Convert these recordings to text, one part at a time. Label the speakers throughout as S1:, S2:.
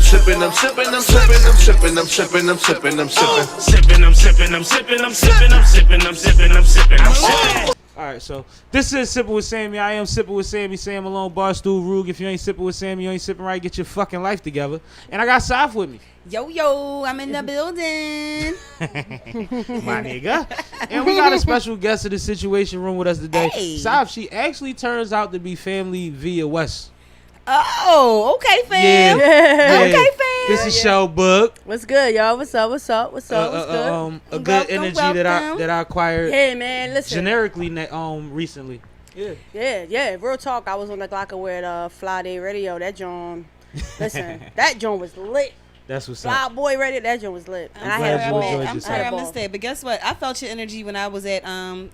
S1: sippin', I'm sippin', I'm sippin', I'm sippin', I'm sippin', I'm sippin', I'm sippin'.
S2: Sippin', I'm sippin', I'm sippin', I'm sippin', I'm sippin', I'm sippin', I'm sippin', I'm sippin'.
S3: All right, so this is Sippin' with Sammie. I am Sippin' with Sammie, Sam Malone, Barstool Rug. If you ain't sippin' with Sammie, you ain't sippin' right. Get your fucking life together. And I got Saf with me.
S4: Yo, I'm in the building.
S3: My nigga. And we got a special guest in the Situation Room with us today.
S4: Hey.
S3: Saf, she actually turns out to be family via West.
S4: Oh, okay, fam.
S3: Yeah.
S4: Okay, fam.
S3: This is Show Boog.
S5: What's good, y'all? What's up? What's up? What's up? What's good?
S3: A good
S4: Welcome,
S3: energy
S4: welcome.
S3: that I acquired
S5: Hey, man, listen.
S3: generically recently.
S5: Yeah. Real talk. I was on the Glocker with Friday Radio. That joint, listen, that joint was lit.
S3: That's what's
S5: Fly
S3: up.
S5: Boy Radio. That joint was lit. And I
S3: glad
S5: had a
S3: you
S5: ball.
S3: enjoyed
S4: I'm
S3: yourself.
S4: sorry I
S5: ball.
S4: missed it, but guess what? I felt your energy when I was at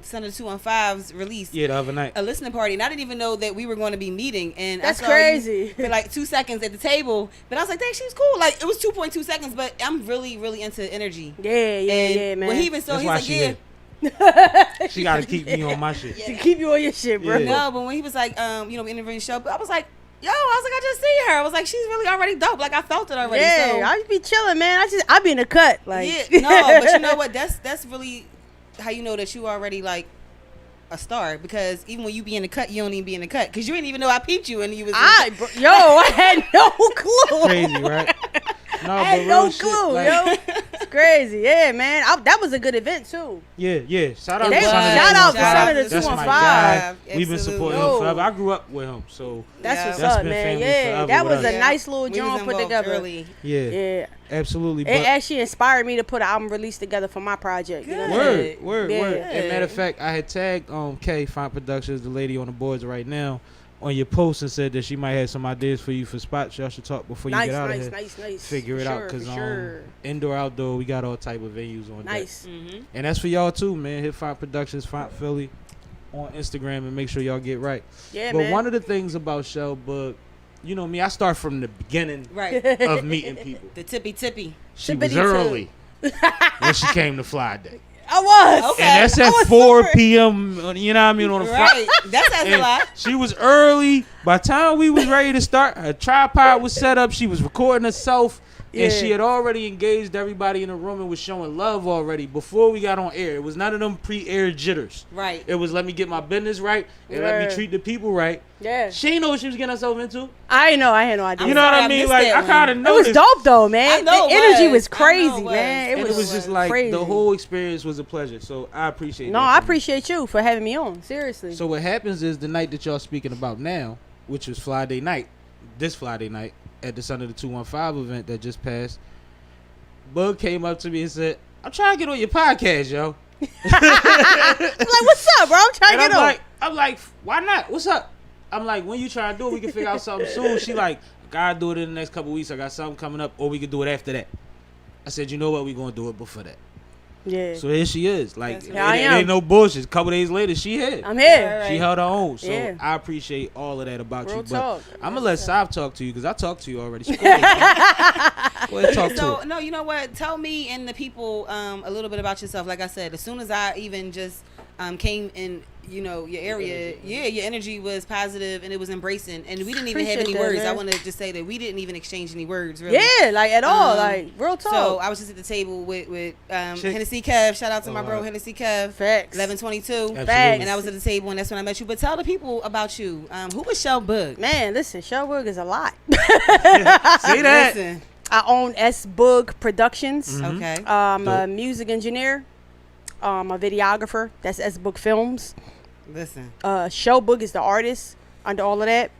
S4: Senator 215's release.
S3: Yeah, the other night.
S4: A listening party, and I didn't even know that we were going to be meeting. And
S5: That's
S4: I saw
S5: crazy.
S4: you for like 2 seconds at the table, but I was like, "Dang, she's cool." Like it was 2.2 seconds, but I'm really, really into energy.
S5: Yeah, man.
S4: When he even saw,
S3: That's
S4: he's
S3: why
S4: like,
S3: she
S4: "Yeah."
S3: here. She got to keep me on my shit.
S5: To keep you on your shit, bro.
S3: Yeah.
S4: No, but when he was like, interviewing the show, but I was like, "Yo," I was like, "I just see her." I was like, "She's really already dope." Like I felt it already.
S5: Yeah,
S4: so.
S5: I just be chilling, man. I be in the cut, like.
S4: Yeah, no, but you know what? That's really how you know that you already like a star, because even when you be in the cut, you don't even be in the cut because you didn't even know I peeped you and you was.
S5: I had no clue.
S3: Crazy, right? No,
S5: I had
S3: but
S5: no
S3: real shit,
S5: clue,
S3: like-
S5: yo. It's crazy, yeah, man. That was a good event too.
S3: Yeah. Shout out
S5: They-
S3: to Senator
S5: shout out to
S3: 215.
S5: Senator
S3: That's my
S5: 215.
S3: guy. We've been
S4: Absolutely.
S3: supporting
S5: Yo.
S3: him forever. I grew up with him, so
S5: That's
S4: Yeah.
S5: what's
S3: That's
S5: up,
S3: been
S5: man.
S3: family
S5: Yeah,
S3: forever
S5: that
S3: with
S5: was
S3: us.
S5: a nice little
S4: We was
S5: joint put
S4: involved
S5: together.
S4: early.
S3: yeah, absolutely.
S5: It
S3: But
S5: actually inspired me to put an album release together for my project. You know what I'm saying?
S3: word.
S5: Yeah.
S3: And matter of fact, I had tagged Kay Fine Productions, the lady on the boards right now, on your post and said that she might have some ideas for you for spots. Y'all should talk before you
S5: Nice,
S3: get out
S5: nice,
S3: of here.
S5: nice.
S3: Figure
S5: For
S3: it out,
S5: sure,
S3: because
S5: for sure.
S3: indoor, outdoor, we got all type of venues on deck.
S5: Nice.
S4: Mm-hmm.
S3: And that's for y'all too, man. Hit Fine Productions, Fine Philly on Instagram, and make sure y'all get right.
S5: Yeah,
S3: But
S5: man.
S3: one of the things about Shell Bug, you know me, I start from the beginning
S4: Right.
S3: of meeting people.
S4: The tippy.
S3: She was
S5: Tippity
S3: early when she came to Fly Day.
S5: I was.
S4: Okay.
S3: And that's
S5: I
S3: at
S5: was
S3: 4
S5: super-
S3: p.m., you know what I mean, on a Friday.
S4: Right. That says a lot.
S3: She was early. By the time we was ready to start, her tripod was set up. She was recording herself.
S5: Yeah.
S3: And she had already engaged everybody in the room and was showing love already before we got on air. It was none of them pre-air jitters.
S4: Right.
S3: It was let me get my business right and let
S5: Yeah.
S3: me treat the people right.
S5: Yeah.
S3: She didn't know what she was getting herself into.
S5: I had no idea.
S3: You know what
S4: sorry,
S3: I
S4: I
S3: mean?
S4: missed
S3: Like,
S4: that
S3: I
S4: one.
S3: kind of
S5: It
S3: noticed.
S5: was dope though, man.
S4: I know
S5: The
S4: it
S5: energy
S4: was.
S5: was
S4: I know
S5: crazy,
S4: it was.
S5: man.
S3: And it was just like
S5: crazy.
S3: the whole experience was a pleasure. So I appreciate
S5: No,
S3: that.
S5: I appreciate you for having me on. Seriously.
S3: So what happens is the night that y'all speaking about now, which was Friday night, this Friday night at the Senator 215 event that just passed, Bug came up to me and said, "I'm trying to get on your podcast, yo."
S5: I'm like, what's up, bro? I'm trying
S3: And
S5: to get on.
S3: I'm like, why not? What's up? I'm like, when you trying to do it, we can figure out something soon. She like, gotta do it in the next couple weeks. I got something coming up, or we can do it after that. I said, you know what? We gonna do it before that.
S5: Yeah.
S3: So here she is. Like,
S4: That's
S3: it,
S4: right.
S5: Yeah, I
S3: it
S5: am.
S3: ain't no bullshit. A couple days later, she here.
S5: I'm here.
S4: Right.
S3: She held her own. So
S5: Yeah.
S3: I appreciate all of that about
S5: Real
S3: you.
S5: talk.
S3: But I'm gonna let Sav talk to you because I talked to you already. So go ahead, go ahead and talk to
S4: So
S3: her.
S4: no, you know what? Tell me and the people a little bit about yourself. Like I said, as soon as I even just came in, your area, your energy was positive and it was embracing, and we didn't even have any
S5: Appreciate that,
S4: words. I
S5: man.
S4: want to just say that we didn't even exchange any words, really.
S5: Yeah, like at all.
S4: Um,
S5: Like real talk.
S4: So I was just at the table with
S3: Chick.
S4: Hennessy Kev. Shout out to my
S3: Oh,
S4: bro
S3: wow.
S4: Hennessy Kev.
S5: Facts.
S4: 1122.
S3: Absolutely.
S5: Facts.
S4: And I was at the table, and that's when I met you. But tell the people about you. Who was Shell Bug?
S5: Man, listen, Shelburg is a lot.
S3: See that?
S4: Listen.
S5: I own S Boog Productions.
S3: Mhm.
S4: Okay.
S5: I'm a
S3: Dope.
S5: music engineer. A videographer. That's S Boog Films.
S4: Listen.
S5: Shelburg is the artist under all of that.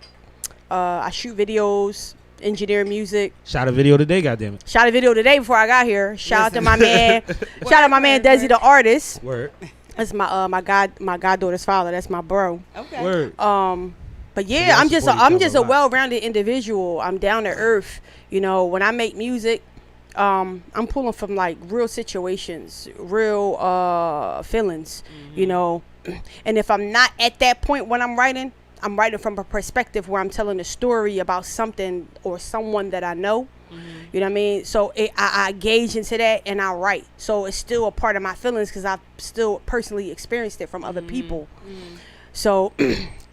S5: I shoot videos, engineer music.
S3: Shot a video today, goddammit.
S5: Shot a video today before I got here. Shout out to
S4: Listen.
S5: my man. Shout out my man
S4: Word,
S5: Desi
S4: word.
S5: the artist.
S3: Word.
S5: That's my goddaughter's father. That's my bro.
S4: Okay.
S3: Word.
S5: But yeah,
S3: y'all
S5: I'm just
S3: support each
S5: I'm
S3: other
S5: just
S3: a
S5: a
S3: lot.
S5: well-rounded individual. I'm down to earth. When I make music, I'm pulling from like real situations, real feelings, And if I'm not at that point when I'm writing from a perspective where I'm telling a story about something or someone that I know. You know what I mean? So I gauge into that and I write. So it's still a part of my feelings because I've still personally experienced it from other people. So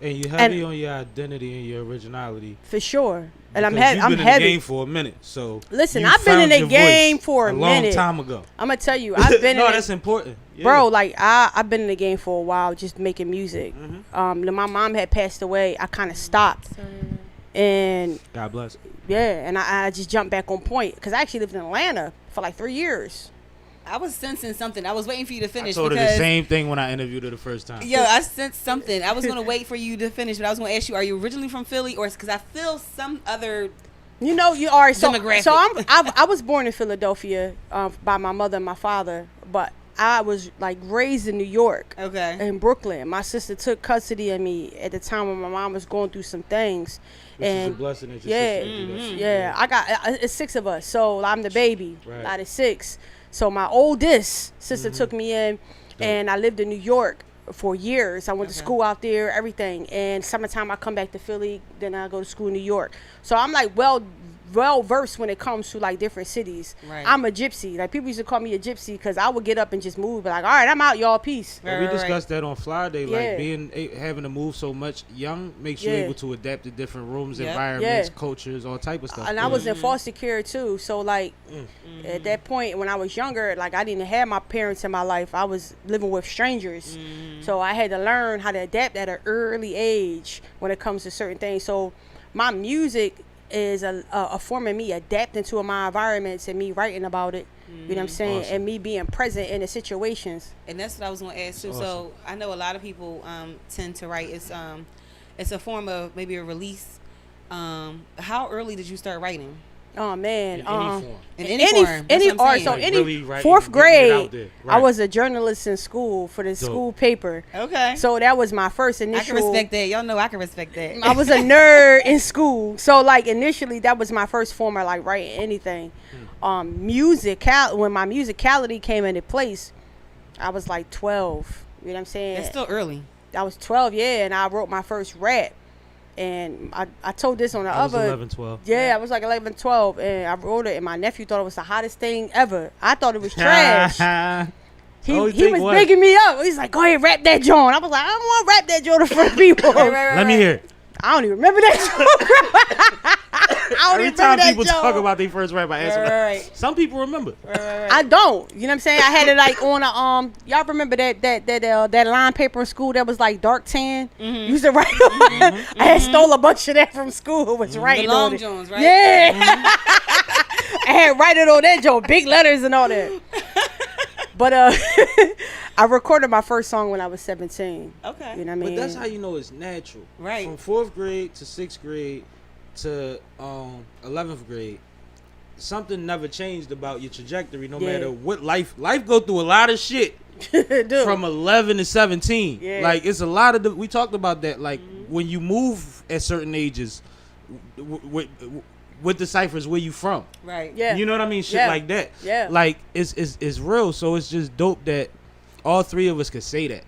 S3: And you heavy on your identity and your originality.
S5: for sure. And I'm
S3: Because you've
S5: I'm
S3: been in
S5: heavy.
S3: the game for a minute, so
S5: Listen,
S3: you
S5: I've been in
S3: found
S5: the
S3: your
S5: game
S3: voice
S5: for a
S3: long
S5: minute.
S3: time ago.
S5: I'm gonna tell you, I've been
S3: No,
S5: in
S3: that's important. Yeah.
S5: bro. Like I've been in the game for a while, just making music.
S3: Mm-hmm.
S5: Then my mom had passed away. I kind of stopped, and
S3: God bless.
S5: yeah, and I just jumped back on point because I actually lived in Atlanta for like 3 years.
S4: I was sensing something. I was waiting for you to
S3: I
S4: finish
S3: told her
S4: because
S3: the same thing when I interviewed her the first time.
S4: yo, I sensed something. I was gonna wait for you to finish, but I was gonna ask you: are you originally from Philly, or because I feel some other?
S5: You know, you are so.
S4: Demographic.
S5: So I was born in Philadelphia by my mother and my father, but I was like raised in New York.
S4: Okay.
S5: In Brooklyn. My sister took custody of me at the time when my mom was going through some things.
S3: Which is a
S5: and
S3: blessing that your
S5: yeah,
S3: sister did that shit.
S5: yeah, I got it's 6 of us, so I'm the baby
S3: Right.
S5: out of 6. So my oldest sister took me in, and I lived in New York for years. I went to school out there, everything. And summertime I come back to Philly, then I go to school in New York. So I'm like well versed when it comes to like different cities.
S4: Right.
S5: I'm a gypsy. Like people used to call me a gypsy because I would get up and just move. But like, all right, I'm out, y'all. Peace.
S3: And we discussed that on Friday.
S5: Yeah.
S3: Like having to move so much young makes you
S5: Yeah.
S3: able to adapt to different rooms,
S4: Yep.
S3: environments,
S5: Yeah.
S3: cultures, all type of stuff.
S5: And I was in foster care too. So like at that point when I was younger, like I didn't have my parents in my life. I was living with strangers. So I had to learn how to adapt at an early age when it comes to certain things. So my music is a form of me adapting to my environments and me writing about it. You know what I'm saying?
S3: Awesome.
S5: And me being present in the situations.
S4: And that's what I was going to ask too.
S3: Awesome.
S4: So I know a lot of people tend to write. It's a form of maybe a release. How early did you start writing?
S5: Oh man.
S3: In any form.
S4: In any form. That's
S5: any
S4: what I'm
S5: art.
S4: saying.
S5: So
S3: Like
S5: any
S3: really writing,
S5: 4th
S3: getting it out
S5: grade,
S3: there.
S5: I
S3: Right.
S5: was a journalist in school for the school paper.
S4: Okay.
S5: So that was my first
S4: I
S5: initial.
S4: can respect that. Y'all know I can respect that.
S5: I was a nerd in school. So like initially that was my first form of like writing anything. When my musicality came into place, I was like 12. You know what I'm saying?
S4: It's still early.
S5: I was 12, yeah, and I wrote my first rap. And I told this on the
S3: I was
S5: other
S3: 11, 12.
S5: Yeah, I was like 11, 12, and I wrote it, and my nephew thought it was the hottest thing ever. I thought it was trash. He
S3: Only
S5: was
S3: thing was-
S5: bigging me up. He's like, go ahead, rap that joint. I was like, I don't want to rap that joint in front of people.
S3: Let me hear it.
S5: I don't even remember that joint. I don't
S3: Every
S5: even
S3: time
S5: remember that
S3: people
S5: joint.
S3: talk about their first rap, I ask them.
S4: Right.
S3: Some people remember.
S5: I don't. You know what I'm saying? I had it like on a y'all remember that line paper in school that was like dark tan? Used to write on. I had stole a bunch of that from school. Was
S4: The
S5: writing
S4: long
S5: on it.
S4: Jones, right?
S5: Yeah. I had writing on that joint, big letters and all that. But I recorded my first song when I was 17.
S4: Okay.
S5: You know what I mean?
S3: But that's how you know it's natural.
S4: Right.
S3: From 4th grade to 6th grade to 11th grade, something never changed about your trajectory. No
S5: Yeah.
S3: matter what life go through a lot of shit
S5: Dude.
S3: from 11 to 17.
S5: Yeah.
S3: Like it's a lot of we talked about that. Like when you move at certain ages, what deciphers where you from.
S4: Right.
S5: Yeah.
S3: You know what I mean? Shit
S5: Yeah.
S3: like that.
S5: Yeah.
S3: Like it's real. So it's just dope that all 3 of us could say that.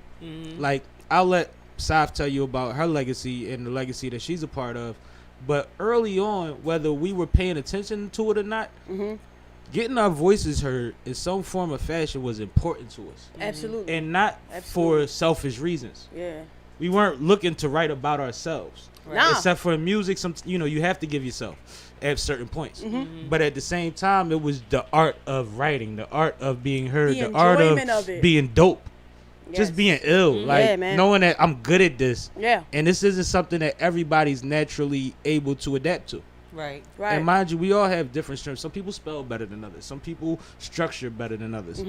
S3: Like I'll let Saf tell you about her legacy and the legacy that she's a part of. But early on, whether we were paying attention to it or not, getting our voices heard in some form or fashion was important to us.
S5: Absolutely.
S3: And not
S5: Absolutely.
S3: for selfish reasons.
S5: Yeah.
S3: We weren't looking to write about ourselves.
S5: Nah.
S3: Except for music, you have to give yourself at certain points. But at the same time, it was the art of writing, the art of being heard,
S5: The
S3: the art
S5: enjoyment
S3: of
S5: of it.
S3: being dope.
S5: Yes.
S3: Just being ill, like
S5: Yeah, man.
S3: knowing that I'm good at this,
S5: Yeah.
S3: and this isn't something that everybody's naturally able to adapt to.
S4: Right.
S5: Right.
S3: And mind you, we all have different strengths. Some people spell better than others. Some people structure better than others.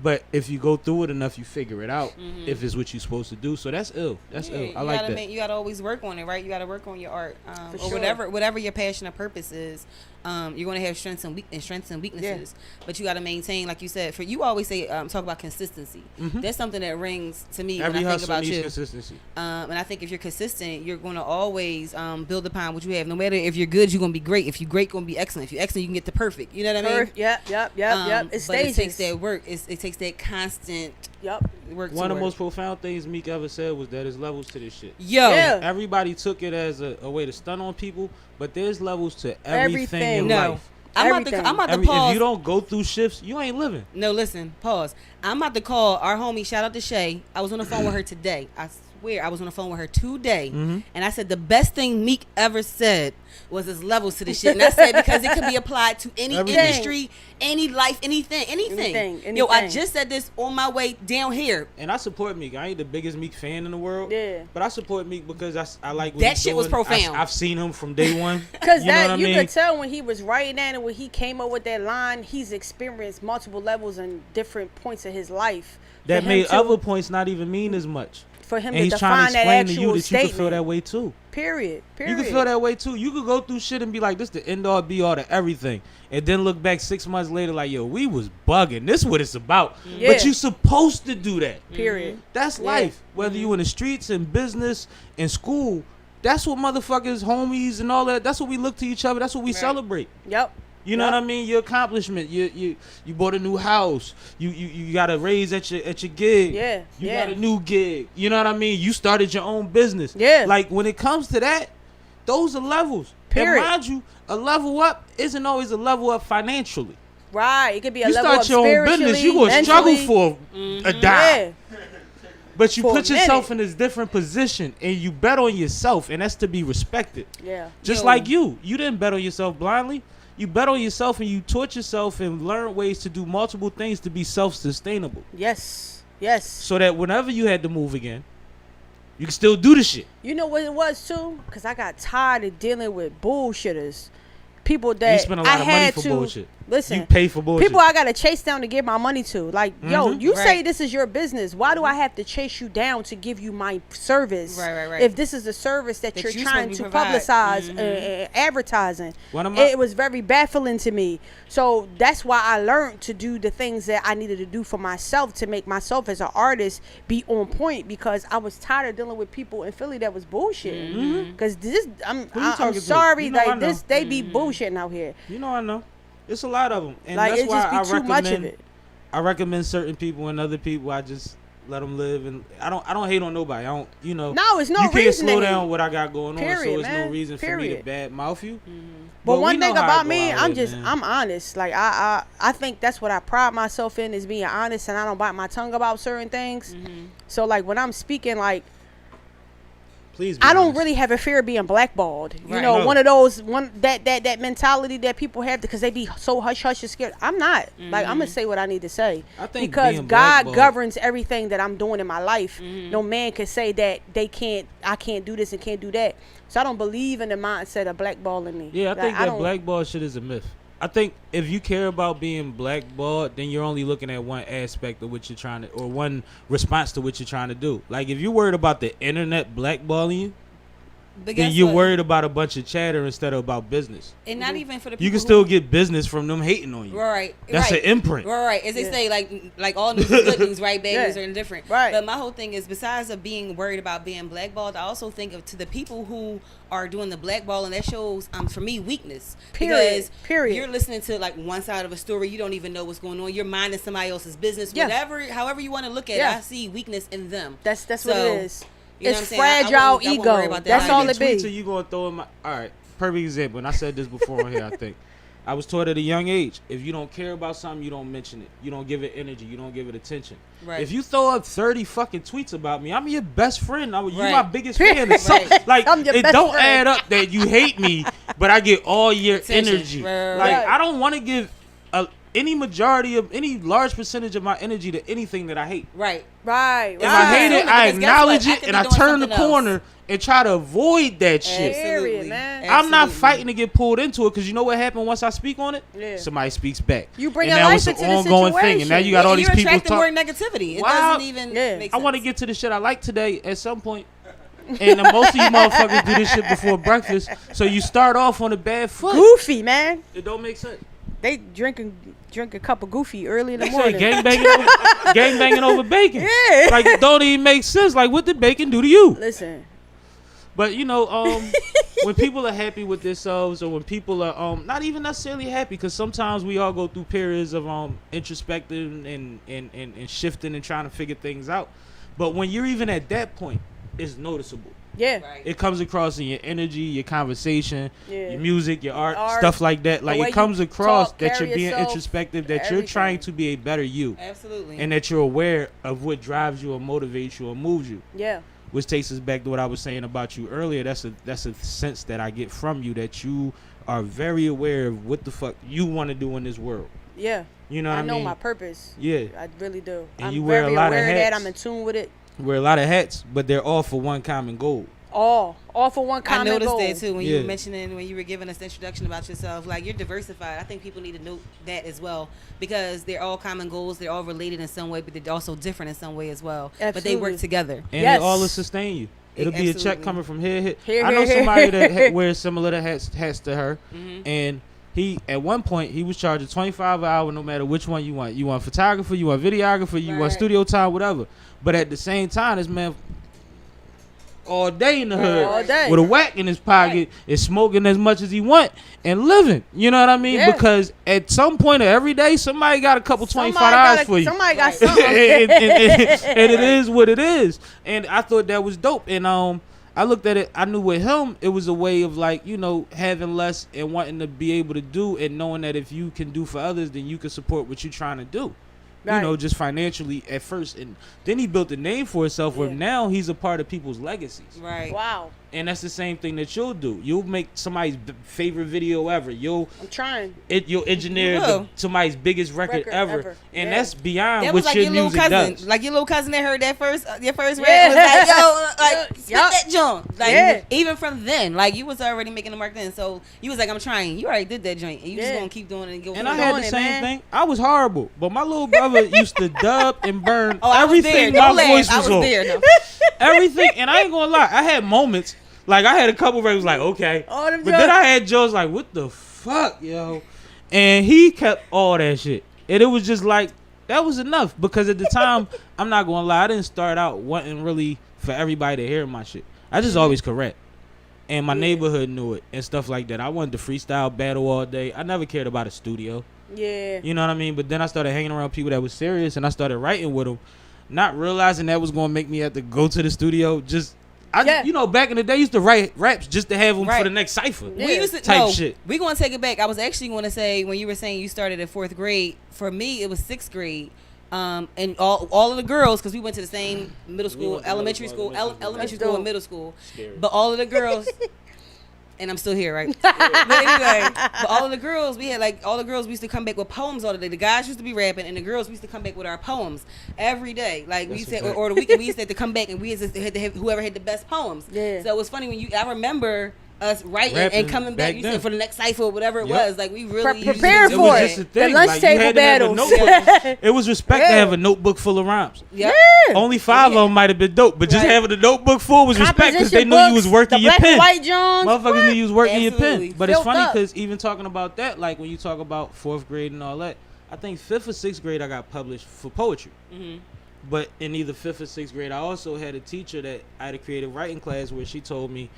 S3: But if you go through it enough, you figure it out if it's what you're supposed to do. So that's ill. That's ill. I like that.
S4: You gotta always work on it, right? You gotta work on your art,
S5: For
S4: or
S5: sure.
S4: whatever your passion or purpose is. You're gonna have strengths and weaknesses, but you gotta maintain, like you said. For you always say, talk about consistency. That's something that rings to me
S3: Every
S4: when I think
S3: hustle
S4: about
S3: needs
S4: you.
S3: consistency.
S4: And I think if you're consistent, you're going to always build upon what you have. No matter if you're good, you're going to be great. If you're great, going to be excellent. If you're excellent, you can get to perfect. You know what I mean?
S5: Yep. It
S4: But
S5: stages.
S4: it takes that work. It takes that constant
S5: Yep.
S4: work.
S3: One of the
S4: to
S3: most
S4: work.
S3: profound things Meek ever said was that there's levels to this shit.
S4: Yo.
S5: Yeah.
S3: Everybody took it as a way to stun on people, but there's levels to everything in
S5: Everything.
S4: No.
S3: life.
S4: I'm
S5: Everything.
S4: about to pause.
S3: If you don't go through shifts, you ain't living.
S4: No, listen, pause. I'm about to call our homie. Shout out to Shay. I was on the phone with her today. I swear, I was on the phone with her today, and I said the best thing Meek ever said was his levels to this shit. And I said because it could be applied to any industry, any life, anything. Yo, I just said this on my way down here.
S3: And I support Meek. I ain't the biggest Meek fan in the world.
S5: Yeah.
S3: But I support Meek because I like what
S4: That
S3: he's
S4: shit was
S3: doing.
S4: profound.
S3: I've seen him from day one.
S5: Because
S3: you know what I
S5: you
S3: mean?
S5: could tell when he was writing that and when he came up with that line, he's experienced multiple levels and different points of his life.
S3: That
S5: For him
S3: made
S5: to-
S3: other points not even mean as much.
S5: For him
S3: And
S5: to
S3: he's trying
S5: define
S3: to
S5: that
S3: explain to you
S5: actual
S3: that you
S5: statement.
S3: can feel that way too.
S5: Period.
S3: You can feel that way too. You could go through shit and be like, this the end all be all to everything. And then look back 6 months later like, yo, we was bugging. This is what it's about.
S5: Yeah.
S3: But you supposed to do that.
S5: Period.
S3: That's life. Whether you in the streets, in business, in school, that's what motherfuckers, homies and all that, that's what we look to each other. That's what we celebrate.
S5: Yep.
S3: You know what I mean? Your accomplishment. You bought a new house. You got a raise at your gig.
S5: Yeah.
S3: You got a new gig. You know what I mean? You started your own business.
S5: Yeah.
S3: Like when it comes to that, those are levels.
S5: Period.
S3: And mind you, a level up isn't always a level up financially.
S5: Right. It could be a
S3: You
S5: level
S3: start
S5: of
S3: your own
S5: spiritually,
S3: business, you gonna struggle
S5: mentally.
S3: for a dime.
S5: Yeah.
S3: But you
S5: For a
S3: put yourself
S5: minute.
S3: in this different position and you bet on yourself, and that's to be respected.
S5: Yeah.
S3: Just
S4: Yo.
S3: like you didn't bet on yourself blindly. You bet on yourself and you taught yourself and learn ways to do multiple things to be self-sustainable.
S5: Yes. Yes.
S3: So that whenever you had to move again, you can still do the shit.
S5: You know what it was too? Because I got tired of dealing with bullshitters. People
S3: You
S5: that
S3: spend a lot
S5: I
S3: of money
S5: had
S3: for
S5: to
S3: bullshit.
S5: listen.
S3: You pay for bullshit.
S5: People I gotta chase down to give my money to. Like, yo, you say
S4: Right.
S5: this is your business. Why do I have to chase you down to give you my service?
S4: Right.
S5: If this is a service that you're
S4: you
S5: trying
S4: supposed
S5: to
S4: to provide.
S5: publicize and advertising,
S3: One of my-
S5: it was very baffling to me. So that's why I learned to do the things that I needed to do for myself to make myself as an artist be on point, because I was tired of dealing with people in Philly that was bullshit. Because this, I'm
S3: Who you talking to?
S5: sorry,
S3: You know I
S5: like
S3: know.
S5: this, they be bullshitting out here.
S3: You know I know. It's a lot of them. And
S5: Like,
S3: that's
S5: it
S3: why
S5: just be
S3: I
S5: too
S3: recommend
S5: much of it.
S3: I recommend certain people, and other people I just let them live, and I don't hate on nobody. I don't, you know.
S5: No, it's no
S3: you can't
S5: reason to
S3: slow
S5: hate.
S3: down what I got going on, so
S5: Period,
S3: it's
S5: man.
S3: no reason for me to
S5: Period.
S3: bad mouth you.
S5: But
S3: we
S5: one
S3: know
S5: thing
S3: how it
S5: about
S3: go
S5: me,
S3: out here, man.
S5: I'm honest. Like I think that's what I pride myself in, is being honest, and I don't bite my tongue about certain things. So like when I'm speaking, like
S3: Please be
S5: I don't
S3: honest.
S5: really have a fear of being blackballed. You
S4: Right.
S5: know,
S3: No.
S5: one of those that mentality that people have because they be so hush hush and scared. I'm not. Like I'm gonna say what I need to say.
S3: I think
S5: because
S3: being
S5: God
S3: blackballed-
S5: governs everything that I'm doing in my life. No man can say that I can't do this and can't do that. So I don't believe in the mindset of blackballing me.
S3: Yeah, I
S5: Like,
S3: think that
S5: don't-
S3: blackball shit is a myth. I think if you care about being blackballed, then you're only looking at one aspect of what you're trying to, or one response to what you're trying to do. Like if you're worried about the internet blackballing you,
S4: But
S3: then
S4: guess
S3: you're
S4: what?
S3: worried about a bunch of chatter instead of about business.
S4: And not even for the people
S3: You can
S4: who-
S3: still get business from them hating on you.
S4: Right.
S3: That's
S4: right.
S3: an imprint.
S4: Right. As they
S5: Yeah.
S4: say, like all news is good news, right? Bad
S5: Yeah.
S4: news are indifferent.
S5: Right.
S4: But my whole thing is, besides of being worried about being blackballed, I also think of to the people who are doing the blackballing, that shows for me weakness.
S5: Period.
S4: Because
S5: Period.
S4: you're listening to like one side of a story, you don't even know what's going on. You're minding somebody else's business.
S5: Yeah.
S4: Whatever, however you want to look at
S5: Yeah.
S4: it, I see weakness in them.
S5: That's what
S4: So,
S5: it is.
S4: you know
S5: It's
S4: what I'm saying? I
S5: fragile
S4: wouldn't worry
S5: ego.
S4: about that.
S5: That's
S4: How
S5: all
S4: many
S5: it
S3: tweets
S5: be.
S3: are you gonna throw in my? All right, perfect example. And I said this before on here. I think I was taught at a young age: if you don't care about something, you don't mention it. You don't give it energy. You don't give it attention.
S4: Right.
S3: If you throw up 30 fucking tweets about me, I'm your best friend. You
S4: Right.
S3: my biggest fan. It's so-
S4: Right.
S3: Like
S5: I'm your
S3: it
S5: best
S3: don't
S5: friend.
S3: add up that you hate me, but I get all your
S4: Attention.
S3: energy.
S4: Right.
S3: Like I don't want to give any majority of any large percentage of my energy to anything that I hate.
S4: Right.
S5: Right.
S3: If I hate it, I
S4: Because guess
S3: acknowledge
S4: what? I
S3: it
S4: could
S3: and
S4: be
S3: I
S4: doing
S3: turn the
S4: something else.
S3: corner and try to avoid that shit.
S5: Period, man.
S3: I'm not
S4: Absolutely.
S3: fighting to get pulled into it because you know what happened once I speak on it?
S5: Yeah.
S3: Somebody speaks back.
S5: You bring
S3: and
S5: your
S3: now
S5: life
S3: it's an
S5: into the
S3: ongoing thing, and now
S5: situation.
S3: you got all these
S4: you're
S3: people
S4: attracting more
S3: talking.
S4: negativity. It
S3: Wow.
S4: doesn't even
S5: Yeah.
S4: make
S3: I
S4: sense.
S3: want to get to the shit I like today at some point. And most of you motherfuckers do this shit before breakfast, so you start off on a bad foot.
S5: Goofy, man.
S3: It don't make sense.
S5: They drink a cup of Goofy early in the
S3: They say
S5: morning.
S3: gang banging over bacon.
S5: Yeah.
S3: Like it don't even make sense. Like what did bacon do to you?
S5: Listen.
S3: But you know, when people are happy with themselves, or when people are not even necessarily happy, because sometimes we all go through periods of introspecting and shifting and trying to figure things out. But when you're even at that point, it's noticeable.
S5: Yeah.
S4: Right.
S3: It comes across in your energy, your conversation,
S5: Yeah.
S3: your music, your art,
S5: Art,
S3: stuff like that. Like
S5: way
S3: it comes
S5: you
S3: across
S5: talk,
S3: that you're
S5: carry
S3: being
S5: yourself,
S3: introspective, that you're
S5: everything.
S3: trying to be a better you,
S4: Absolutely.
S3: and that you're aware of what drives you or motivates you or moves you.
S5: Yeah.
S3: Which takes us back to what I was saying about you earlier. That's a sense that I get from you, that you are very aware of what the fuck you want to do in this world.
S5: Yeah.
S3: You know what I
S5: I know
S3: mean?
S5: my purpose.
S3: Yeah.
S5: I really do.
S3: And
S5: I'm
S3: you wear a
S5: very
S3: lot of
S5: aware of that.
S3: hats.
S5: I'm in tune with it.
S3: Wear a lot of hats, but they're all for one common goal.
S5: All for one common
S4: I noticed
S5: goal.
S4: that too when you
S3: Yeah.
S4: were mentioning, when you were giving us the introduction about yourself. Like, you're diversified. I think people need to note that as well, because they're all common goals. They're all related in some way, but they're also different in some way as well. But they work
S5: Absolutely.
S4: together.
S3: And
S5: Yes.
S3: it all will sustain you. It'll be a check
S4: Absolutely.
S3: coming from here.
S5: Here,
S3: I know
S5: here,
S3: somebody
S5: here.
S3: that wears similar to hats to her,
S4: Mm-hmm.
S3: and he at one point he was charging $25 an hour no matter which one you want. You want photographer, you want videographer, you want
S4: Right.
S3: studio time, whatever. But at the same time, this man all day in the hood
S5: All day.
S3: with a whack in his pocket is smoking as much as he want and living. You know what I mean?
S5: Yeah.
S3: Because at some point of every day, somebody got a couple $25 for you.
S5: Somebody got
S4: Right.
S5: something.
S3: and it is what it is. And I thought that was dope. And I looked at it. I knew with him, it was a way of, like, you know, having less and wanting to be able to do, and knowing that if you can do for others, then you can support what you're trying to do.
S5: Right.
S3: You know, just financially at first, and then he built a name for himself where
S5: Yeah.
S3: now he's a part of people's legacies.
S4: Right.
S5: Wow.
S3: And that's the same thing that you'll do. You'll make somebody's favorite video ever. You'll
S5: I'm trying.
S3: you'll engineer
S4: You will.
S3: somebody's biggest record
S5: Record
S3: ever.
S5: ever.
S3: And
S5: Yeah.
S3: that's beyond
S4: That
S3: what
S4: was like
S3: your
S4: your little
S3: music
S4: cousin,
S3: does.
S4: like your little cousin that heard that first, your first
S5: Yeah.
S4: rap was like, yo, like spit
S5: Yup.
S4: that joint. Like,
S5: Yeah.
S4: even from then, like, you was already making the mark then. So you was like, I'm trying. You already did that joint, and you just
S5: Yeah.
S4: gonna keep doing it and go.
S3: And
S4: keep
S3: I had
S4: doing
S3: the
S4: it,
S3: same
S4: man.
S3: thing. I was horrible, but my little brother used to dub and burn
S4: Oh, I was there.
S3: everything
S4: Don't
S3: my
S4: laugh.
S3: voice
S4: I
S3: was
S4: was
S3: on.
S4: there. No.
S3: Everything, and I ain't gonna lie, I had moments. Like, I had a couple where it was like, okay.
S5: All them
S3: But then
S5: jokes.
S3: I had Joe's like, what the fuck, yo? And he kept all that shit. And it was just like, that was enough. Because at the time, I'm not gonna lie, I didn't start out wanting really for everybody to hear my shit. I just always correct. And my neighborhood knew it and stuff like that. I wanted to freestyle battle all day. I never cared about a studio.
S5: Yeah.
S3: You know what I mean? But then I started hanging around people that was serious, and I started writing with them, not realizing that was going to make me have to go to the studio.
S5: Yeah.
S3: You know, back in the day, I used to write raps just to have them
S4: Right.
S3: for the next cipher.
S5: Yeah.
S4: We used to
S3: Type
S4: no,
S3: shit.
S4: We gonna take it back. I was actually gonna say, when you were saying you started in 4th grade. For me, it was 6th grade. And all of the girls, because we went to the same middle school,
S3: went to
S4: elementary
S3: middle
S4: school,
S3: school,
S4: elementary
S5: That's
S4: school,
S5: dope.
S4: and middle school.
S3: Scary.
S4: But all of the girls, and I'm still here, right? But anyway, but all of the girls, we used to come back with poems all the day. The guys used to be rapping, and the girls used to come back with our poems every day. Like, we
S3: That's
S4: used
S3: a
S4: to,
S3: fact.
S4: or the weekend, we used to have to come back, and we used to had to have whoever had the best poems.
S5: Yeah.
S4: So it was funny when I remember us writing
S3: Rapping
S4: and coming back,
S3: back
S4: you
S3: then.
S4: said, for the next cipher or whatever it
S3: Yep.
S4: was. Like, we really used to
S5: Prepare
S4: do
S3: It
S5: for
S3: was
S4: that.
S3: just a thing.
S5: The lunch
S3: like,
S5: table
S3: you had to have a
S5: battles.
S3: notebook. It was respect to
S5: Yeah.
S3: have a notebook full of rhymes.
S4: Yep.
S3: Only 5 of them might have been dope, but just
S4: Right.
S3: having a notebook full was respect because they
S5: Composition
S3: knew you was
S5: books,
S3: working
S5: the
S3: your
S5: black
S3: pen.
S5: and white Jones.
S3: Motherfuckers knew you was working your
S4: Absolutely.
S3: pen. But it's
S5: Filled
S3: funny
S5: up.
S3: because even talking about that, like when you talk about 4th grade and all that, I think 5th or 6th grade I got published for poetry.
S4: Mhm.
S3: But in either 5th or 6th grade, I also had a teacher that I had a creative writing class where she told me,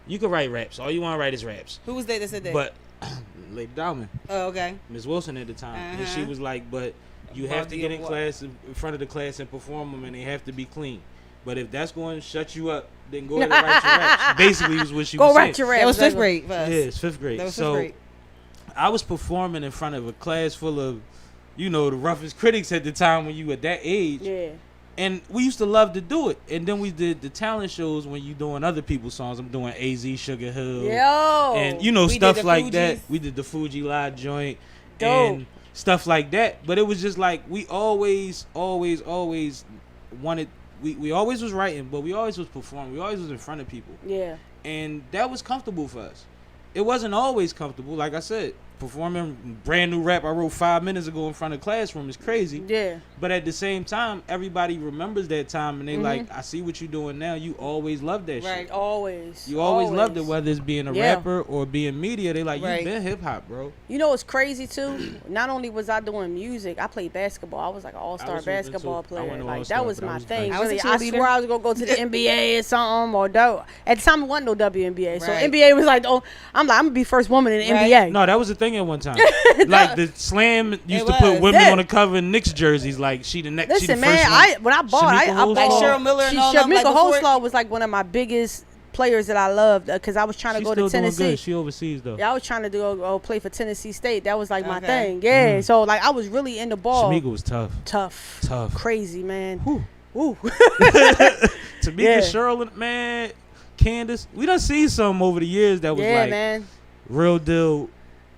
S3: you can write raps. All you want to write is raps.
S4: Who was that said that?
S3: But Lady Dowman,
S4: Oh, okay.
S3: Miss Wilson at the time, and she
S4: Uh-huh.
S3: was like, but you
S4: Well,
S3: have to
S4: do
S3: get
S4: you
S3: in
S4: what?
S3: class, in front of the class and perform them, and they have to be clean. But if that's going to shut you up, then go ahead and write your raps. Basically was what she
S5: Go
S3: was saying.
S5: write your
S4: That was
S5: raps.
S4: 5th grade for us.
S3: Yeah, it's 5th grade.
S4: That was 5th
S3: So
S4: grade.
S3: I was performing in front of a class full of, you know, the roughest critics at the time when you were that age.
S5: Yeah.
S3: And we used to love to do it. And then we did the talent shows when you doing other people's songs. I'm doing AZ, Sugar Hill.
S5: Yo.
S3: And, you know,
S4: We did
S3: stuff
S4: the
S3: like that.
S4: Fugees.
S3: We did the Fuji Live joint.
S5: Dope.
S3: And stuff like that. But it was just like, we always wanted, we always was writing, but we always was performing. We always was in front of people.
S5: Yeah.
S3: And that was comfortable for us. It wasn't always comfortable. Like I said, performing brand new rap I wrote 5 minutes ago in front of the classroom is crazy.
S5: Yeah.
S3: But at the same time, everybody remembers that time, and they like, I see what you're doing now. You always loved that
S4: Right.
S3: shit.
S5: Always.
S3: You always loved it, whether it's being a
S5: Yeah.
S3: rapper or being media. They like,
S4: Right.
S3: you been hip hop, bro.
S5: You know what's crazy too? Not only was I doing music, I played basketball. I was like an
S3: I
S5: all-star
S3: was hooping,
S5: basketball
S3: too. I
S5: player.
S3: wasn't
S5: Like
S3: all-star,
S5: that was
S3: but I
S5: my
S3: was
S5: thing.
S3: nice.
S4: I was a
S5: Really, I
S4: cheerleader.
S5: swear I was gonna go to the NBA or something or do. At the time, it wasn't no WNBA, so
S4: Right.
S5: NBA was like, oh, I'm gonna be first woman in the
S4: Right.
S5: NBA.
S3: No, that was the thing at one time. Like the Slam used to
S4: was.
S3: put women
S5: Yeah.
S3: on the cover of Knicks jerseys. Like she the next. she the
S5: Listen,
S3: first
S5: man,
S3: one.
S5: when I bought, I
S3: Shamika
S5: bought
S3: Holdsclaw.
S4: Like Cheryl Miller and all them,
S5: Shamika
S4: like before-
S5: Holdsclaw was like one of my biggest players that I loved because I was trying to
S3: She's
S5: go
S3: still
S5: to Tennessee.
S3: doing good. She overseas though.
S5: Yeah, I was trying to go play for Tennessee State. That was like my
S4: Okay.
S5: thing. Yeah. So like I was really into ball.
S3: Shamika was tough.
S5: Tough. Crazy, man.
S3: Whew.
S5: Woo.
S3: Tamika,
S5: Yeah.
S3: Sherlin, man, Candace. We done seen some over the years that was
S5: Yeah,
S3: like
S5: man.
S3: real deal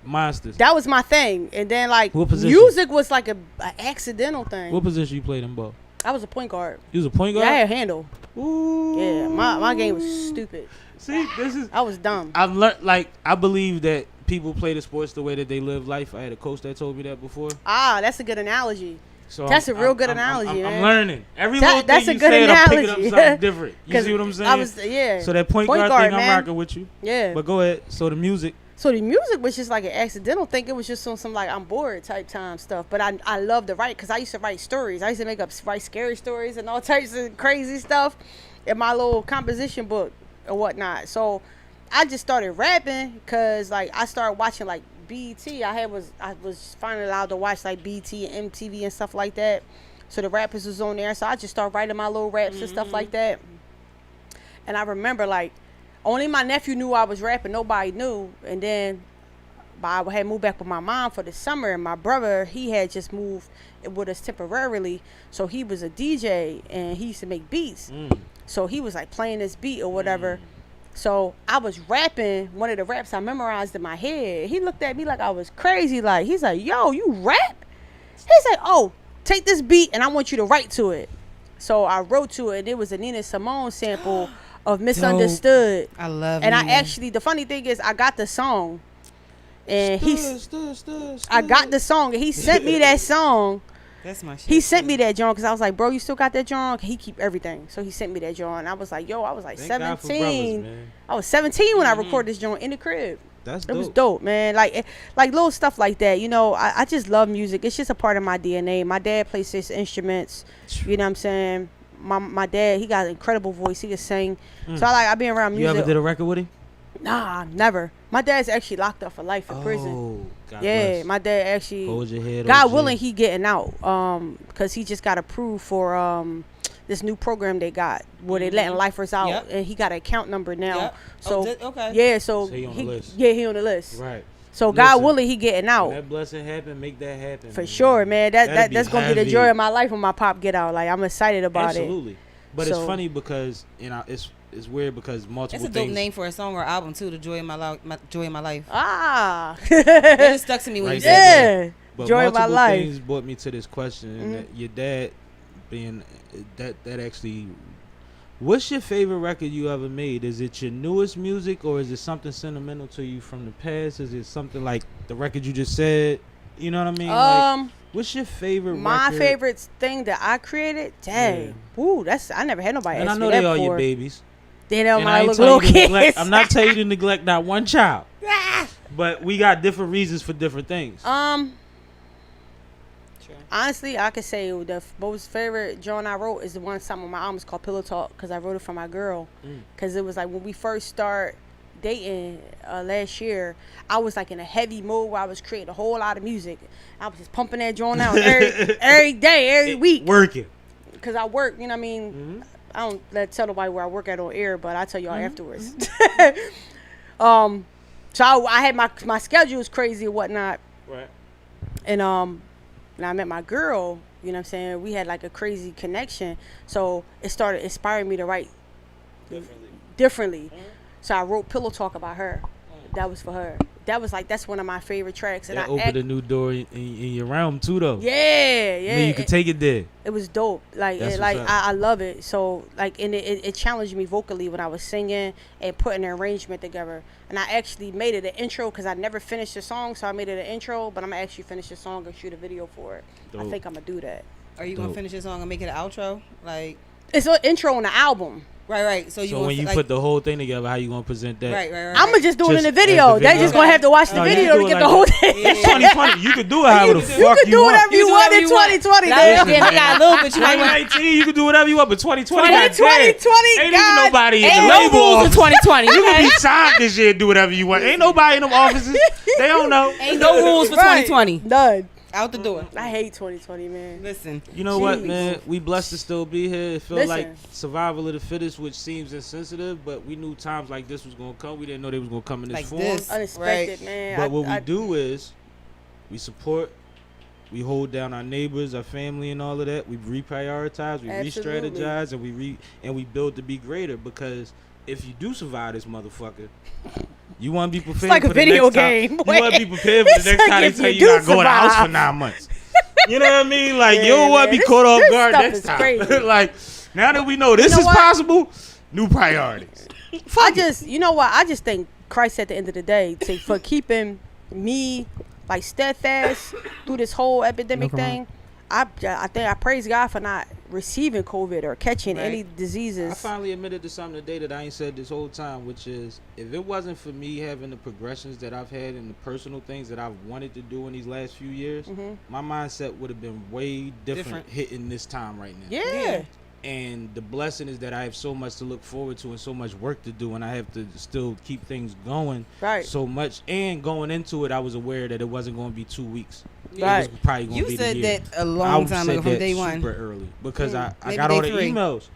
S3: monsters.
S5: That was my thing. And then like
S3: What position?
S5: music was like a accidental thing.
S3: What position you played in ball?
S5: I was a point guard.
S3: You was a point
S5: Yeah,
S3: guard?
S5: I had a handle.
S3: Ooh.
S5: Yeah, my game was stupid.
S3: See, this is
S5: I was dumb.
S3: I've learned. Like I believe that people play the sports the way that they live life. I had a coach that told me that before.
S5: That's a good analogy.
S3: So
S5: That's a real good analogy,
S3: I'm
S5: man.
S3: learning. Every
S5: That-
S3: little
S5: that's
S3: thing
S5: a
S3: you
S5: good
S3: said, I'm picking up
S5: analogy.
S3: something different. You
S5: 'Cause
S3: see what I'm saying?
S5: I was
S3: So that point guard thing, I'm
S5: man.
S3: rocking with you.
S5: Yeah.
S3: But go ahead. So the music.
S5: So the music was just like an accidental thing. It was just some like I'm bored type time stuff. But I love to write because I used to write stories. I used to write scary stories and all types of crazy stuff in my little composition book or whatnot. So I just started rapping because like I started watching like BET. I was finally allowed to watch like BET and MTV and stuff like that. So the rappers was on there. So I just started writing my little raps and stuff like that. And I remember like only my nephew knew I was rapping. Nobody knew. And then I had moved back with my mom for the summer. And my brother, he had just moved with us temporarily. So he was a DJ and he used to make beats. So he was like playing this beat or whatever. So I was rapping one of the raps I memorized in my head. He looked at me like I was crazy. Like, he's like, yo, you rap? He's like, oh, take this beat and I want you to write to it. So I wrote to it. It was a Nina Simone sample of Misunderstood.
S4: I love
S5: And
S4: Nina.
S5: I actually, the funny thing is I got the song. And I got the song and he sent me that song.
S4: That's my shit.
S5: He sent me that John because I was like, bro, you still got that John? He keep everything. So he sent me that John. I was like, yo, I was like
S3: Thank God for
S5: 17.
S3: brothers, man.
S5: I was 17 when I recorded this joint in the crib.
S3: That's
S5: It
S3: dope.
S5: was dope, man. Like little stuff like that. You know, I just love music. It's just a part of my DNA. My dad plays 6 instruments. You know what I'm saying? My dad, he got an incredible voice. He can sing. So I been around
S3: You
S5: music.
S3: ever did a record with him?
S5: Nah, never. My dad's actually locked up for life in prison.
S3: Oh, God
S5: Yeah,
S3: bless.
S5: my dad actually.
S3: Hold your head.
S5: God
S3: OG.
S5: willing, he getting out. Because he just got approved for this new program they got where they letting lifers out,
S4: Yep.
S5: and he got an account number now.
S4: Yep.
S5: So
S4: Okay.
S5: yeah, so
S3: So he on the list.
S5: Yeah, he on the list.
S3: Right.
S5: So God
S3: Listen,
S5: willing, he getting
S3: When
S5: out
S3: that blessing happen, make that happen.
S5: for
S3: man.
S5: sure, man.
S3: That'd
S5: That's
S3: be
S5: gonna be the
S3: heavy.
S5: joy of my life when my pop get out. Like I'm excited about it.
S3: Absolutely. But it's
S5: So-
S3: funny because it's weird because multiple
S4: That's a dope
S3: things.
S4: name for a song or album too. The Joy in my Joy in my life.
S5: Ah,
S4: It just stuck to me when
S3: Right
S4: you said that.
S5: yeah,
S3: But
S5: joy of my
S3: multiple
S5: life.
S3: things brought me to this question, and that your dad being that actually. What's your favorite record you ever made? Is it your newest music, or is it something sentimental to you from the past? Is it something like the record you just said? You know what I mean? Like, what's your favorite
S5: My
S3: record?
S5: favorite thing that I created, dang, ooh, I never had nobody
S3: And I
S5: ask
S3: know
S5: me that
S3: they are
S5: before.
S3: your babies.
S5: They know
S3: And I
S5: my
S3: ain't
S5: little
S3: telling you to neglect,
S5: kids.
S3: I'm not telling you to neglect not one child. But we got different reasons for different things.
S5: Honestly, I could say the most favorite joint I wrote is the one song on my album is called Pillow Talk because I wrote it for my girl. Because it was like when we first start dating last year, I was like in a heavy mode where I was creating a whole lot of music. I was just pumping that joint out every day, every week.
S3: Working.
S5: Because I work, you know what I mean? I don't tell nobody where I work at on air, but I tell y'all afterwards. So I had my schedule was crazy and whatnot.
S3: Right.
S5: And I met my girl, you know what I'm saying? We had like a crazy connection. So it started inspiring me to write differently. So I wrote Pillow Talk about her. That was for her. That's one of my favorite tracks. And
S3: That opened a new door in your realm too, though.
S5: Yeah.
S3: I mean, you can take it there.
S5: It was dope. Like,
S3: That's
S5: like
S3: what's up.
S5: I love it. So, like, and it challenged me vocally when I was singing and putting an arrangement together. And I actually made it an intro because I never finished the song, so I made it an intro. But I'm gonna actually finish the song and shoot a video for it.
S3: Dope.
S5: I think I'm gonna do that.
S4: Are you gonna
S3: Dope.
S4: finish this song and make it an outro? Like,
S5: It's an intro on the album.
S4: right. So you
S3: So
S4: gonna
S3: when you
S4: like,
S3: put the whole thing together, how you gonna present that?
S4: right.
S5: I'm gonna just do it in
S3: Just
S5: the video.
S3: as the
S5: They
S3: video.
S5: just gonna have to watch the
S3: No, you
S5: video
S3: can
S5: to
S3: do
S5: get
S3: it
S5: the
S3: like
S5: whole
S3: that.
S5: thing.
S3: It's 2020. You can do it however the
S5: You
S3: fuck
S5: can do whatever you
S4: do
S5: want
S4: whatever
S5: in
S4: you want.
S5: 2020.
S4: Now,
S5: Damn.
S4: they got a little bit. You might want
S3: 2019, you can do whatever you want, but 2020, goddamn,
S5: 2020,
S3: ain't even
S5: God,
S3: nobody in the
S5: ain't
S4: no
S3: labor
S4: rules in
S3: office.
S4: 2020.
S3: You can be signed this year and do whatever you want. Ain't nobody in them offices. They don't know.
S4: Ain't no rules for
S5: Right.
S4: 2020.
S5: None.
S4: Out the door.
S5: I hate 2020, man.
S4: Listen.
S3: You know what,
S5: Jeez.
S3: man? We blessed to still be here. It felt
S5: Listen.
S3: like survival of the fittest, which seems insensitive, but we knew times like this was gonna come. We didn't know they was gonna come in this
S4: Like
S3: form.
S4: this.
S5: Unexpected,
S4: Right.
S5: man.
S3: But what we do is we support, we hold down our neighbors, our family, and all of that. We reprioritize, we
S5: Absolutely.
S3: re-strategize, and we build to be greater. Because if you do survive this motherfucker, you want to be prepared.
S5: like a
S3: for the
S5: video
S3: next time.
S5: game,
S3: You
S5: boy.
S3: want to be prepared for
S5: It's
S3: the next
S5: like
S3: time they
S5: if
S3: tell
S5: you
S3: you
S5: do
S3: not going to the house for
S5: survive.
S3: 9 months. You know what I mean? Like you
S5: Yeah,
S3: don't want to
S5: man.
S3: be caught off
S5: This
S3: guard
S5: stuff
S3: next
S5: is
S3: time.
S5: crazy.
S3: Like now that we know this
S5: know
S3: is
S5: what?
S3: possible, new priorities.
S5: I just, you know what? I just thank Christ at the end of the day for keeping me like steadfast through this whole epidemic thing. I think I praise God for not receiving COVID or catching
S4: Right.
S5: any diseases.
S3: I finally admitted to something today that I ain't said this whole time, which is if it wasn't for me having the progressions that I've had and the personal things that I've wanted to do in these last few years, my mindset would have been way different hitting this time right now.
S5: Yeah.
S3: And the blessing is that I have so much to look forward to and so much work to do, and I have to still keep things going
S5: Right.
S3: so much. And going into it, I was aware that it wasn't going to be 2 weeks.
S5: Right.
S3: It was probably going to
S4: You
S3: be
S4: said
S3: the year.
S4: that a long time
S3: said
S4: ago from
S3: that
S4: day one.
S3: super early because I
S4: Maybe
S3: got all
S4: day
S3: the
S4: 3.
S3: emails.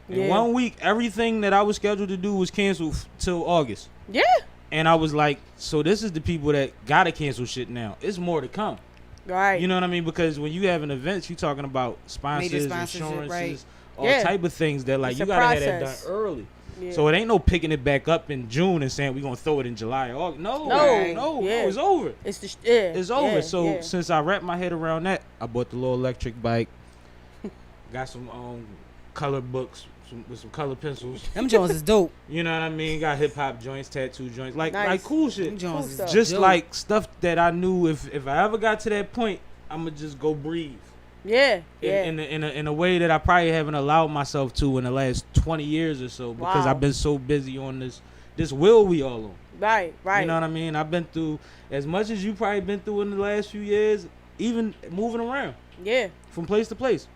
S3: In
S5: Yeah.
S3: 1 week, everything that I was scheduled to do was canceled till August.
S5: Yeah.
S3: And I was like, so this is the people that got to cancel shit now. It's more to come.
S5: Right.
S3: You know what I mean? Because when you having events, you talking about sponsors,
S4: sponsorship,
S3: insurances,
S4: right.
S3: all
S5: Yeah.
S3: type of things that like
S5: It's
S3: you
S5: a
S3: got to have that done
S5: process.
S3: early.
S5: Yeah.
S3: So it ain't no picking it back up in June and saying we're going to throw it in July or August. No,
S5: No.
S3: no,
S5: Yeah.
S3: it's over.
S5: it's the
S3: It's over.
S5: Yeah,
S3: So
S5: yeah.
S3: since I wrapped my head around that, I bought the little electric bike. Got some color books with some color pencils.
S4: Them Jones is dope.
S3: You know what I mean? Got hip hop joints, tattoo joints, like
S5: Nice.
S3: cool shit.
S4: Them Jones
S5: Cool
S4: is
S5: stuff.
S3: Just
S4: dope.
S3: like stuff that I knew if I ever got to that point, I'ma just go breathe.
S5: Yeah. Yeah.
S3: In a way that I probably haven't allowed myself to in the last 20 years or so because
S5: Wow.
S3: I've been so busy on this wheel we all on.
S5: Right. Right.
S3: You know what I mean? I've been through as much as you probably been through in the last few years, even moving around
S5: Yeah.
S3: from place to place.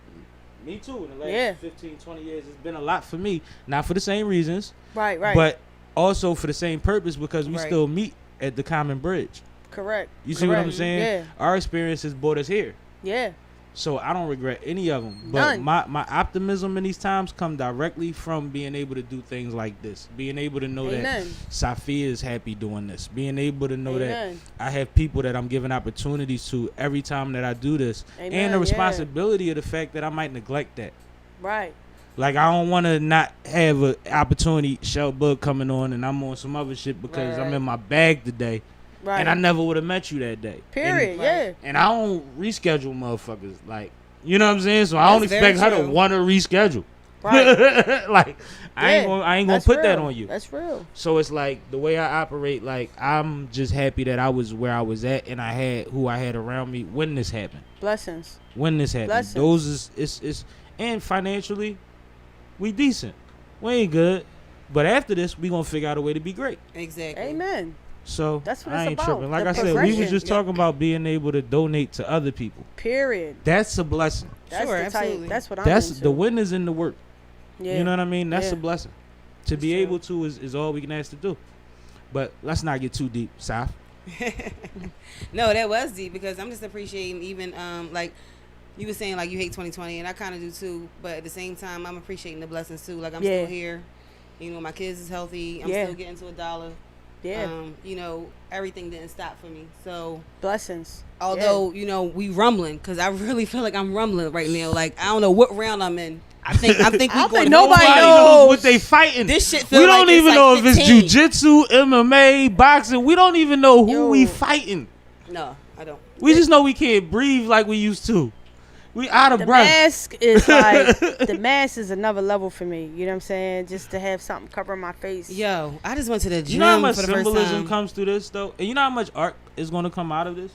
S3: Me too. In the last 15, 20 years, it's been a lot for me. Not for the same reasons,
S5: Right. Right.
S3: but also for the same purpose because we
S4: Right.
S3: still meet at the common bridge.
S5: correct.
S3: You see what I'm
S5: Correct.
S3: saying?
S5: Yeah.
S3: Our experiences brought us here.
S5: Yeah.
S3: So I don't regret any of them. But
S5: None.
S3: my optimism in these times come directly from being able to do things like this. Being able to know that
S5: Amen.
S3: Safia is happy doing this. Being able to know that
S5: Amen.
S3: I have people that I'm giving opportunities to every time that I do this.
S5: Amen,
S3: And the
S5: yeah.
S3: responsibility of the fact that I might neglect that.
S5: Right.
S3: Like I don't want to not have an opportunity, Shell Bug coming on and I'm on some other shit because
S5: Right.
S3: I'm in my bag today.
S5: Right.
S3: And I never would have met you that day.
S5: Period.
S3: And,
S5: Yeah.
S3: and I don't reschedule motherfuckers. Like, you know what I'm saying? So I don't
S4: That's very
S3: expect her to
S4: true.
S3: want to reschedule.
S5: Right.
S3: Like, I ain't
S5: Yeah.
S3: gonna
S5: That's
S3: put that
S5: real.
S3: on you.
S5: That's real.
S3: So it's like the way I operate, like I'm just happy that I was where I was at and I had who I had around me when this happened.
S5: Blessings.
S3: When this happened.
S5: Blessings.
S3: Those is it's and financially, we decent. We ain't good. But after this, we gonna figure out a way to be great.
S4: Exactly.
S5: Amen.
S3: So
S5: That's what
S3: I
S5: it's
S3: ain't
S5: about,
S3: tripping. Like
S5: the
S3: I said, we was
S5: progression.
S3: just talking about being able to donate to other people.
S5: Period.
S3: That's a blessing.
S5: That's
S4: Sure,
S5: the
S4: absolutely.
S5: type. That's what I'm
S3: That's
S5: into.
S3: the win is in the work.
S5: Yeah.
S3: You know what I mean? That's
S5: Yeah.
S3: a blessing. To be
S5: true.
S3: able to is all we can ask to do. But let's not get too deep, Saf.
S4: No, that was deep because I'm just appreciating even like you were saying like you hate 2020 and I kind of do too, but at the same time I'm appreciating the blessings too. Like I'm
S5: Yeah.
S4: still here. You know, my kids is healthy. I'm
S5: Yeah.
S4: still getting to $1.
S5: Yeah.
S4: You know, everything didn't stop for me. So
S5: Blessings.
S4: although you know we rumbling because I really feel like I'm rumbling right now. Like I don't know what round I'm in. I think we
S5: I don't
S4: going.
S5: think nobody
S3: Nobody
S5: knows.
S3: what they fighting.
S4: This shit
S3: we
S4: feel
S3: don't
S4: like it's
S3: even
S4: like
S3: know if it's
S4: 15.
S3: jujitsu, MMA, boxing. We don't even know who
S5: Yo.
S3: we fighting.
S4: No, I don't.
S3: We just know we can't breathe like we used to. We out of
S5: The
S3: breath.
S5: mask is like the mask is another level for me. You know what I'm saying? Just to have something cover my face.
S4: Yo, I just went to the gym
S3: You know how much
S4: for the first
S3: symbolism
S4: time.
S3: comes through this though, and you know how much art is going to come out of this.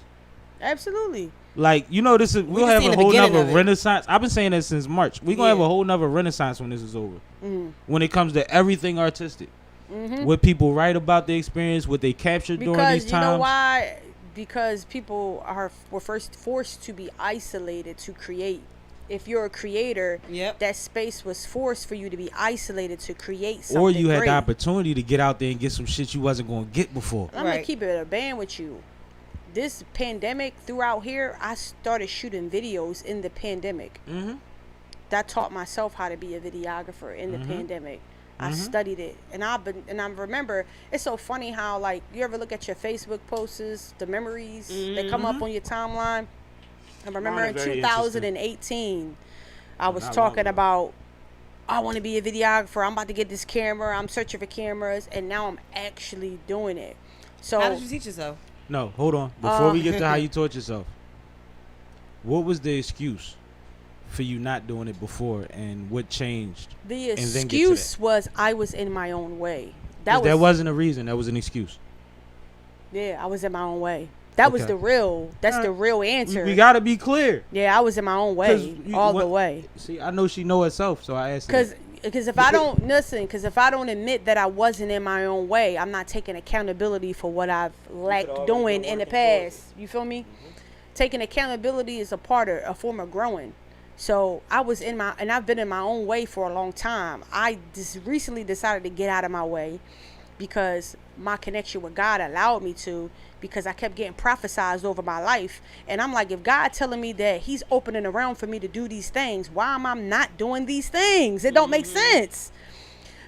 S5: Absolutely.
S3: Like, you know, this is we'll
S4: can
S3: have
S4: see in
S3: a
S4: the
S3: whole
S4: beginning
S3: nother
S4: of it.
S3: renaissance. I've been saying that since March. We're gonna have
S4: Yeah.
S3: a whole nother renaissance when this is over.
S5: Mm.
S3: When it comes to everything artistic.
S5: Mm-hmm.
S3: What people write about the experience, what they captured during
S5: Because
S3: these
S5: you
S3: times.
S5: know why? Because people were first forced to be isolated to create. If you're a creator,
S4: Yep.
S5: that space was forced for you to be isolated to create something.
S3: Or you had
S5: great.
S3: the opportunity to get out there and get some shit you wasn't gonna get before.
S5: I'm gonna
S4: Right.
S5: keep it a band with you. this pandemic throughout here, I started shooting videos in the pandemic. That taught myself how to be a videographer in the pandemic. I studied it, and I remember, it's so funny how, like, you ever look at your Facebook posts, the memories that come up on your timeline. I remember in 2018, I was talking about, I want to be a videographer. I'm about to get this camera. I'm searching for cameras, and now I'm actually doing it. So
S4: how did you teach yourself?
S3: No, hold on. Before we get to how you taught yourself, what was the excuse for you not doing it before, and what changed?
S5: The excuse was I was in my own way.
S3: That wasn't a reason. That was an excuse.
S5: Yeah, I was in my own way. That was the real. That's the real answer.
S3: We gotta be clear.
S5: Yeah, I was in my own way, the way.
S3: See, I know she know herself, so I asked.
S5: Because if I don't if I don't admit that I wasn't in my own way, I'm not taking accountability for what I've lacked doing in the past. You feel me? Taking accountability is a form of growing. So I was and I've been in my own way for a long time. I just recently decided to get out of my way because my connection with God allowed me to, because I kept getting prophesized over my life. And I'm like, if God telling me that he's opening around for me to do these things, why am I not doing these things? It don't make sense.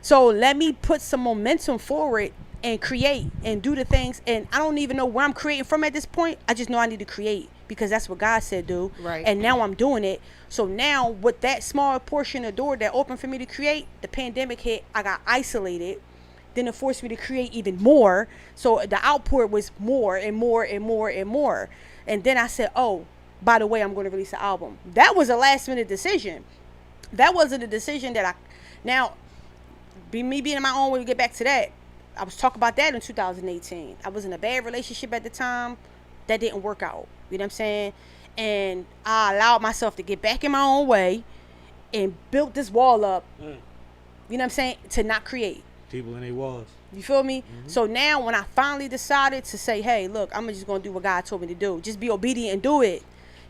S5: So let me put some momentum forward and create and do the things. And I don't even know where I'm creating from at this point. I just know I need to create because that's what God said do.
S4: Right.
S5: And now I'm doing it. So now with that small portion of door that opened for me to create, the pandemic hit, I got isolated. Then it forced me to create even more. So the output was more and more and more and more. And then I said, oh, by the way, I'm going to release an album. That was a last minute decision. That wasn't a decision that me being in my own way, to get back to that. I was talking about that in 2018. I was in a bad relationship at the time. That didn't work out. You know what I'm saying? And I allowed myself to get back in my own way and built this wall up. You know what I'm saying? To not create.
S3: People in their walls.
S5: You feel me? So now when I finally decided to say, hey, look, I'm just going to do what God told me to do. Just be obedient and do it.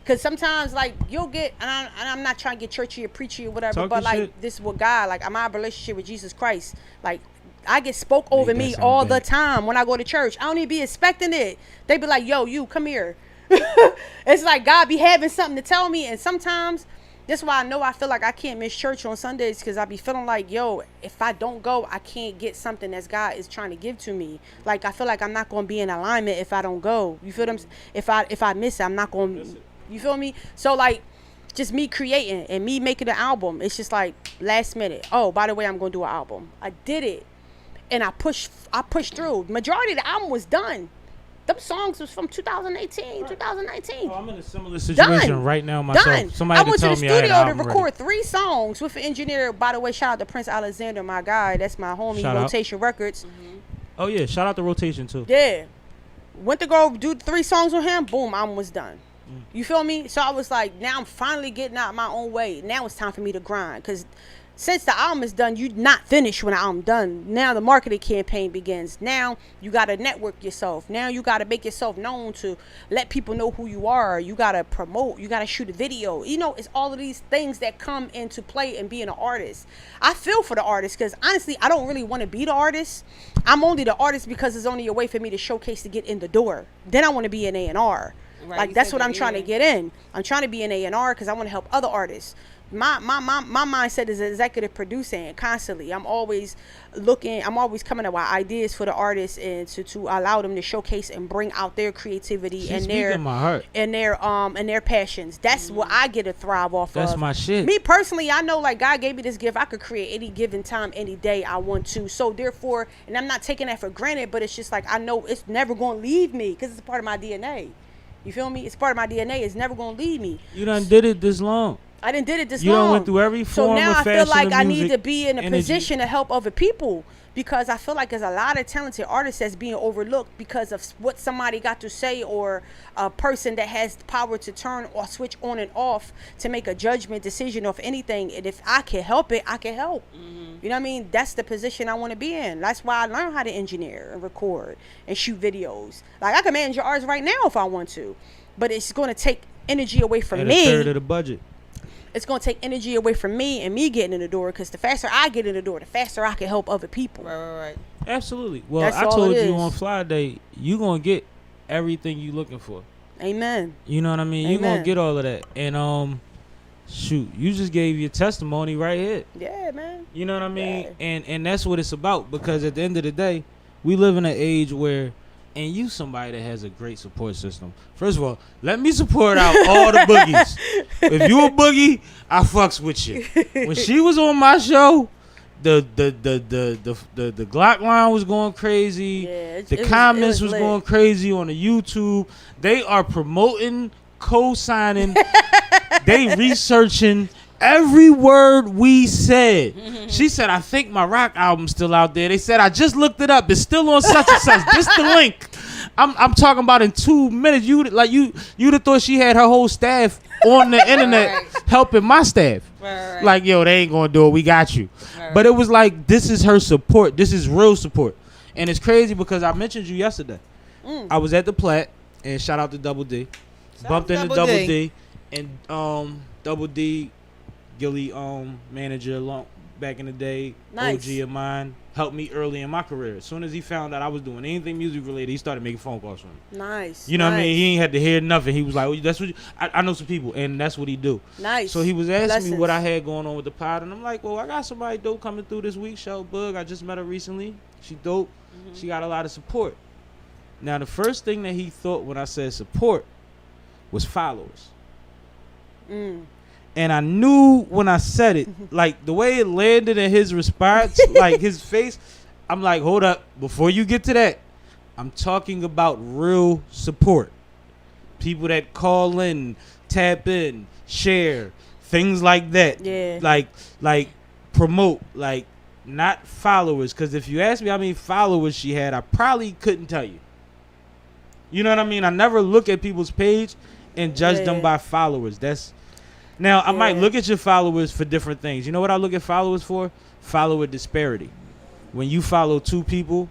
S5: Because sometimes, like, you'll get, and I'm not trying to get churchy or preachy or whatever, but, like, this is what God, like, I'm in a relationship with Jesus Christ. Like, I get spoke over me all the time when I go to church. I don't even be expecting it. They be like, yo, you, come here. It's like God be having something to tell me. And sometimes, that's why I feel like I can't miss church on Sundays, because I be feeling like, yo, if I don't go, I can't get something that God is trying to give to me. Like, I feel like I'm not going to be in alignment if I don't go. You feel what I'm saying? If I miss it, I'm not going to, you feel me? So, like, just me creating and me making an album, it's just like last minute. Oh, by the way, I'm going to do an album. I did it. And I pushed through. Majority of the album was done. Them songs was from 2018, 2019.
S3: Oh, I'm in a similar situation right now myself.
S5: Done.
S3: Somebody
S5: I went to the studio to record
S3: ready.
S5: 3 songs with an engineer. By the way, shout out to Prince Alexander, my guy. That's my homie,
S3: Shout out.
S5: Rotation Records.
S3: Oh yeah, shout out to Rotation too.
S5: Yeah. Went to go do 3 songs with him. Boom, album was done. You feel me? So I was like, now I'm finally getting out my own way. Now it's time for me to grind. Because since the album is done, you're not finished when the album done. Now the marketing campaign begins. Now you got to network yourself. Now you got to make yourself known to let people know who you are. You got to promote. You got to shoot a video. You know, it's all of these things that come into play in being an artist. I feel for the artist because honestly, I don't really want to be the artist. I'm only the artist because it's only a way for me to showcase to get in the door. Then I want to be an A&R.
S4: Right,
S5: like that's what I'm trying to get in. I'm trying to be an A&R because I want to help other artists. My mindset is executive producing constantly. I'm always looking. I'm always coming up with ideas for the artists and to allow them to showcase and bring out their creativity and their passions. That's what I get to thrive off of.
S3: That's my shit.
S5: Me personally, I know like God gave me this gift. I could create any given time, any day I want to. So therefore, and I'm not taking that for granted, but it's just like I know it's never going to leave me because it's part of my DNA. You feel me? It's part of my DNA. It's never going to leave me.
S3: You done did it this long.
S5: I didn't did it this
S3: long.
S5: long.
S3: You done went through every form of fashion.
S5: So now I feel like I need to
S3: music,
S5: be in a position to help other people because I feel like there's a lot of talented artists that's being overlooked because of what somebody got to say or a person that has the power to turn or switch on and off to make a judgment decision of anything. And if I can help it, I can help. You know what I mean? That's the position I want to be in. That's why I learned how to engineer and record and shoot videos. Like I can manage your artists right now if I want to, but it's going to take energy away from me.
S3: At a third of the budget.
S5: It's going to take energy away from me and me getting in the door because the faster I get in the door, the faster I can help other people.
S4: Right.
S3: Absolutely. Well,
S5: That's
S3: I
S5: all
S3: told
S5: it
S3: you
S5: is.
S3: on Friday, you going to get everything you looking for.
S5: Amen.
S3: You know what I mean? You gonna
S5: Amen.
S3: get all of that. And shoot, you just gave your testimony right here.
S5: Yeah, man.
S3: You know what I mean?
S5: Yeah.
S3: And that's what it's about, because at the end of the day, we live in an age where, and you somebody that has a great support system. First of all, let me support out all the boogies. If you a boogie, I fucks with you. When she was on my show, the Glock line was going crazy.
S5: Yeah,
S3: The comments was
S5: lit.
S3: going crazy on the YouTube. They are promoting, co-signing, they researching every word we said. She said, I think my rock album's still out there. They said, I just looked it up. It's still on such and such. This the link. I'm talking about in 2 minutes. You'd have thought she had her whole staff on the internet helping my staff.
S4: Right.
S3: Like, yo, they ain't gonna do it. We got you.
S4: Right.
S3: But it was like, this is her support. This is real support. And it's crazy because I mentioned you yesterday. I was at the Platte, and shout out to Double D. Bumped into Double D. And Double D, Gilly manager long back in the day,
S5: Nice.
S3: OG of mine, helped me early in my career. As soon as he found out I was doing anything music related, he started making phone calls for me.
S5: Nice.
S3: You know what I mean?
S5: nice.
S3: He ain't had to hear nothing. He was like, well, that's what I know some people, and that's what he do.
S5: Nice.
S3: So he was asking
S5: Blessings.
S3: me what I had going on with the pod, and I'm like, well, I got somebody dope coming through this week, Shell Boog. I just met her recently. She dope. She got a lot of support. Now, the first thing that he thought when I said support was followers. And I knew when I said it, like the way it landed in his response, like his face, I'm like, hold up, before you get to that, I'm talking about real support. People that call in, tap in, share, things like that.
S5: Yeah.
S3: Like promote, like not followers. Because if you ask me how many followers she had, I probably couldn't tell you. You know what I mean? I never look at people's page and judge them by followers. Now, I might look at your followers for different things. You know what I look at followers for? Follower disparity. When you follow 2 people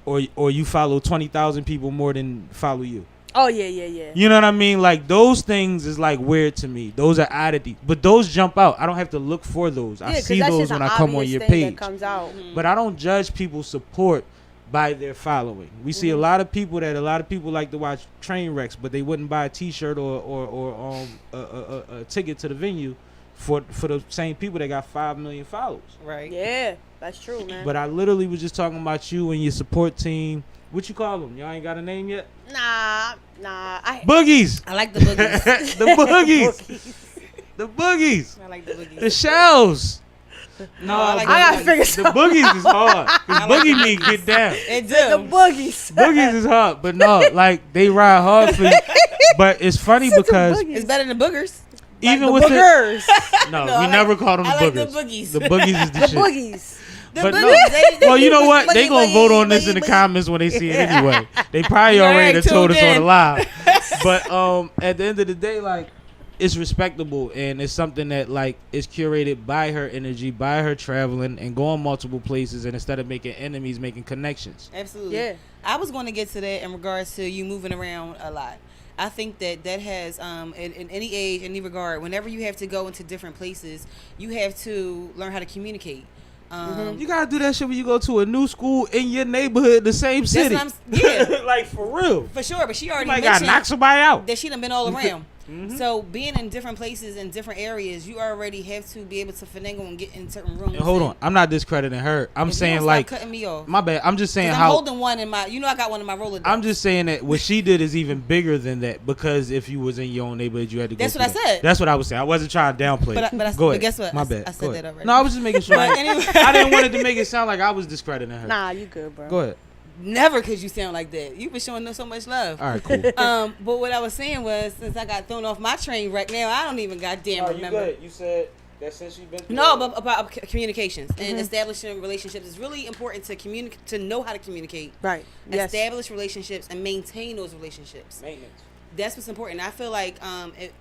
S3: or you follow 20,000 people more than follow you.
S5: Oh, yeah.
S3: You know what I mean? Like, those things is, like, weird to me. Those are oddities. But those jump out. I don't have to look for those. I see those when I come on your page.
S5: That comes out.
S3: But I don't judge people's support by their following. We see a lot of people like to watch train wrecks, but they wouldn't buy a T-shirt or a ticket to the venue for the same people that got 5 million followers.
S4: Right.
S5: Yeah, that's true, man.
S3: But I literally was just talking about you and your support team. What you call them? Y'all ain't got a name yet?
S5: Nah.
S3: Boogies.
S4: I like the boogies.
S3: The boogies. The boogies.
S4: I like the boogies.
S3: The shells. No,
S4: I like
S5: I gotta
S4: the
S5: figure
S3: the
S5: something.
S3: boogies is hard. Cause boogie mean get down.
S4: It do.
S5: The boogies.
S3: Boogies is hard, but no, like they ride hard for you. But it's funny because
S4: It's better than the boogers.
S3: even
S5: the
S3: with
S5: boogers.
S3: no,
S4: No,
S3: we
S4: I
S3: never call them
S4: I
S3: the
S4: like
S3: boogers.
S4: the boogies.
S3: The boogies is the,
S5: The
S3: shit.
S5: boogies.
S4: The
S3: But
S4: boogies,
S3: no.
S4: they
S3: Well, you know what? They
S4: boogie,
S3: gonna vote on this
S4: boogie,
S3: in the
S4: boogie.
S3: comments when they see it anyway. They probably
S4: You
S3: already
S4: ain't
S3: done told us
S4: tuned
S3: on the
S4: in.
S3: live. But at the end of the day, like, it's respectable, and it's something that like is curated by her energy, by her traveling and going multiple places, and instead of making enemies, making connections.
S4: Absolutely.
S5: Yeah.
S4: I was going to get to that in regards to you moving around a lot. I think that has in any age, any regard, whenever you have to go into different places, you have to learn how to communicate.
S3: You gotta do that shit when you go to a new school in your neighborhood, the same city.
S4: That's what I'm, yeah,
S3: Like for real.
S4: for sure. But she
S3: You
S4: already
S3: might gotta
S4: mentioned
S3: knock somebody out.
S4: that she done been all around. So being in different places in different areas, you already have to be able to finagle and get in certain rooms.
S3: And hold on, I'm not discrediting her. I'm
S4: If you
S3: saying
S4: don't stop
S3: like
S4: cutting me off.
S3: my bad. I'm just saying
S4: 'Cause I'm
S3: how
S4: holding one in my. You know, I got one in my Rolodex.
S3: I'm just saying that what she did is even bigger than that, because if you was in your own neighborhood, you had to go.
S4: That's
S3: through
S4: what I
S3: that.
S4: said.
S3: That's what I was saying. I wasn't trying to downplay.
S4: But I-
S3: it.
S4: but I-
S3: Go
S4: but
S3: ahead.
S4: guess what?
S3: My
S4: I
S3: bad.
S4: said
S3: Go
S4: that
S3: ahead.
S4: already.
S3: No, I was just making sure.
S4: But anyway.
S3: I didn't want it to make it sound like I was discrediting her.
S5: Nah, you good, bro.
S3: Go ahead.
S4: Never could you sound like that. You've been showing them so much love.
S3: All right, cool.
S4: But what I was saying was, since I got thrown off my train right now, I don't even goddamn remember.
S3: You said that since you've been.
S4: No, but about communications and establishing relationships. It's really important to communicate, to know how to communicate,
S5: Right. Yes.
S4: establish relationships, and maintain those relationships.
S3: Maintenance.
S4: That's what's important. I feel like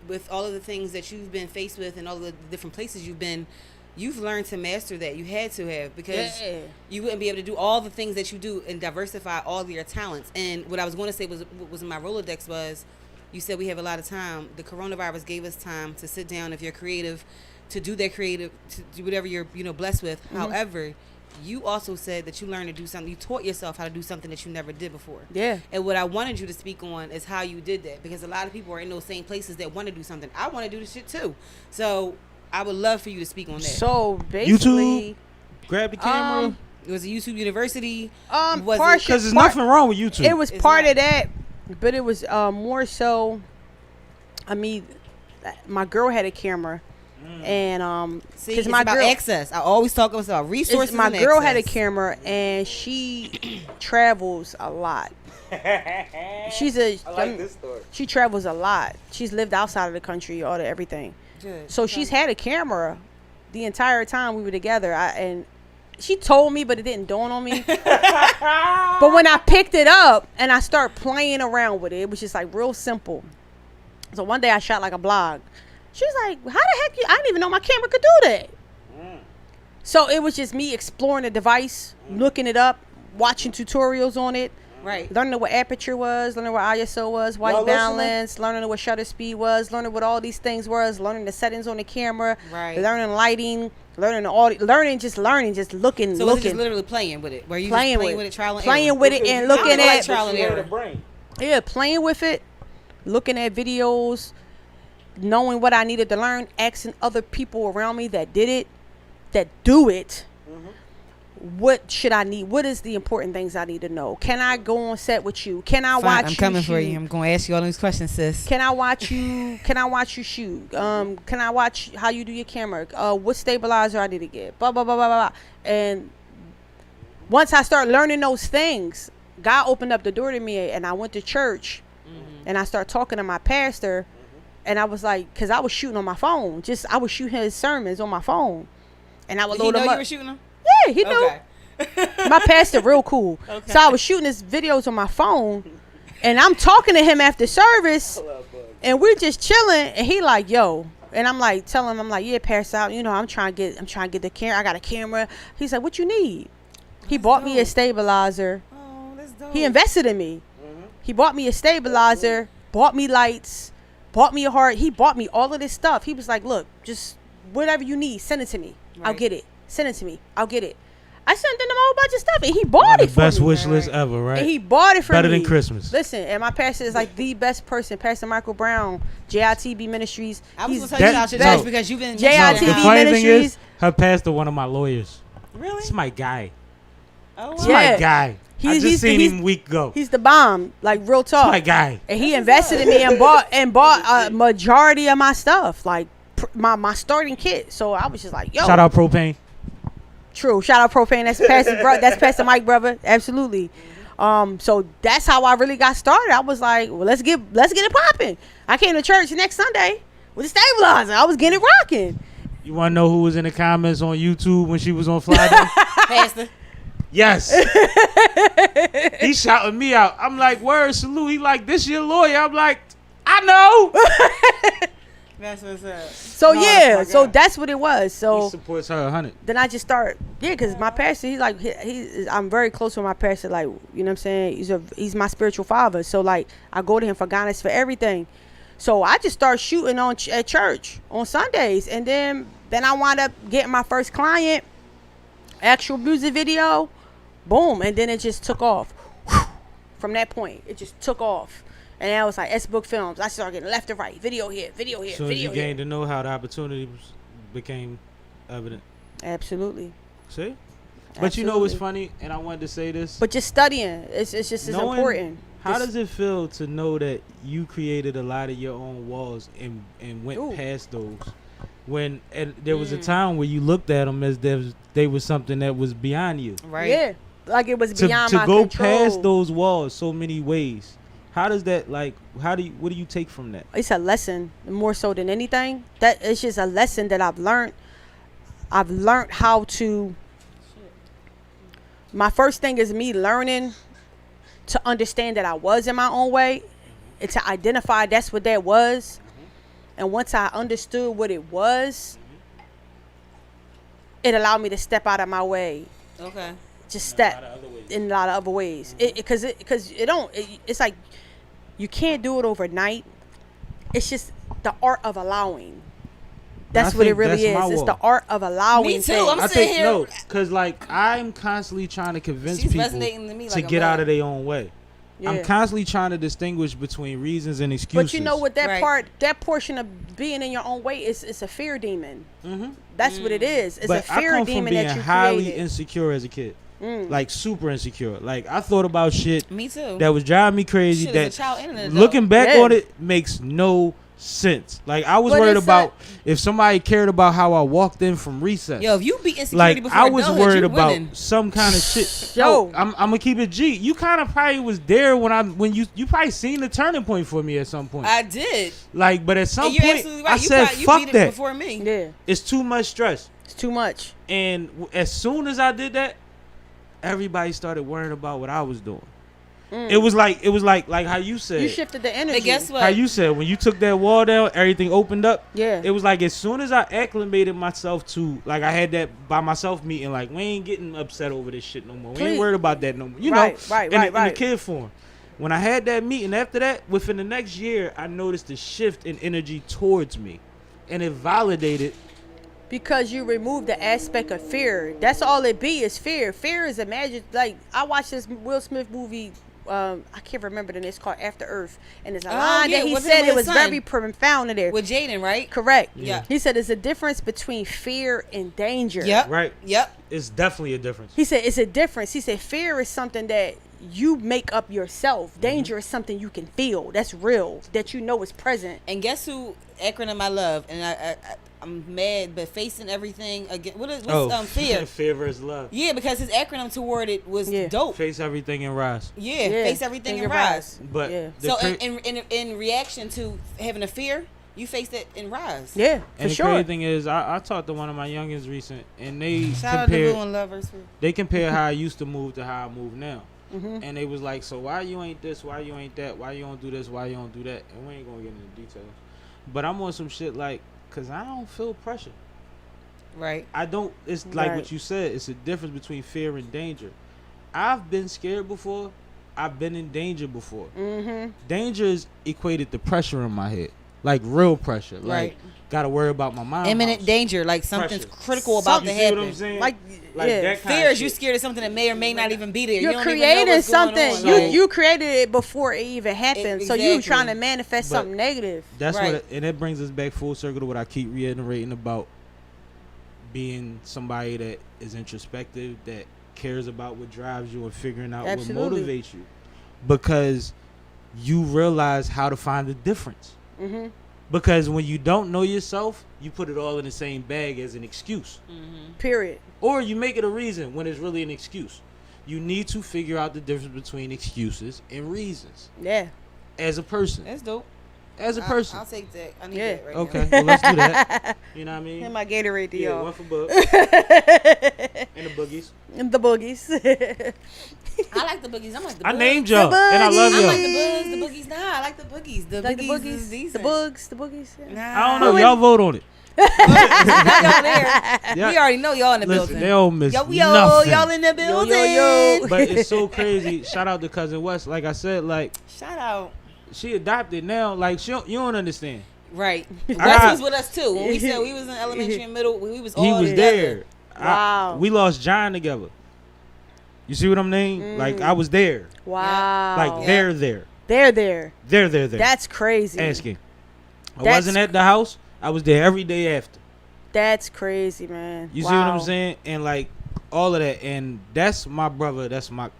S4: with all of the things that you've been faced with and all the different places you've been, you've learned to master that. You had to have, because you wouldn't be able to do all the things that you do and diversify all of your talents. And what I was going to say was, what was in my Rolodex was, you said we have a lot of time. The coronavirus gave us time to sit down, if you're creative, to do that creative, to do whatever you're blessed with. However, you also said that you learned to do something. You taught yourself how to do something that you never did before.
S5: Yeah.
S4: And what I wanted you to speak on is how you did that, because a lot of people are in those same places that want to do something. I want to do this shit too. So I would love for you to speak on that.
S5: So basically,
S3: YouTube, grab the camera.
S4: It was a YouTube University.
S5: Because
S3: Because there's nothing wrong with YouTube.
S5: it was
S4: It's
S5: part
S4: not.
S5: of that, but it was more so. I mean, my girl had a camera, and
S4: See,
S5: because
S4: it's
S5: my
S4: about
S5: girl,
S4: access. I always talk about resources.
S5: my
S4: and
S5: girl had a
S4: access.
S5: camera, and she travels a lot. She's a.
S3: story.
S5: She travels a lot. She's lived outside of the country, all the everything.
S4: Good.
S5: So she's had a camera the entire time we were together. And she told me, but it didn't dawn on me. But when I picked it up and I started playing around with it, it was just like real simple. So one day I shot like a blog. She was like, how the heck I didn't even know my camera could do that. So it was just me exploring the device, looking it up, watching tutorials on it.
S4: Right.
S5: Learning what aperture was, learning what ISO was, white balance, learning what shutter speed was, learning what all these things was, learning the settings on the camera,
S4: Right.
S5: learning lighting, learning the audio, learning, just looking,
S4: So was it
S5: looking,
S4: just literally playing with it? Where you
S5: playing
S4: just playing
S5: with
S4: with it, trial and
S5: playing
S4: error?
S5: with it and
S4: I
S5: looking
S4: like
S5: at,
S4: trial and error.
S5: yeah, playing with it, looking at videos, knowing what I needed to learn, asking other people around me that did it, that do it. What should I need? What is the important things I need to know? Can I go on set with you? Can I watch you?
S4: I'm coming for
S5: shoot?
S4: you. I'm going to ask you all these questions, sis.
S5: Can I watch you? Can I watch you shoot? Can I watch how you do your camera? What stabilizer I need to get? Blah blah blah blah blah. And once I start learning those things, God opened up the door to me, and I went to church, and I started talking to my pastor, and I was like, because I was shooting on my phone. I was shooting his sermons on my phone, and I would
S4: Did he
S5: load
S4: know
S5: them
S4: you
S5: up.
S4: were shooting them?
S5: Yeah, he knew.
S4: Okay.
S5: My pastor real cool.
S4: Okay.
S5: So I was shooting his videos on my phone, and I'm talking to him after service, and we're just chilling, and he like, yo, and I'm like telling him, I'm like, yeah, pass out, I'm trying to get the camera. I got a camera. He's like, what you need? He bought me a stabilizer.
S4: Oh, that's dope.
S5: He invested in me. He bought me a stabilizer, bought me lights, bought me a heart. He bought me all of this stuff. He was like, look, just whatever you need, send it to me. I'll
S4: Right.
S5: get it. Send it to me. I'll get it. I sent him a whole bunch of stuff, and he bought it
S3: The
S5: for
S3: best
S5: me.
S3: wish list ever, right?
S5: And he bought it for
S3: Better
S5: me.
S3: than Christmas.
S5: Listen, and my pastor is like the best person. Pastor Michael Brown, JITB Ministries.
S4: I was
S5: He's
S4: going to tell you
S3: That-
S4: about your
S3: no.
S4: church because you've been...
S5: JITB
S3: The funny thing
S5: Ministries.
S3: is, her pastor one of my lawyers.
S4: Really?
S3: It's my guy.
S4: Oh,
S3: It's
S4: wow.
S5: Yeah.
S3: my guy. I
S5: He's-
S3: just seen
S5: he's-
S3: him week ago.
S5: He's the bomb, like real
S3: It's my
S5: talk.
S3: guy.
S5: And he invested in me and bought a majority of my stuff, like my starting kit. So I was just like, yo,
S3: Shout out Propane.
S5: true. Shout out Propane. That's Pastor Mike, brother. Absolutely. So that's how I really got started. I was like, well, let's get it popping. I came to church next Sunday with a stabilizer. I was getting it rocking.
S3: You want to know who was in the comments on YouTube when she was on Friday?
S4: Pastor.
S3: Yes. He shouting me out. I'm like, word, salute. He like, this your lawyer. I'm like, I know.
S4: That's what's up.
S5: So
S3: No,
S5: yeah,
S3: that's my
S5: so
S3: guy.
S5: that's what it was.
S3: He
S5: So
S3: supports her 100.
S5: then I just start, because my pastor, he's like, I'm very close with my pastor, like, you know what I'm saying? He's my spiritual father. So like, I go to him for guidance for everything. So I just start shooting at church on Sundays, and then I wound up getting my first client, actual music video, boom, and then it just took off. From that point, it just took off. And I was like, S-Book Films. I started getting left and right. Video here, video here,
S3: So
S5: video
S3: you
S5: here.
S3: gained to know how the opportunities became evident.
S5: Absolutely.
S3: See? But you know what's
S5: Absolutely.
S3: funny? And I wanted to say this.
S5: But just studying, it's just as
S3: Knowing-
S5: important.
S3: How
S5: Just-
S3: does it feel to know that you created a lot of your own walls and went
S5: Ooh.
S3: past those? When there was a time where you looked at them as they was something that was beyond you.
S4: Right.
S5: Yeah, like it was
S3: To
S5: beyond my
S3: go
S5: control.
S3: past those walls so many ways. How does that what do you take from that?
S5: It's a lesson more so than anything. That it's just a lesson that I've learned. I've learned how to. My first thing is me learning to understand that I was in my own way, and to identify that's what that was. And once I understood what it was, it allowed me to step out of my way.
S4: Okay.
S5: Just step in a lot of other ways. Because it's like you can't do it overnight. It's just the art of allowing. That's
S3: I
S5: what it
S3: think
S5: really
S3: that's my
S5: is. It's
S3: wall.
S5: the art of allowing
S4: Me too.
S5: things.
S4: I'm
S3: I
S4: sitting
S3: think
S4: here.
S3: no, because like I'm constantly trying to convince
S4: She's
S3: people
S4: resonating to me
S3: to
S4: like a
S3: get out
S4: mug.
S3: of their own way. I'm
S5: Yeah.
S3: constantly trying to distinguish between reasons and excuses.
S5: But you know what that
S4: Right.
S5: part, that portion of being in your own way is, it's a fear demon.
S3: Mm-hmm.
S5: That's what it is. It's
S3: But
S5: a
S3: I
S5: fear
S3: come from
S5: demon
S3: being
S5: that you
S3: highly
S5: created.
S3: insecure as a kid, like super insecure. Like I thought about shit
S4: Me too.
S3: that was driving me crazy.
S4: Shit,
S3: that
S4: as a child and an adult.
S3: looking back
S5: Yeah.
S3: on it makes no sense. Like I was
S5: But
S3: worried
S5: it's
S3: about if somebody cared about how I walked in from recess.
S4: Yo, if you beat insecurity
S3: like
S4: before
S3: I was
S4: adulthood,
S3: worried
S4: you
S3: about
S4: winning.
S3: some kind of shit.
S5: Yo.
S3: No, I'm gonna keep it G. You kind of probably was there when you probably seen the turning point for me at some point.
S4: I did.
S3: Like, but at some
S4: And you're
S3: point
S4: absolutely right.
S3: I said,
S4: you
S3: "Fuck
S4: beat it
S3: that."
S4: before me.
S5: Yeah,
S3: It's too much stress.
S5: it's too much.
S3: And as soon as I did that, everybody started worrying about what I was doing. It was like how you said.
S5: You shifted the energy.
S4: But guess what?
S3: How you said when you took that wall down, everything opened up.
S5: Yeah.
S3: It was like as soon as I acclimated myself to, like, I had that by myself meeting, like, we ain't getting upset over this shit no more. We
S5: Please.
S3: ain't worried about that no more. You
S5: Right,
S3: know,
S5: right,
S3: in,
S5: right,
S3: the, in the
S5: right.
S3: kid form. When I had that meeting, after that, within the next year, I noticed a shift in energy towards me, and it validated.
S5: Because you remove the aspect of fear. That's all it be is fear. Fear is imagined. Like, I watched this Will Smith movie. I can't remember the name. It's called After Earth. And there's a line
S4: yeah,
S5: that he
S4: with him
S5: said
S4: and
S5: it
S4: his
S5: was
S4: son.
S5: very profound in there.
S4: With Jaden, right?
S5: Correct.
S4: Yeah.
S5: He said there's a difference between fear and danger.
S4: Yep.
S3: Right.
S4: Yep.
S3: It's definitely a difference.
S5: He said it's a difference. He said fear is something that you make up yourself. Danger is something you can feel. That's real. That you know is present.
S4: And guess who acronym I love? And I'm mad, but facing everything again. What's fear?
S3: Fear versus love.
S4: Yeah, because his acronym toward it was
S5: Yeah.
S4: dope.
S3: Face everything and rise.
S4: Yeah, face everything and
S5: Think
S4: rise.
S3: But
S5: Yeah.
S3: the
S4: So
S3: cra-
S4: in reaction to having a fear, you face it and rise.
S5: Yeah, for
S3: and the
S5: sure.
S3: crazy thing is, I talked to one of my youngins recent, and they
S4: Shout out to Boo
S3: compared
S4: and Lovers.
S3: they compare how I used to move to how I move now.
S5: Mm-hmm.
S3: And they was like, so why you ain't this? Why you ain't that? Why you don't do this? Why you don't do that? And we ain't gonna get into details. But I'm on some shit like, cause I don't feel pressure.
S4: Right.
S3: I don't. It's like
S5: Right.
S3: what you said. It's a difference between fear and danger. I've been scared before. I've been in danger before.
S5: Mm-hmm.
S3: Danger is equated to pressure in my head, like real pressure. Like
S4: Right.
S3: gotta worry about my mom.
S4: Imminent danger, like something's
S3: Pressure.
S4: critical about
S3: You
S4: to
S3: see what I'm
S4: happen.
S3: saying?
S5: Like
S3: Like
S5: yeah.
S3: that kind
S4: Fear
S3: of
S4: is you
S3: shit.
S4: scared of something that may or may not even be there.
S5: You're
S4: you don't even know
S5: creating
S4: what's going
S5: something.
S4: on.
S3: So-
S5: You created it before it even happened. So you
S4: Exactly.
S5: trying to manifest
S3: But-
S5: something negative.
S3: That's
S4: Right.
S3: what, and it brings us back full circle to what I keep reiterating about being somebody that is introspective, that cares about what drives you and figuring out
S5: Absolutely.
S3: what motivates you, because you realize how to find the difference.
S5: Mm-hmm.
S3: Because when you don't know yourself, you put it all in the same bag as an excuse,
S5: Period.
S3: or you make it a reason when it's really an excuse. You need to figure out the difference between excuses and reasons
S5: Yeah.
S3: as a person.
S4: That's dope.
S3: As a person.
S4: I'll take that. I need
S5: Yeah.
S4: that right
S3: Okay, well, let's do that. You know what I mean?
S5: And my Gatorade to
S3: Yeah,
S5: y'all.
S3: one for Boog. And the boogies.
S5: And the boogies.
S4: now. I like the boogies. I'm like the
S3: I
S4: boogies.
S3: named y'all, and I love
S4: I
S3: y'all.
S4: like the bugs, the boogies. Nah, I like the boogies. The
S5: Like the
S4: boogies,
S5: boogies,
S4: is
S5: the
S4: decent.
S5: bugs, the boogies. Yeah.
S4: Nah,
S3: I don't know. Y'all vote on it.
S4: y'all there.
S3: Yeah.
S4: We already know y'all in the
S3: Listen,
S4: building.
S3: they don't miss
S4: Yo,
S3: nothing.
S4: y'all in the building.
S5: yo.
S3: But it's so crazy. Shout out to Cousin West. Like I said, like
S4: Shout out.
S3: she adopted now. Like you don't understand.
S4: Right. Wes
S3: got-
S4: was with us too. When we said we was in elementary and middle, we was all
S3: He was
S4: together.
S3: there.
S5: Wow.
S3: We lost John together. You see what I'm saying? Like I was there.
S5: Wow.
S3: Like they're there.
S5: They're there.
S3: They're there.
S5: That's crazy.
S3: Asking. I
S5: That's
S3: wasn't at the house. I was there every day after.
S5: That's crazy, man.
S3: You see what I'm
S5: Wow.
S3: saying? And like all of that. And that's my brother.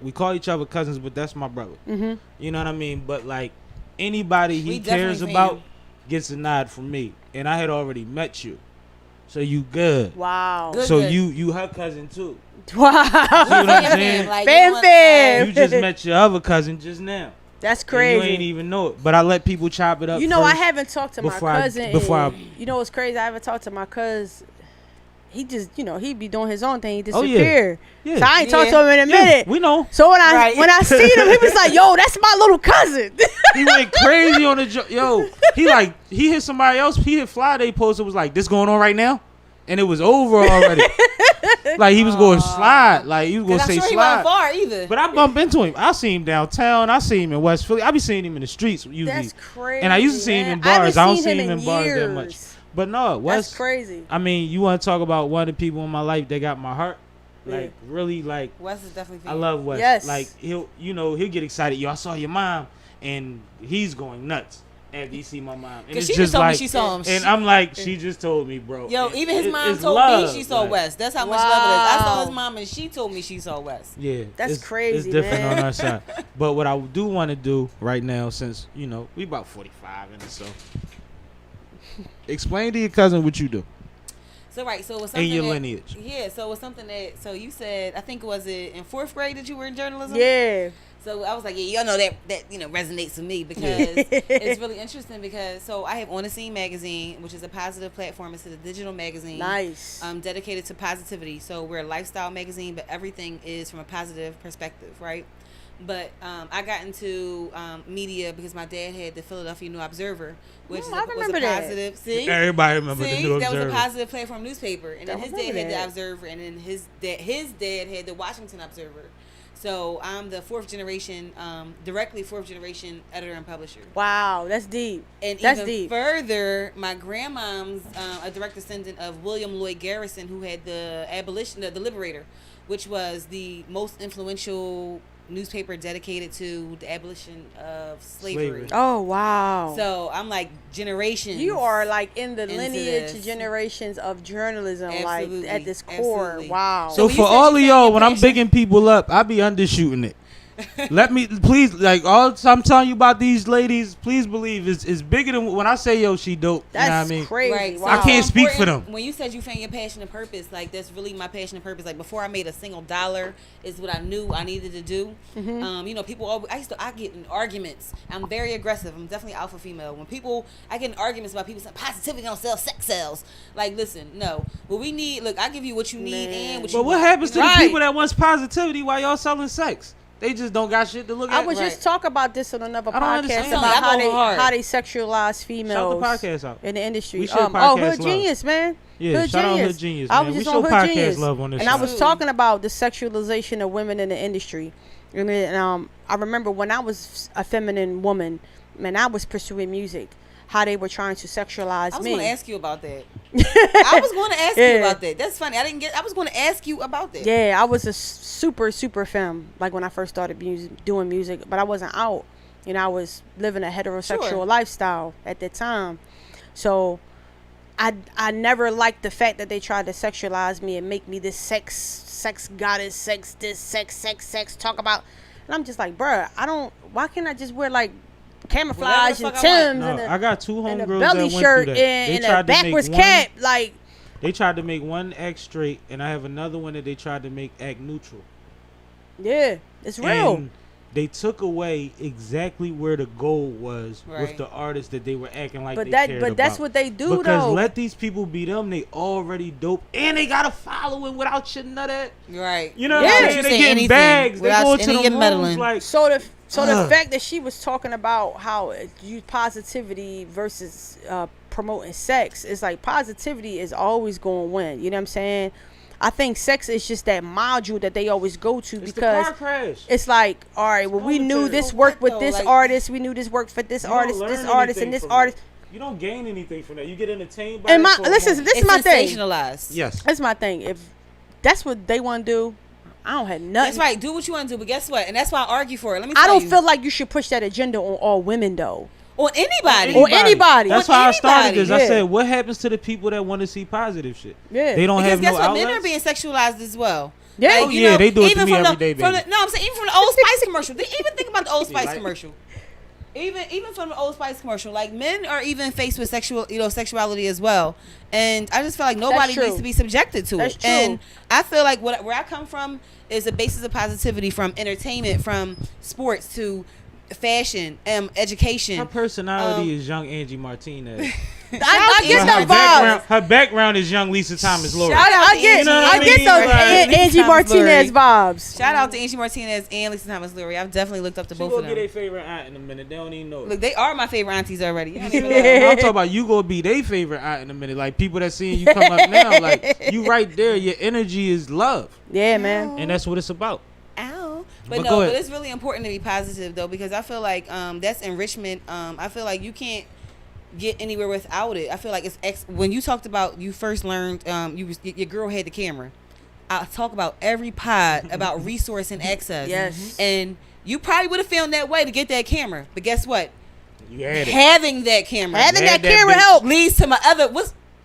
S3: We call each other cousins, but that's my brother.
S5: Mm-hmm.
S3: You know what I mean? But like anybody he
S4: We
S3: cares
S4: definitely
S3: about
S4: fam.
S3: gets a nod from me. And I had already met you. So you good.
S5: Wow.
S4: Good.
S3: So you her cousin too.
S5: Wow.
S3: See what I'm
S4: Fam,
S3: saying?
S4: like,
S5: Fam,
S4: you know what I'm
S5: fam.
S3: You just met your other cousin just now.
S5: That's
S3: And
S5: crazy.
S3: you ain't even know it. But I let people chop it up.
S5: You know, I
S3: first.
S5: haven't talked to my
S3: before I-
S5: cousin.
S3: before I-
S5: you know what's crazy? I haven't talked to my cousin. He just, he be doing his own thing. He
S3: Oh, yeah.
S5: disappear.
S3: Yeah.
S5: So I ain't talked
S4: Yeah.
S5: to him in a
S3: Yeah,
S5: minute.
S3: we know.
S5: So when I
S4: Right.
S5: seen him, he was like, "Yo, that's my little cousin."
S3: He went crazy on the yo. He hit somebody else. He hit Friday post. It was like, this going on right now, and it was over already. Like he was going to slide. Like he was going to
S4: I'm
S3: say
S4: sure he wasn't
S3: slide.
S4: far either.
S3: But I bump into him. I see him downtown. I see him in West Philly. I be seeing him in the streets usually.
S5: That's crazy.
S3: And I used to see him in
S5: man.
S3: bars.
S5: haven't
S3: I don't
S5: seen
S3: see him
S5: in
S3: in bars that
S5: years.
S3: much. But no, Wes.
S5: That's crazy.
S3: I mean, you want to talk about one of the people in my life that got my heart? Like, really, like.
S4: Wes is definitely.
S3: I love Wes.
S5: Yes.
S3: Like, he'll get excited. Yo, I saw your mom, and he's going nuts after he see my mom. And
S4: Because
S3: it's
S4: she
S3: just
S4: just told
S3: like,
S4: me she saw him.
S3: and I'm like, she just told me, bro.
S4: Yo, even his mom
S3: it's
S4: told
S3: love.
S4: me she saw
S3: Like,
S4: Wes. That's how much love it is. I saw
S5: Wow.
S4: his mom, and she told me she saw Wes.
S3: Yeah,
S5: That's
S3: it's
S5: crazy,
S3: different
S5: man.
S3: on our side. But what I do want to do right now, since we about 45 and so, explain to your cousin what you do
S4: So so it was something
S3: in your
S4: that-
S3: lineage.
S4: Yeah, so it was something that. So you said, I think was it in 4th grade that you were in journalism?
S5: Yeah.
S4: So I was like, yeah, y'all know that resonates with me because it's really interesting because I have On the Scene magazine, which is a positive platform. It's a digital magazine.
S5: Nice.
S4: Dedicated to positivity. So we're a lifestyle magazine, but everything is from a positive perspective, right? But I got into media because my dad had the Philadelphia New Observer, which
S5: I
S4: was a
S5: remember that.
S4: positive. See?
S3: Everybody remember the
S4: See,
S3: New
S4: that was
S3: Observer.
S4: a positive platform newspaper, and then
S5: I
S4: his dad
S5: remember
S4: had the
S5: that.
S4: Observer, and then his dad had the Washington Observer. So I'm the 4th generation, directly 4th generation editor and publisher.
S5: Wow, that's deep.
S4: And
S5: That's
S4: even
S5: deep.
S4: further, my grandmom's a direct descendant of William Lloyd Garrison, who had the the Liberator, which was the most influential newspaper dedicated to the abolition of slavery.
S5: Oh, wow.
S4: So I'm like generations.
S5: You are like in the
S4: into
S5: lineage
S4: this.
S5: generations of journalism, like
S4: Absolutely.
S5: at this core.
S4: Absolutely.
S5: Wow.
S3: So
S4: So when
S3: for
S4: you said
S3: all
S4: you
S3: of
S4: found
S3: y'all,
S4: your
S3: when I'm
S4: passion-
S3: bigging people up, I be undershooting it. Let me please, like all I'm telling you about these ladies, please believe it's bigger than when I say yo she dope.
S5: That's
S3: you know what I mean?
S5: crazy.
S4: Right.
S5: Wow.
S3: I can't speak for
S4: important
S3: them.
S4: When you said you found your passion and purpose, like that's really my passion and purpose. Like before I made a single dollar is what I knew I needed to do. People always, I get in arguments. I'm very aggressive. I'm definitely alpha female. When I get in arguments about people saying positivity don't sell, sex sells. Like, listen, no. What we need, look, I give you what you need and what you
S3: But what
S4: want.
S3: happens to
S4: You know?
S3: the people that wants positivity while y'all selling sex? They just don't got shit to look at.
S5: I was just talking about this on another
S3: I don't
S5: podcast
S3: understand.
S5: about
S4: I go hard.
S5: how they sexualize females
S3: Shout the podcast out.
S5: in the industry.
S3: We share podcast
S5: Hood
S3: love.
S5: Genius, man.
S3: Yeah,
S5: Hood
S3: shout out
S5: Genius.
S3: Hood Genius,
S5: I
S3: man.
S5: was
S3: We
S5: just
S3: show
S5: on Hood
S3: podcast
S5: Genius,
S3: love on this
S5: and I
S3: show.
S5: was talking about the sexualization of women in the industry. And then, I remember when I was a feminine woman, man, I was pursuing music. How they were trying to sexualize
S4: I was
S5: me.
S4: going to ask you about that. I was going to ask you
S5: Yeah.
S4: about that. That's funny. I was going to ask you about that.
S5: Yeah, I was a super femme, like when I first started doing music, but I wasn't out. I was living a heterosexual
S4: Sure.
S5: lifestyle at that time. So I never liked the fact that they tried to sexualize me and make me this sex goddess, sex, talk about. And I'm just like, bruh, why can't I just wear like camouflage
S4: Whatever
S5: and
S4: the fuck I want.
S5: Timbs and
S3: I got two
S5: a
S3: homegirls
S5: belly
S3: that went
S5: shirt
S3: through that.
S5: and a
S3: tried to make
S5: backwards
S3: one-
S5: cap? Like,
S3: They tried to make one act straight, and I have another one that they tried to make act neutral.
S5: yeah, it's real.
S3: And they took away exactly where the goal was with
S4: Right.
S3: the artists that they were acting like
S5: But
S3: they
S5: that,
S3: cared
S5: but that's
S3: about.
S5: what they do
S3: Because
S5: though.
S3: let these people be them. They already dope, and they got a following without shit none of that.
S4: Right.
S3: You know
S5: Yeah.
S3: what I'm
S5: You
S3: saying? They
S4: say
S3: getting
S4: anything
S3: bags. They
S4: without
S3: go to
S4: any
S3: the
S4: of your
S3: rooms
S4: meddling.
S3: like.
S5: So the
S3: Ugh.
S5: fact that she was talking about how you positivity versus promoting sex is like positivity is always going to win. You know what I'm saying? I think sex is just that module that they always go to
S3: It's the
S5: because
S3: car crash.
S5: it's like, all right, well, we knew
S3: momentary.
S5: this
S4: For
S5: worked
S4: what
S5: with
S4: though?
S5: this
S4: Like-
S5: artist. We knew this worked for this
S3: You don't
S5: artist,
S3: learn
S5: this artist,
S3: anything
S5: and this
S3: from
S5: artist.
S3: that. You don't gain anything from that. You get entertained by
S5: And
S3: it
S5: my
S3: for a
S5: listen,
S3: moment.
S5: this is
S4: It's
S5: my thing.
S4: sensationalized.
S3: Yes.
S5: That's my thing. If that's what they want to do, I don't have nothing.
S4: That's right. Do what you want to do, but guess what? And that's why I argue for it. Let me.
S5: I
S4: tell
S5: don't
S4: you.
S5: feel like you should push that agenda on all women though.
S4: on anybody.
S5: Or anybody.
S3: That's
S4: On
S3: why I started this.
S5: anybody.
S3: I
S5: Yeah.
S3: said, what happens to the people that want to see positive shit?
S5: Yeah.
S3: They don't
S4: Because
S3: have
S4: guess
S3: no
S4: what?
S3: outlets.
S4: Men are being sexualized as well.
S5: Yeah.
S4: Like,
S5: Oh,
S4: you
S3: yeah,
S4: know,
S3: they do it to
S4: even
S3: me
S4: from
S3: every
S4: the,
S3: day,
S4: from
S3: baby.
S4: no, I'm saying even from the Old Spice commercial. Even think about the Old Spice
S3: like-
S4: commercial. Even from the Old Spice commercial, like men are even faced with sexuality as well, and I just feel like nobody
S5: true.
S4: needs to be subjected to
S5: That's
S4: it.
S5: true.
S4: And I feel like where I come from is a basis of positivity, from entertainment, from sports to fashion, education.
S3: Her personality is young Angie Martinez.
S5: I
S4: But
S5: get
S3: her
S5: the vibes.
S3: background, her background is young Lisa Thomas Lord.
S4: Shout out
S5: I
S4: to
S5: get,
S4: Angie.
S5: I
S3: You
S5: get
S3: know what
S5: those
S3: I mean? Like-
S5: Angie
S4: Thomas
S5: Martinez
S4: Lurie.
S5: vibes.
S4: Shout out to Angie Martinez and Lisa Thomas Lurie. I've definitely looked up to
S3: She
S4: both
S3: gonna
S4: of
S3: get
S4: them.
S3: their favorite aunt in a minute. They don't even know it.
S4: Look, they are my favorite aunties already. You don't even know.
S3: I'm talking about you gonna be their favorite aunt in a minute. Like people that seeing you come up now, like you right there. Your energy is love,
S5: Yeah, man.
S3: and that's what it's about.
S4: Ow.
S3: But
S4: But
S3: go
S4: no,
S3: ahead.
S4: but it's really important to be positive though, because I feel like that's enrichment. I feel like you can't get anywhere without it. I feel like when you talked about you first learned your girl had the camera. I talk about every pod about resource and access.
S5: Yes.
S4: And you probably would have found that way to get that camera. But guess what?
S3: You had it.
S4: Having that camera.
S5: Having that
S3: that
S5: camera
S3: bitch.
S5: help.
S4: Leads to my other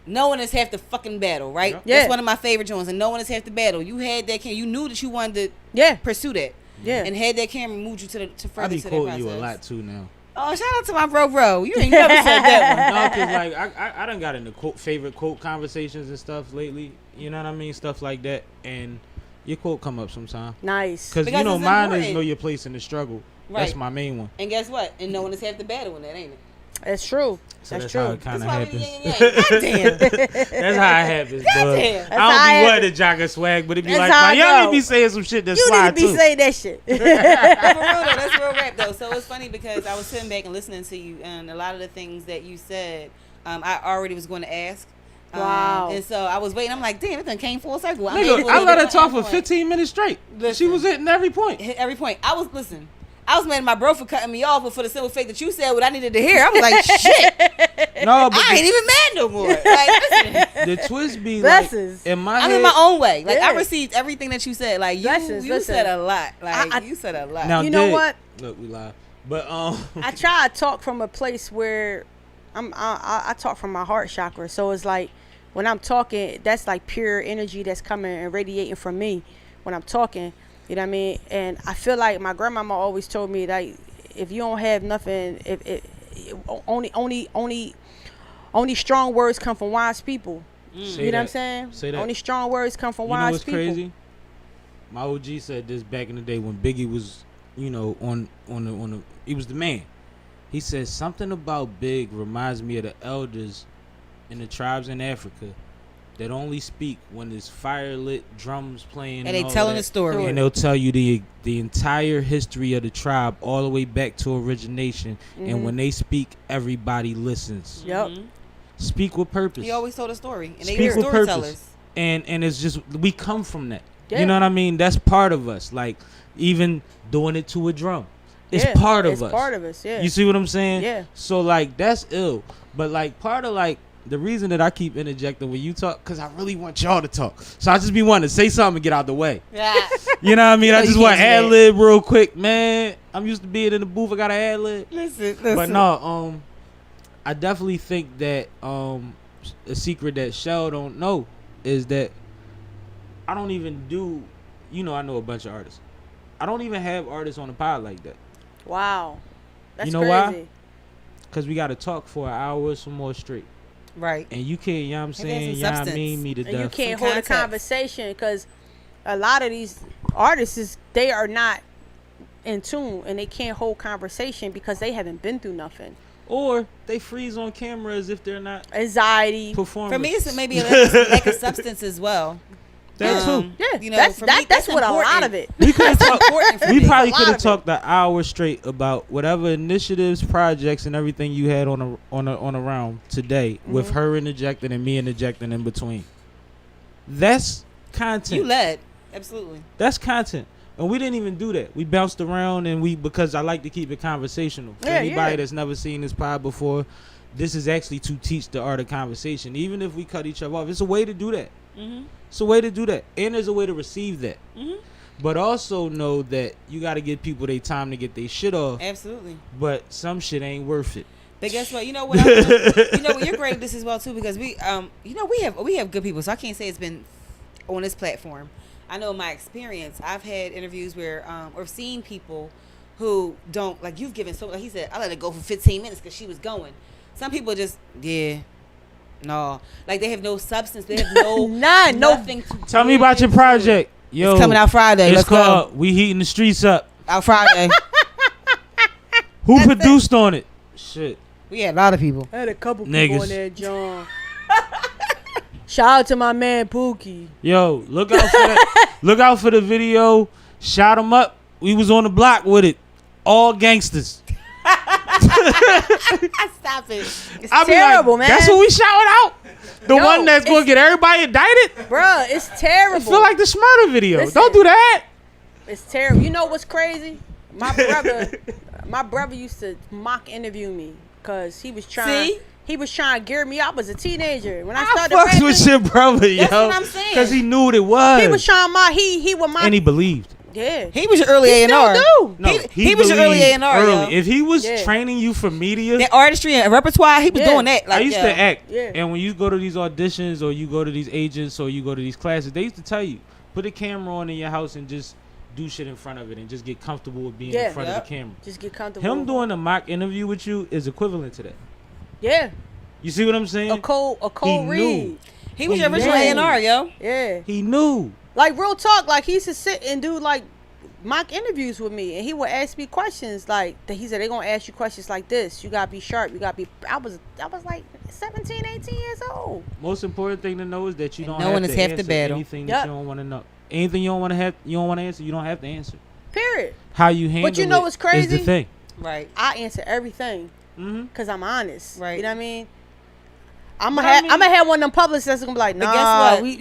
S4: knowing is half the fucking battle, right?
S3: Yep.
S5: Yeah.
S4: That's one of my favorite joints, and knowing is half the battle. You had that camera. You knew that you wanted to
S5: Yeah.
S4: pursue that.
S5: Yeah.
S4: And had that camera moved you to
S3: I
S4: further
S3: be
S4: to that
S3: quoting
S4: process.
S3: you a lot too now.
S4: Oh, shout out to my bro. You ain't never said that one.
S3: No, cause like I done got into favorite quote conversations and stuff lately. You know what I mean? Stuff like that, and your quote come up sometime.
S5: Nice.
S3: Cause
S4: Because
S3: you know
S4: it's
S3: mine
S4: important.
S3: is know your place in the struggle. That's
S4: Right.
S3: my main one.
S4: And guess what? And knowing is half the battle in that, ain't it?
S5: That's true.
S3: So
S5: that's
S3: how
S5: true.
S3: it kind
S4: That's
S3: of
S4: why we
S3: happens.
S4: Goddamn.
S3: That's how it happens, bud.
S4: Goddamn.
S3: I
S5: That's how
S3: don't
S5: it
S3: be what
S5: happens.
S3: the jock of swag, but it be
S5: That's
S3: like,
S5: how
S3: my
S5: I
S3: young
S5: go.
S3: be saying some shit that
S5: You need to
S3: slide
S5: be
S3: too.
S5: saying that shit.
S4: For real though, that's real rap though. So it's funny because I was sitting back and listening to you, and a lot of the things that you said, I already was going to ask.
S5: Wow.
S4: And so I was waiting. I'm like, damn, it done came full circle.
S3: Nigga, I let her talk for 15 minutes straight. She
S4: Listen.
S3: was hitting every point.
S4: Hit every point. I was mad at my bro for cutting me off, but for the simple fact that you said what I needed to hear, I was like, shit,
S3: No, but
S4: I ain't even mad no more. Like, listen,
S3: the twist be
S5: Blessings.
S3: like in my
S4: I'm
S3: head.
S4: in my own way. Like I
S5: Yeah.
S4: received everything that you said. Like
S5: Blessings,
S4: you
S5: listen.
S4: said a lot. Like
S5: I-
S4: you said a lot.
S3: Now,
S5: You know
S3: Dig,
S5: what?
S3: Look, we live. But
S5: I try to talk from a place where I talk from my heart chakra. So it's like when I'm talking, that's like pure energy that's coming and radiating from me when I'm talking. You know what I mean? And I feel like my grandmama always told me that if you don't have nothing, only strong words come from wise people.
S3: say
S5: You know what I'm
S3: that.
S5: saying?
S3: Say that.
S5: Only strong words come from
S3: You know
S5: wise
S3: what's
S5: people.
S3: crazy? My OG said this back in the day when Biggie was, you know, on the he was the man. He said something about Big reminds me of the elders in the tribes in Africa that only speak when there's fire lit drums playing
S4: And they
S3: all
S4: telling
S3: that.
S4: the story.
S3: And they'll tell you the entire history of the tribe all the way back to origination. And when they speak, everybody listens.
S5: Yep.
S3: Speak with purpose.
S4: He always told a story, and they
S3: Speak
S4: were
S3: with
S4: storytellers.
S3: purpose. And it's just we come from that.
S5: Yeah.
S3: You know what I mean? That's part of us. Like even doing it to a drum. It's
S5: Yeah,
S3: part of
S5: it's
S3: us.
S5: part of us, yeah.
S3: You see what I'm saying?
S5: Yeah.
S3: So like that's ill. But like part of like the reason that I keep interjecting when you talk, because I really want y'all to talk. So I just be wanting to say something and get out the way.
S4: Yeah.
S3: You know what I mean?
S4: No,
S3: I
S4: you
S3: just
S4: can't
S3: want
S4: do that.
S3: ad lib real quick, man. I'm used to being in the booth. I got an ad lib.
S4: listen.
S3: But no, I definitely think that a secret that Shell don't know is that I don't even do, you know, I know a bunch of artists. I don't even have artists on the pod like that.
S5: Wow. That's
S3: You know
S5: crazy.
S3: why? Because we got to talk for an hour or some more straight.
S4: Right.
S3: And you can't, you know what I'm
S4: Have
S3: saying?
S4: some
S3: Yeah, I
S4: substance.
S3: mean me to
S5: And you
S3: death.
S5: can't
S4: Some
S5: hold a
S4: context.
S5: conversation because a lot of these artists they are not in tune and they can't hold conversation because they haven't been through nothing.
S3: Or they freeze on camera as if they're not
S5: Anxiety.
S3: performing.
S4: For me, it's maybe a lack of substance as well.
S3: That too.
S5: Yeah,
S4: You know,
S5: that's
S4: for me,
S5: that's what a lot
S4: important.
S5: of it.
S3: We could talk.
S4: Important for
S3: We
S4: me.
S3: probably
S5: a lot
S3: could have
S5: of it.
S3: talked an hour straight about whatever initiatives, projects, and everything you had on a round today with her interjecting and me interjecting in between. That's content.
S4: You led. Absolutely.
S3: That's content. And we didn't even do that. We bounced around and because I like to keep it conversational. For
S5: Yeah,
S3: anybody
S5: yeah.
S3: that's never seen this pod before, this is actually to teach the art of conversation. Even if we cut each other off, it's a way to do that.
S4: Mm-hmm.
S3: It's a way to do that. And there's a way to receive that.
S4: Mm-hmm.
S3: But also know that you got to give people their time to get their shit off.
S4: Absolutely.
S3: But some shit ain't worth it.
S4: But guess what? You know what? You know what? You're great at this as well too because we have good people. So I can't say it's been on this platform. I know in my experience, I've had interviews where or seen people who don't like you've given so like he said I let it go for 15 minutes because she was going. Some people just no, like they have no substance. They have no
S5: None, no-
S4: nothing. To
S3: Tell me about your project. Yo,
S4: It's coming out Friday.
S3: It's
S4: Let's
S3: called
S4: go.
S3: We Heating the Streets Up.
S4: Out Friday.
S3: Who produced on it? Shit.
S4: We had a lot of people.
S5: I had a couple
S3: Niggas.
S5: people on there, John. Shout out to my man Pookie.
S3: Yo, look out for that. Look out for the video. Shout him up. We was on the block with it. All gangsters.
S4: Stop it.
S5: It's
S3: I be
S5: terrible,
S3: like,
S5: man.
S3: that's what we shouting out. The
S5: Yo,
S3: one that's gonna
S5: it's-
S3: get everybody indicted.
S5: Bruh, it's
S3: I
S5: terrible.
S3: feel like the Smurder video.
S5: Listen.
S3: Don't do that.
S5: It's terrible. You know what's crazy? My brother used to mock interview me because he was trying.
S4: See?
S5: He was trying to gear me up. I was a teenager when I
S3: I
S5: started
S3: fucks
S5: rapping.
S3: with your brother, yo.
S4: That's what I'm saying.
S3: Because he knew what it was.
S5: He was trying he was my
S3: and he believed.
S5: yeah.
S4: He was your early
S5: He
S4: A&R.
S5: still do.
S3: No,
S4: He was your early
S3: believed
S4: A&R,
S3: early.
S4: yo.
S3: If he was
S5: Yeah.
S3: training you for media,
S4: That artistry and repertoire, he was
S5: Yeah.
S4: doing that. Like,
S3: I used
S4: yo.
S3: to act.
S5: Yeah.
S3: And when you go to these auditions or you go to these agents or you go to these classes, they used to tell you, put a camera on in your house and just do shit in front of it and just get comfortable with being
S5: Yeah.
S3: in front
S4: Yep.
S3: of the camera.
S5: Just get comfortable.
S3: Him doing a mock interview with you is equivalent to that.
S5: Yeah.
S3: You see what I'm saying?
S5: A cold
S3: He
S5: read.
S3: knew.
S4: He was your
S3: He
S4: original
S3: knew.
S4: A&R, yo.
S5: Yeah.
S3: He knew.
S5: Like real talk, like he used to sit and do like mock interviews with me, and he would ask me questions like that. He said they're gonna ask you questions like this. You gotta be sharp. You gotta be. I was like 17, 18 years old.
S3: Most important thing to know is that you
S4: And
S3: don't
S4: knowing
S3: have
S4: is
S3: to
S4: half the
S3: answer
S4: battle.
S3: anything
S5: Yep.
S3: that you don't want to know. Anything you don't want to answer, you don't have to answer.
S5: Period.
S3: How you handle
S5: But you know
S3: it
S5: what's
S3: is
S5: crazy?
S3: the thing.
S4: Right.
S5: I answer everything
S3: Mm-hmm.
S5: because I'm honest.
S4: Right.
S5: You know what I mean? I'm
S3: But
S5: gonna
S3: I mean-
S5: have one of them publicists that's gonna be like,
S4: But
S5: nah,
S4: guess what?
S5: we.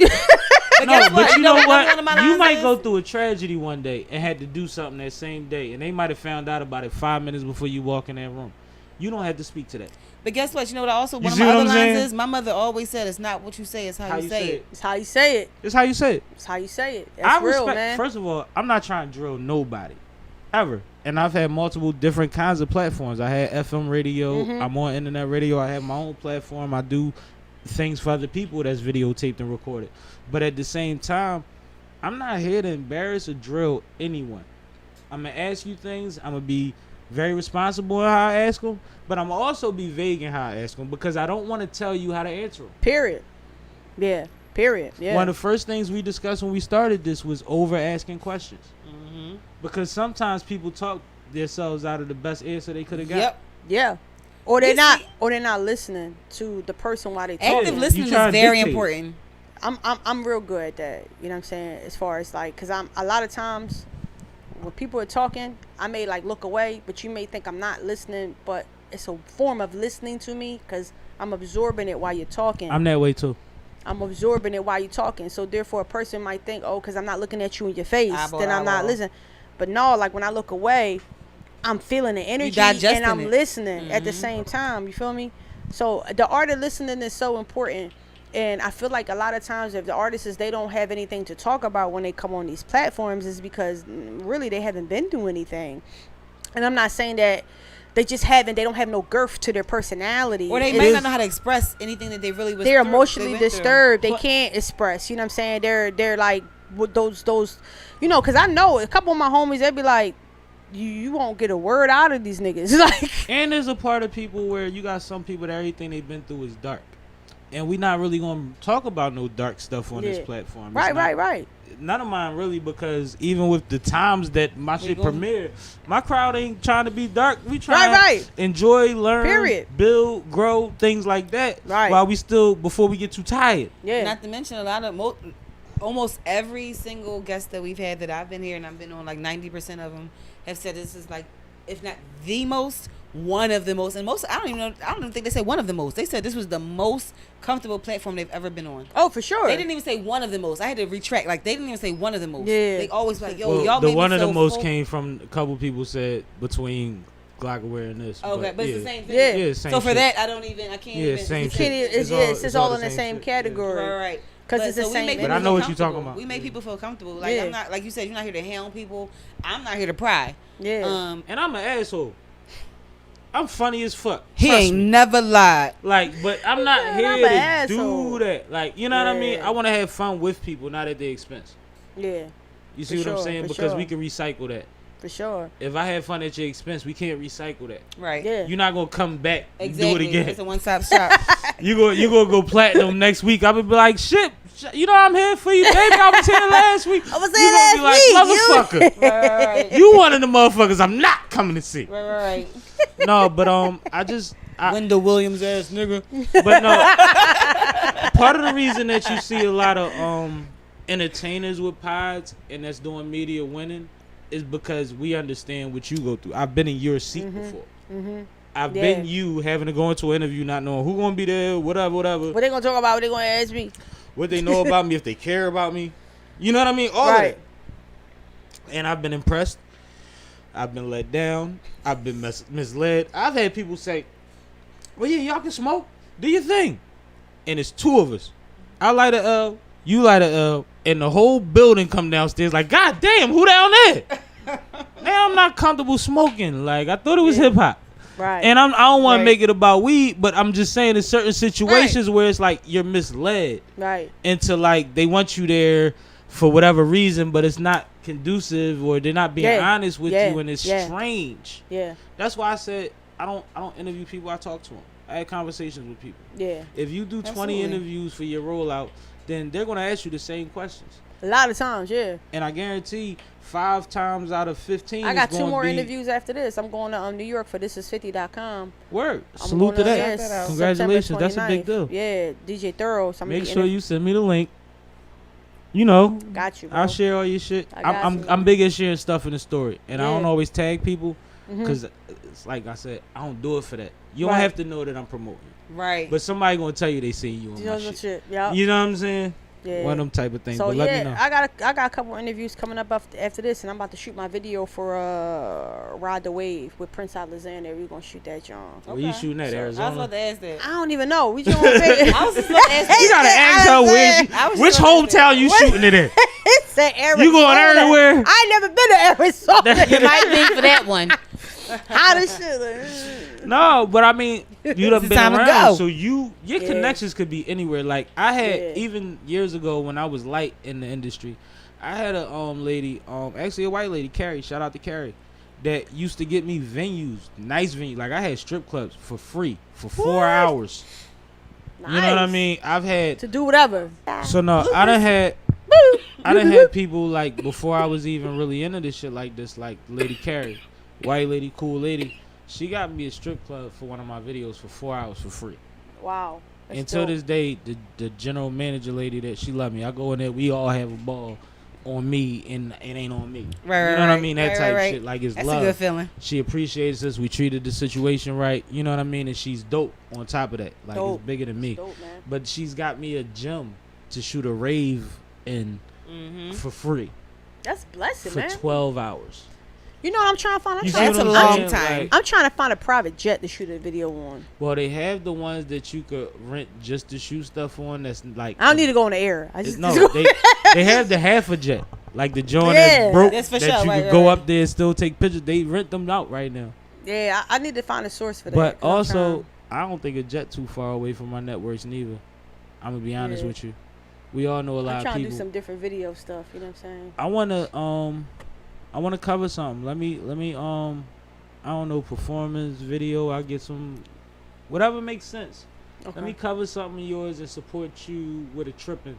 S4: But
S3: No,
S4: guess
S3: but
S4: what?
S3: you know
S4: one of
S3: what?
S4: my
S3: You
S4: lines
S3: might
S4: is-
S3: go through a tragedy one day and had to do something that same day, and they might have found out about it 5 minutes before you walk in that room. You don't have to speak to that.
S4: But guess what? You know what? Also,
S3: You
S4: one of
S3: see
S4: my
S3: what
S4: other
S3: I'm
S4: lines
S3: saying?
S4: is my mother always said, "It's not what you say, it's how, you say it."
S5: It's how you say it.
S3: It's how you say it.
S5: It's how you say it.
S3: I
S5: That's real,
S3: respect.
S5: man.
S3: First of all, I'm not trying to drill nobody, ever. And I've had multiple different kinds of platforms. I had FM radio.
S5: Mhm.
S3: I'm on internet radio. I have my own platform. I do things for other people that's videotaped and recorded. But at the same time, I'm not here to embarrass or drill anyone. I'm gonna ask you things. I'm gonna be very responsible in how I ask them, but I'm also be vague in how I ask them because I don't want to tell you how to answer them.
S5: Period. Yeah. Period. Yeah.
S3: One of the first things we discussed when we started this was over asking questions.
S4: Mm-hmm.
S3: Because sometimes people talk themselves out of the best answer they could have got.
S4: Yep.
S5: Yeah. Or
S4: You
S5: they're not listening to the person while they
S4: Active
S5: talking.
S4: listening
S3: trying
S4: is
S3: to
S4: very
S3: dictate.
S4: important.
S5: I'm real good at that. You know what I'm saying? As far as like, cause I'm a lot of times when people are talking, I may like look away, but you may think I'm not listening, but it's a form of listening to me because I'm absorbing it while you're talking.
S3: I'm that way too.
S5: I'm absorbing it while you're talking. So therefore, a person might think, oh, because I'm not looking at you in your face,
S4: Eyeball
S5: then
S4: to
S5: I'm not
S4: eyeball.
S5: listening. But no, like when I look away, I'm feeling the energy
S4: digesting
S5: and I'm
S4: it.
S5: listening at the
S4: Mhm.
S5: same time. You feel me? So the art of listening is so important. And I feel like a lot of times if the artists they don't have anything to talk about when they come on these platforms is because really they haven't been through anything. And I'm not saying that they don't have no girth to their personality.
S4: Or they
S5: It's-
S4: might not know how to express anything that they really was
S5: they're
S4: through-
S5: emotionally
S4: they went through.
S5: disturbed. They
S4: But-
S5: can't express. You know what I'm saying? They're like with those you know, because I know a couple of my homies, they'd be like, you won't get a word out of these niggas. Like,
S3: And there's a part of people where you got some people that everything they've been through is dark. And we're not really going to talk about no dark stuff on this
S5: Yeah.
S3: platform. It's
S5: right,
S3: not-
S5: right.
S3: None of mine really, because even with the times that my shit
S4: gon-
S3: premiered, my crowd ain't trying to be dark. We trying
S5: Right.
S3: to enjoy, learn,
S5: Period.
S3: build, grow, things like that.
S5: Right.
S3: While we still, before we get too tired.
S5: Yeah.
S4: Not to mention a lot of almost every single guest that we've had that I've been here and I've been on, like 90% of them have said this is like, if not the most, one of the most, and most I don't even think they said one of the most. They said this was the most comfortable platform they've ever been on.
S5: Oh, for sure.
S4: They didn't even say one of the most. I had to retract. Like they didn't even say one of the most.
S5: Yeah.
S4: They always like, yo,
S3: Well,
S4: y'all
S3: the
S4: made me
S3: one of the
S4: so
S3: most
S4: full.
S3: came from a couple people said between Glockaware and this.
S4: Okay, but
S3: yeah.
S4: it's the same thing.
S5: Yeah.
S3: Yeah, same
S4: So for
S3: shit.
S4: that, I can't
S3: Yeah,
S4: even.
S3: same
S5: You
S3: shit.
S5: can't even-
S3: It's
S5: it's
S3: all
S5: all
S3: the
S5: in the
S3: same
S5: same
S3: shit,
S5: category.
S4: Right.
S5: 'Cause it's the
S4: we
S5: same
S4: make
S5: energy.
S3: But I
S4: people
S3: know
S4: feel
S3: what you're talking
S4: comfortable.
S3: about.
S4: We make people feel comfortable. Like
S5: Yeah.
S4: I'm not, like you said, you're not here to hound people. I'm not here to pry.
S5: Yeah.
S3: And I'm an asshole. I'm funny as fuck.
S4: He
S3: Trust
S4: ain't
S3: me.
S4: never lied.
S3: Like, but I'm not
S5: Yeah,
S3: here
S5: I'm
S3: to
S5: an asshole.
S3: do that. Like, you know what I mean?
S5: Yeah.
S3: I want to have fun with people, not at their expense.
S5: Yeah.
S3: You see
S5: For
S3: what I'm
S5: sure,
S3: saying?
S5: for
S3: Because
S5: sure.
S3: we can recycle that.
S5: For sure.
S3: If I have fun at your expense, we can't recycle that.
S4: Right.
S5: Yeah.
S3: You're not gonna come back and
S4: Exactly.
S3: do it again.
S4: It's a one-stop shop.
S3: You gonna go platinum next week. I'm gonna be like, shit. You know I'm here for you, baby. I was here last week.
S5: I was
S3: You
S5: there
S3: gonna be
S5: last
S3: like,
S5: week.
S3: motherfucker.
S4: right.
S3: You one of the motherfuckers I'm not coming to see.
S4: Right.
S3: No, but I
S4: Wendell Williams ass nigga.
S3: But no, part of the reason that you see a lot of entertainers with pods and that's doing media winning is because we understand what you go through. I've been in your seat before. I've
S5: Yeah.
S3: been you having to go into an interview not knowing who gonna be there, whatever.
S5: What they gonna talk about? What they gonna ask me?
S3: What they know about me, if they care about me. You know what I mean? All
S5: Right.
S3: of that. And I've been impressed. I've been let down. I've been misled. I've had people say, well, yeah, y'all can smoke. Do your thing. And it's 2 of us. I light a L, you light a L, and the whole building come downstairs like, God damn, who down there? Now I'm not comfortable smoking. Like, I thought it was hip hop.
S5: Right.
S3: And I don't want
S5: Right.
S3: to make it about weed, but I'm just saying in certain situations where it's like you're misled
S5: Right.
S3: into like they want you there for whatever reason, but it's not conducive or they're not being honest with you, and it's strange.
S5: Yeah.
S3: That's why I said I don't interview people. I talk to them. I had conversations with people.
S5: Yeah.
S3: If you do 20 interviews for your rollout, then they're gonna ask you the same questions.
S5: A lot of times, yeah.
S3: And I guarantee 5 times out of 15,
S5: I got
S3: it's
S5: 2 more
S3: be
S5: interviews after this. I'm going to New York for This50.com.
S3: Word.
S5: I'm
S3: Salute to
S5: going
S3: that.
S5: yes,
S3: Congratulations.
S5: September
S3: That's a big
S5: 29th.
S3: deal.
S5: Yeah, DJ Thorough.
S3: Make sure you send me the link. You know,
S5: Got you, bro.
S3: I'll share all your shit.
S5: I got you.
S3: I'm big at sharing stuff in the story, and I don't
S5: Yeah.
S3: always tag people
S5: Mhm.
S3: because it's like I said, I don't do it for that. You don't
S5: Right.
S3: have to know that I'm promoting,
S4: Right.
S3: but somebody gonna tell you they seen you on
S5: You
S3: my
S5: know
S3: shit.
S5: the shit. Yeah.
S3: You know what I'm saying?
S5: Yeah.
S3: One of them type of things.
S5: So
S3: but let me
S5: yeah,
S3: know.
S5: I got a couple interviews coming up after this, and I'm about to shoot my video for Ride the Wave with Prince Alexander. We're gonna shoot that, John.
S3: Where you shooting at,
S4: I was
S3: Arizona?
S4: about to ask that.
S5: I don't even know. We doing
S4: I was just about to ask
S3: You gotta ask her which hometown you shooting it in.
S5: It's Arizona.
S3: You going everywhere?
S5: I ain't never been to Arizona.
S4: You might be for that one.
S5: How the shit?
S3: No, but I mean, you done
S4: It's
S3: been
S4: time to
S3: around,
S4: go.
S3: so your
S5: Yeah.
S3: connections could be anywhere. Like I had
S5: Yeah.
S3: even years ago when I was light in the industry, I had a lady, actually a white lady, Carrie. Shout out to Carrie, that used to get me venues, nice venues. Like I had strip clubs for free for 4 hours.
S5: Nice.
S3: You know what I mean? I've had
S5: To do whatever.
S3: so no, I done had people like before I was even really into this shit like this, like Lady Carrie, white lady, cool lady. She got me a strip club for one of my videos for 4 hours for free.
S5: Wow. That's
S3: Until
S5: dope.
S3: this day, the general manager lady that she loved me. I go in there, we all have a ball on me, and it ain't on me.
S4: Right,
S3: you know what I mean? That
S4: right,
S3: type
S4: right.
S3: shit. Like it's
S4: That's
S3: love.
S4: a good feeling.
S3: She appreciates us. We treated the situation right. You know what I mean? And she's dope on top of that. Like
S5: Dope.
S3: it's bigger than me.
S5: Dope, man.
S3: But she's got me a gym to shoot a rave in for free
S5: That's blessing,
S3: for
S5: man.
S3: 12 hours.
S5: You know what I'm trying to find?
S3: You see
S4: That's
S3: what
S4: a
S3: I'm
S4: long
S3: saying?
S4: time.
S3: Like,
S5: I'm trying to find a private jet to shoot a video on.
S3: well, they have the ones that you could rent just to shoot stuff on. That's like
S5: I don't need to go in the air. I just
S3: no. They have the half a jet, like the joint
S5: Yeah.
S3: that's broke
S4: That's for
S3: that
S4: sure,
S3: you
S4: right,
S3: could go
S4: right.
S3: up there and still take pictures. They rent them out right now.
S5: Yeah, I need to find a source for that.
S3: But
S5: 'cause I'm
S3: also,
S5: trying-
S3: I don't think a jet too far away from my networks neither. I'm gonna be honest
S5: Yeah.
S3: with you. We all know a lot
S5: I'm
S3: of
S5: trying to do
S3: people.
S5: some different video stuff. You know what I'm saying?
S3: I wanna cover something. Let me I don't know, performance video. I'll get some whatever makes sense.
S5: Okay.
S3: Let me cover something of yours and support you with a tripping.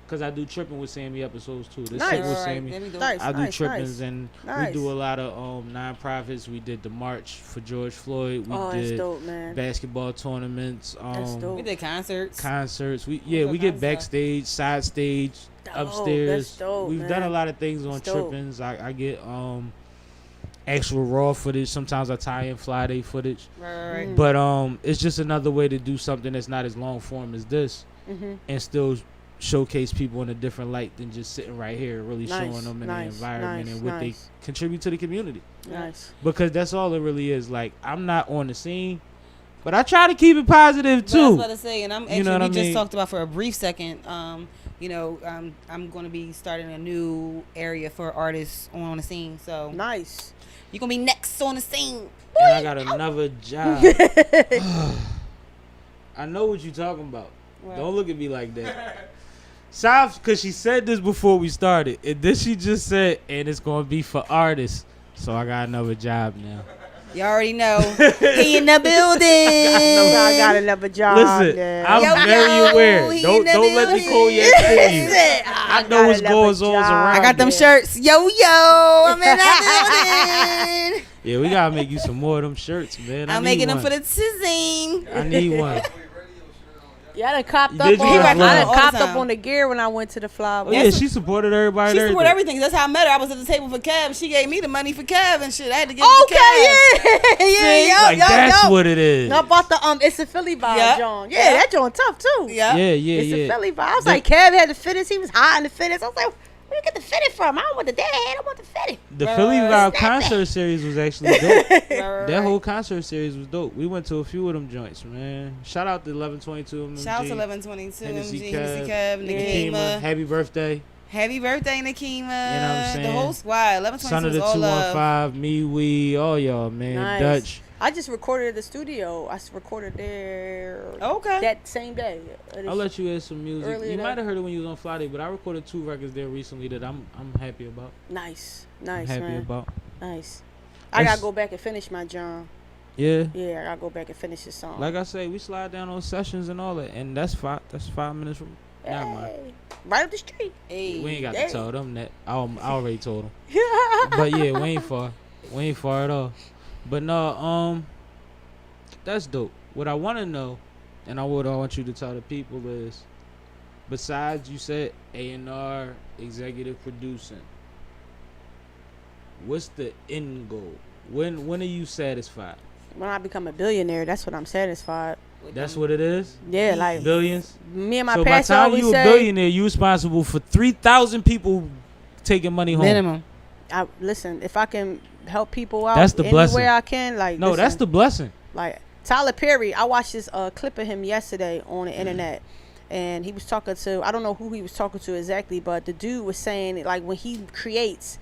S3: Cause I do tripping with Sammie episodes too. This
S5: Nice.
S3: shit with
S4: Right,
S3: Sammie.
S4: there we go.
S5: Nice.
S3: I do
S5: nice,
S3: trippings
S5: nice.
S3: and
S5: Nice.
S3: we do a lot of non-profits. We did the march for George Floyd. We
S5: Oh, that's
S3: did
S5: dope, man.
S3: basketball tournaments.
S5: That's dope.
S4: We did concerts.
S3: Concerts. We
S4: all
S3: we
S4: kinds
S3: get
S4: of
S3: backstage, side stage,
S5: Dope.
S3: upstairs.
S5: That's dope,
S3: We've
S5: man.
S3: done a lot of things on
S5: That's dope.
S3: trippings. I get actual raw footage. Sometimes I tie in Fly Day footage.
S4: Right.
S3: But it's just another way to do something that's not as long form as this, and still showcase people in a different light than just sitting right here, really
S5: Nice,
S3: showing them in
S5: nice,
S3: the environment
S5: nice,
S3: and what
S5: nice.
S3: they contribute to the community.
S5: Nice.
S3: Because that's all it really is. Like I'm not on the scene, but I try to keep it positive
S4: But I was
S3: too.
S4: about to say, and I'm actually
S3: You know what
S4: we
S3: I
S4: just
S3: mean?
S4: talked about for a brief second. I'm going to be starting a new area for artists on the scene. So
S5: Nice.
S4: you're gonna be next on the scene.
S3: And I got another job. I know what you're talking about. Don't look at me like that. South, because she said this before we started. And then she just said, and it's going to be for artists. So I got another job now.
S4: You already know. He in the building.
S5: I got another job.
S3: Listen,
S5: yeah.
S3: I'm
S4: Yo,
S3: very
S4: yo,
S3: aware.
S4: he
S3: Don't
S4: in the
S3: let the
S4: building.
S3: cognac fool you.
S5: Listen,
S3: I know
S5: got
S3: what's
S5: another
S3: going on
S5: job.
S3: around.
S4: I got them
S3: here.
S4: shirts. Yo, I'm in the building.
S3: Yeah, we got to make you some more of them shirts, man.
S4: I'm making them for the tizzing.
S3: I need one.
S5: Yeah, I done copped
S3: You
S5: up
S3: did
S5: on.
S3: you
S5: I
S3: got one?
S5: done
S4: All the
S5: copped up
S4: time.
S5: on the gear when I went to the fly.
S3: Oh, yeah, she supported everybody.
S4: She
S3: and
S4: supported
S3: everything.
S4: everything. That's how I met her. I was at the table for Kev. She gave me the money for Kev and shit. I had to give it to Kev.
S5: Okay, yeah,
S3: Like, that's what it is.
S5: I bought the It's a Philly vibe,
S4: Yeah.
S5: John. Yeah,
S4: Yeah.
S5: that joint tough too.
S4: Yeah.
S3: Yeah,
S5: It's a
S3: yeah.
S5: Philly vibe. I was like, Kev had the fittest. He was hot in the fittest. I was like, what you get the fitted from? I don't want the dead head. I want the fitted.
S3: The Philly Vibe
S5: Exactly.
S3: concert series was actually dope.
S4: Right.
S3: That whole concert series was dope. We went to a few of them joints, man. Shout out to 1122 MG.
S4: Shout out to 1122
S3: Hennessy
S4: MG,
S3: Kev,
S4: Hennessy Kev,
S3: Nakima.
S4: Nakima.
S3: Happy birthday.
S4: Happy birthday, Nakima.
S3: You know what I'm saying?
S4: The whole squad. 1122
S3: Son of the
S4: was all love.
S3: 215, me, we, all y'all, man.
S5: Nice.
S3: Dutch.
S5: I just recorded at the studio. I recorded there
S4: Okay.
S5: that same day.
S3: I'll let you hear some music.
S5: Earlier
S3: You
S5: that-
S3: might have heard it when you was on Friday, but I recorded 2 records there recently that I'm happy about.
S5: Nice,
S3: I'm
S5: nice,
S3: happy
S5: man.
S3: about.
S5: Nice. I
S3: It's-
S5: gotta go back and finish my John.
S3: Yeah.
S5: Yeah, I gotta go back and finish this song.
S3: Like I say, we slide down on sessions and all that, and that's 5 minutes from. Never mind.
S5: Hey, right up the street.
S4: Hey.
S3: We ain't got
S5: Hey.
S3: to tell them that. I already told them. But yeah, we ain't far. We ain't far at all. But no, that's dope. What I want to know, and what I want you to tell the people is, besides you said A&R, executive producing, what's the end goal? When are you satisfied?
S5: When I become a billionaire, that's when I'm satisfied.
S3: That's what it is?
S5: Yeah, like
S3: Billions?
S5: me and my
S3: So by the
S5: pastor
S3: time
S5: always
S3: you a
S5: say.
S3: billionaire, you responsible for 3,000 people taking money home.
S4: Minimum.
S5: Listen, if I can help people out,
S3: That's the
S5: any
S3: blessing.
S5: way I can, like
S3: No,
S5: listen,
S3: that's the blessing.
S5: like Tyler Perry. I watched this clip of him yesterday on the internet, and he was talking to, I don't know who he was talking to exactly, but the dude was saying like when he creates,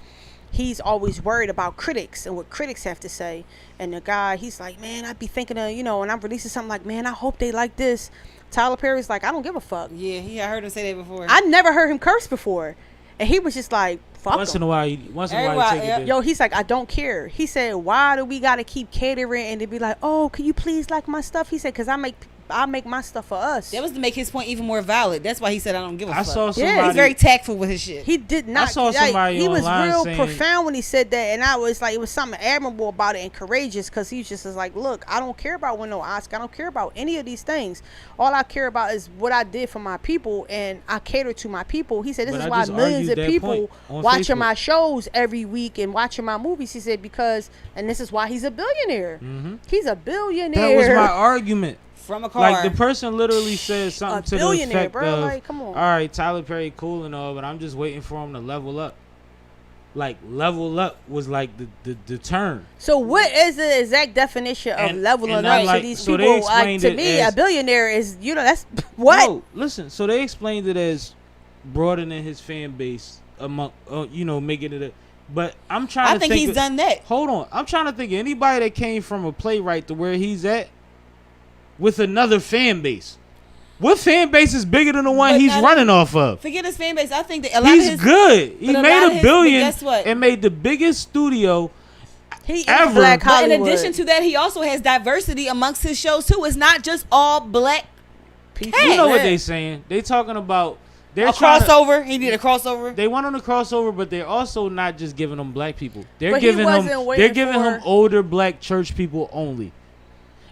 S5: he's always worried about critics and what critics have to say. And the guy, he's like, man, I'd be thinking of, and I'm releasing something like, man, I hope they like this. Tyler Perry's like, I don't give a fuck.
S4: Yeah, I heard him say that before.
S5: I never heard him curse before, and he was just like, fuck
S3: Once
S5: him.
S3: in a while, you take it
S4: Everybody-
S3: there.
S5: Yo, he's like, I don't care. He said, why do we gotta keep catering and to be like, oh, can you please like my stuff? He said, because I make my stuff for us.
S4: That was to make his point even more valid. That's why he said I don't give a
S3: I
S4: fuck.
S3: saw
S5: Yeah,
S3: somebody.
S4: He's very tactful with his shit.
S5: He did not.
S3: saw somebody
S5: He was
S3: online
S5: real
S3: saying-
S5: profound when he said that, and I was like, it was something admirable about it and courageous, because he just was like, look, I don't care about winning no Oscar. I don't care about any of these things. All I care about is what I did for my people, and I cater to my people. He said, this
S3: But
S5: is
S3: I
S5: why
S3: just
S5: millions
S3: argued
S5: of
S3: that
S5: people
S3: point on
S5: watching
S3: Facebook.
S5: my shows every week and watching my movies. He said, because, and this is why he's a billionaire. He's a billionaire.
S3: That was my argument.
S4: From a car.
S3: Like the person literally said something
S5: A
S3: to the
S5: billionaire,
S3: effect
S5: bro.
S3: of,
S5: Like, come on.
S3: all right, Tyler Perry cool and all, but I'm just waiting for him to level up. Like level up was like the term.
S5: So what is the exact definition of
S3: And-
S5: leveling
S3: and
S5: up
S3: I'm
S5: to
S3: like-
S5: these
S3: so they
S5: people? Like,
S3: explained
S5: to
S3: it
S5: me,
S3: as-
S5: a billionaire is, that's what?
S3: No, listen. So they explained it as broadening his fan base among, making it a. But I'm trying
S4: I
S3: to
S4: think he's
S3: of-
S4: done that.
S3: Hold on, I'm trying to think of anybody that came from a playwright to where he's at with another fan base. What fan base is bigger than the one
S4: But
S3: he's
S4: not
S3: running off of?
S4: Forget his fan base. I think that a lot
S3: He's
S4: of his
S3: good. He
S4: but a lot
S3: made
S4: of
S3: $1
S4: his-
S3: billion
S4: but guess what?
S3: and made the biggest studio.
S5: He is
S3: Ever.
S5: Black
S4: But in
S5: Hollywood.
S4: addition to that, he also has diversity amongst his shows too. It's not just all black.
S5: people,
S3: You know what
S5: man.
S3: they saying? They talking about they're
S4: A
S3: trying to-
S4: crossover. He did a crossover.
S3: They went on a crossover, but they're also not just giving them black people. They're
S5: But he
S3: giving
S5: wasn't
S3: them.
S5: waiting
S3: They're giving him
S5: for-
S3: older black church people only.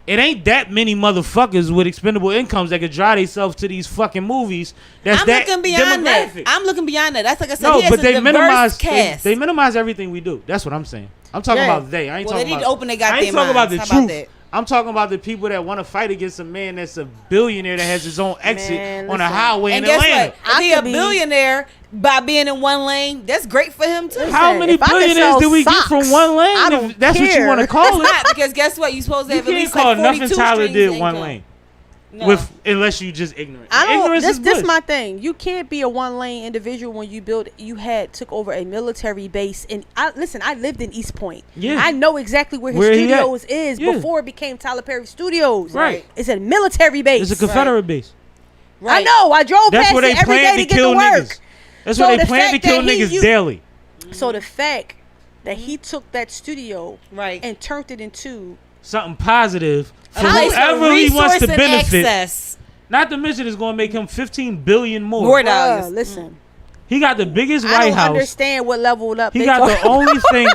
S3: It ain't that many motherfuckers with expendable incomes that could drive themselves to these fucking movies. That's
S4: I'm
S3: that
S4: looking beyond that.
S3: demographic.
S4: I'm looking beyond that. That's like I said.
S3: No,
S4: he has
S3: but
S4: a
S3: they
S4: diverse
S3: minimize.
S4: cast.
S3: They minimize everything we do. That's what I'm saying. I'm talking
S5: Yeah.
S3: about they. I ain't
S4: Well, they
S3: talking
S4: need
S3: about.
S4: to open their
S3: I ain't
S4: goddamn
S3: talking about the
S4: minds. How about
S3: truth.
S4: that?
S3: I'm talking about the people that want to fight against a man that's a billionaire that has his own exit
S5: Man,
S3: on a
S5: listen.
S3: highway
S4: And
S3: in
S4: guess
S3: Atlanta.
S4: what? If
S5: I
S4: he a
S5: could be-
S4: billionaire by being in one lane, that's great for him too.
S3: How
S5: Listen,
S3: many
S5: if I could
S3: billionaires
S5: sell
S3: did we get
S5: socks,
S3: from one lane?
S5: I
S3: If
S5: don't
S3: that's what you
S5: care.
S3: want to call
S4: It's
S3: it.
S4: not, because guess what? You supposed to
S3: You
S4: have at
S3: can't
S4: least
S3: call
S4: like 42
S3: nothing Tyler
S4: streams
S3: did
S4: of
S3: one
S4: income.
S3: lane.
S4: No.
S3: Unless you just ignorant.
S5: I don't.
S3: Ignorance is
S5: This
S3: bliss.
S5: my thing. You can't be a one lane individual when you took over a military base. And I lived in East Point.
S3: Yeah.
S5: I know exactly where his
S3: Where he at?
S5: studios is
S3: Yeah.
S5: before it became Tyler Perry Studios.
S3: Right.
S5: It's a military base.
S3: It's a Confederate base.
S5: I know. I drove
S3: That's
S5: past
S3: where they
S5: it every day
S3: plan
S5: to
S3: to
S5: get
S3: kill
S5: to work.
S3: niggas. That's
S5: So
S3: where they
S5: the
S3: plan to
S5: fact
S3: kill
S5: that
S3: niggas daily.
S5: So the fact that he took that studio
S4: Right.
S5: and turned it into
S3: Something positive for
S4: A place of
S3: whoever he wants to
S4: resource and
S3: benefit.
S4: access.
S3: Not to mention it's going to make him 15 billion more.
S4: More dollars.
S5: listen,
S3: He got the biggest
S5: I
S3: White
S5: don't
S3: House.
S5: understand what leveled up.
S3: He
S5: they
S3: got
S5: talk
S3: the only thing.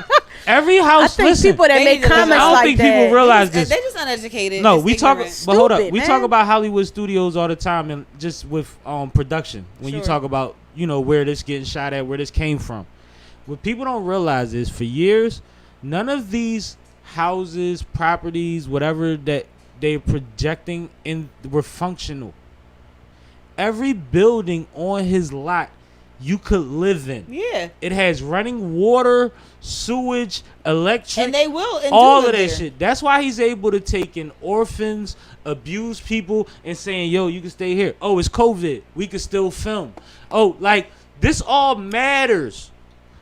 S3: Every
S5: I
S3: house.
S5: think
S3: listen,
S5: people that
S4: They
S5: make
S4: need to listen.
S5: comments
S3: I don't
S5: like
S3: think
S5: that.
S3: people realize this.
S4: They just uneducated.
S3: No,
S4: It's
S3: we talk,
S4: ignorant.
S3: but hold up.
S5: Stupid,
S3: We
S5: man.
S3: talk about Hollywood studios all the time, and just with production. When you
S4: Sure.
S3: talk about where this getting shot at, where this came from. What people don't realize is for years, none of these houses, properties, whatever that they're projecting in were functional. Every building on his lot you could live in.
S4: Yeah.
S3: It has running water, sewage, electric,
S4: And they will. And
S3: all
S4: do
S3: of that
S4: live there.
S3: shit. That's why he's able to take in orphans, abused people, and saying, yo, you can stay here. Oh, it's COVID. We can still film. Oh, like, this all matters.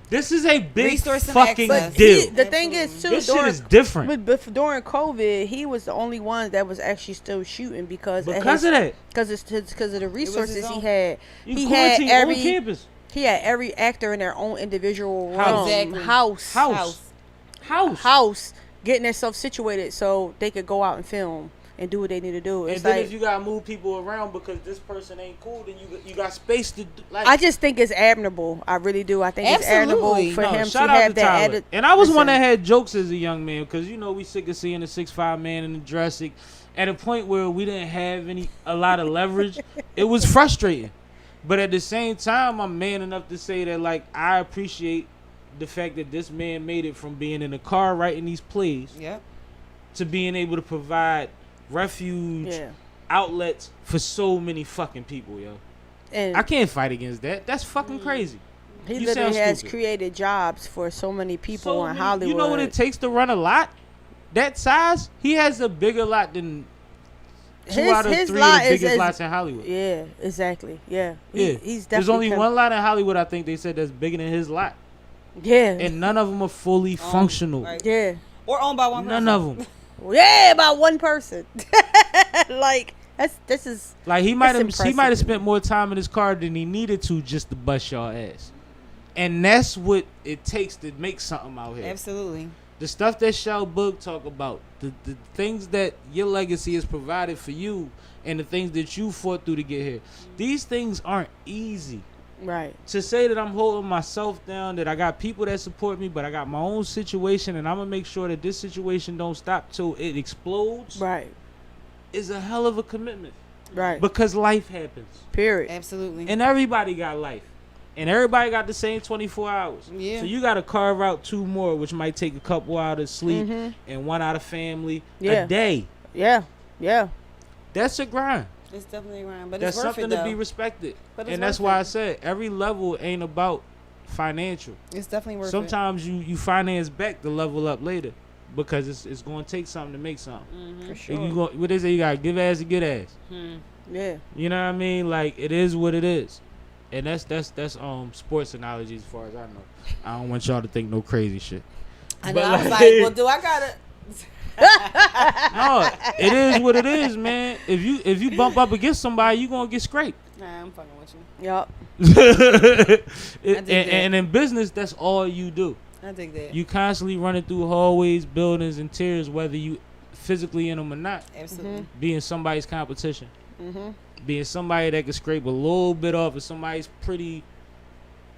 S3: This is a big
S4: Resource and
S3: fucking
S4: access.
S3: deal.
S5: The thing is, too,
S3: This shit is different.
S5: But during COVID, he was the only one that was actually still shooting because
S3: Of that.
S5: because of the resources
S4: own.
S5: he had.
S3: You
S5: He had
S3: quarantine on
S5: every
S3: campus.
S5: he had every actor in their own individual room,
S3: House.
S4: Exactly.
S5: house, getting themselves situated so they could go out and film and do what they need to do. It's
S3: And then
S5: like,
S3: if you gotta move people around because this person ain't cool, then you got space to do, like.
S5: I just think it's admirable. I really do. I think it's admirable
S4: Absolutely.
S5: for
S3: No,
S5: him to
S3: shout out
S5: have that
S3: Tyler.
S5: added.
S3: And I was one
S5: Listen.
S3: that had jokes as a young man because we sick of seeing the 6'5" man in the dressing. At a point where we didn't have a lot of leverage, it was frustrating. But at the same time, I'm man enough to say that like I appreciate the fact that this man made it from being in the car writing these plays
S4: Yep.
S3: to being able to provide refuge
S5: Yeah.
S3: outlets for so many fucking people, yo.
S5: And
S3: I can't fight against that. That's fucking crazy.
S5: he
S3: you
S5: literally
S3: sound
S5: has
S3: stupid.
S5: created jobs for so many people
S3: So
S5: in
S3: many-
S5: Hollywood.
S3: You know what it takes to run a lot? That size? He has a bigger lot than two
S5: His-
S3: out of
S5: his
S3: three
S5: lot
S3: of the
S5: is
S3: biggest
S5: as-
S3: lots in Hollywood.
S5: Yeah, exactly. Yeah,
S3: Yeah.
S5: he's definitely.
S3: There's only one lot in Hollywood I think they said that's bigger than his lot.
S5: Yeah,
S3: And none of them are fully functional.
S4: Right.
S5: yeah,
S4: Or owned by one person.
S3: None of them.
S5: yeah. About one person. Like this is
S3: Like he might
S5: That's
S3: have
S5: impressive.
S3: spent more time in his car than he needed to just to bust y'all ass. And that's what it takes to make something out here.
S4: Absolutely.
S3: The stuff that Shell Boog talk about, the things that your legacy has provided for you, and the things that you fought through to get here. These things aren't easy.
S5: right.
S3: To say that I'm holding myself down, that I got people that support me, but I got my own situation, and I'm gonna make sure that this situation don't stop till it explodes,
S5: Right.
S3: is a hell of a commitment.
S5: Right.
S3: Because life happens,
S5: Period.
S4: Absolutely.
S3: and everybody got life. And everybody got the same 24 hours.
S4: Yeah.
S3: So you got to carve out 2 more, which might take a couple out of sleep and 1 out of family
S5: Yeah.
S3: a day.
S5: Yeah. Yeah.
S3: That's a grind.
S4: It's definitely around, but
S3: That's
S4: it's worth
S3: something
S4: it,
S3: to be
S4: though.
S3: respected.
S4: But it's
S3: And that's
S4: worth
S3: why
S4: it.
S3: I said every level ain't about financial.
S4: It's definitely worth
S3: Sometimes you finance back to level up later because it's going to take something to make something.
S5: For
S3: Like
S5: sure.
S3: what they say, you got to give ass to get ass.
S5: Yeah.
S3: You know what I mean? Like it is what it is. And that's sports analogy as far as I know. I don't want y'all to think no crazy shit.
S4: I know.
S3: But
S4: I was
S3: like-
S4: like, well, do I gotta?
S3: No, it is what it is, man. If you bump up against somebody, you gonna get scraped.
S4: Nah, I'm fucking with you.
S5: Yup.
S3: And in business, that's all you do.
S4: I dig that.
S3: You constantly running through hallways, buildings, and tiers, whether you physically in them or not.
S4: Absolutely.
S3: Being somebody's competition. Being somebody that can scrape a little bit off of somebody's pretty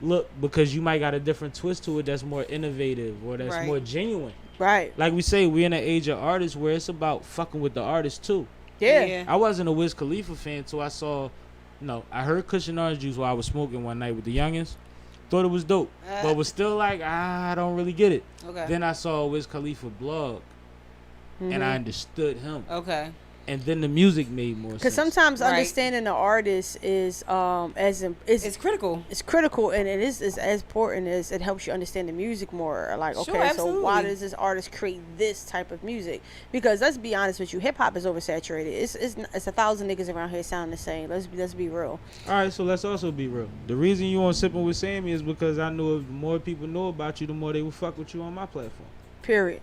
S3: look because you might got a different twist to it that's more innovative or that's
S4: Right.
S3: more genuine.
S5: Right.
S3: Like we say, we're in an age of artists where it's about fucking with the artist too.
S5: Yeah.
S3: I wasn't a Wiz Khalifa fan until I saw, I heard Cushion Orange Juice while I was smoking one night with the youngins. Thought it was dope, but was still like, I don't really get it.
S4: Okay.
S3: Then I saw a Wiz Khalifa blog, and I understood him.
S4: Okay.
S3: And then the music made more sense.
S5: Because sometimes
S4: Right.
S5: understanding the artist is
S4: It's critical.
S5: it's critical and it is as important as it helps you understand the music more. Like,
S4: Sure,
S5: okay, so why
S4: absolutely.
S5: does this artist create this type of music? Because let's be honest with you, hip hop is oversaturated. It's 1,000 niggas around here sounding the same. Let's be real.
S3: All right, so let's also be real. The reason you on Sippin' with Sammie is because I knew if more people know about you, the more they will fuck with you on my platform.
S5: Period.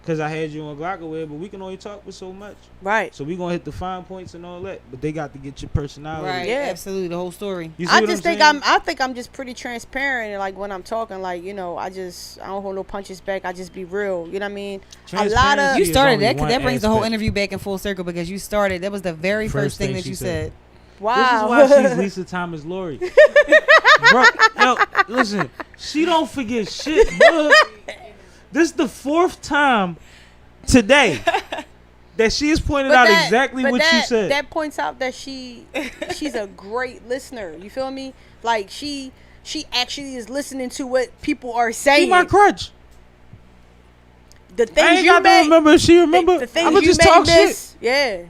S3: Because I had you on Glockaway, but we can only talk with so much.
S5: Right.
S3: So we going to hit the fine points and all that, but they got to get your personality.
S4: Right.
S5: Yeah.
S4: Absolutely. The whole story.
S3: You see
S5: I
S3: what
S5: just
S3: I'm
S5: think
S3: saying?
S5: I think I'm just pretty transparent and like when I'm talking, like, I don't hold no punches back. I just be real. You know what I mean? A lot of
S3: Transparency
S4: You
S3: is
S4: started
S3: only
S4: that because
S3: one
S4: that brings the whole
S3: aspect.
S4: interview back in full circle because you started. That was the very first thing that
S3: she
S4: you said.
S5: wow.
S3: This is why she's Lisa Thomas Laurie. Bro, yo, listen, she don't forget shit, bro. This is the 4th time today that she has pointed out exactly what you said.
S5: That points out that she's a great listener. You feel me? Like she actually is listening to what people are saying.
S3: Be my crutch.
S5: the
S3: I
S5: things
S3: ain't
S5: you
S3: got to
S5: made.
S3: remember if she remember.
S5: The things
S3: I'ma
S5: you
S3: just
S5: made
S3: talk
S5: miss. Yeah.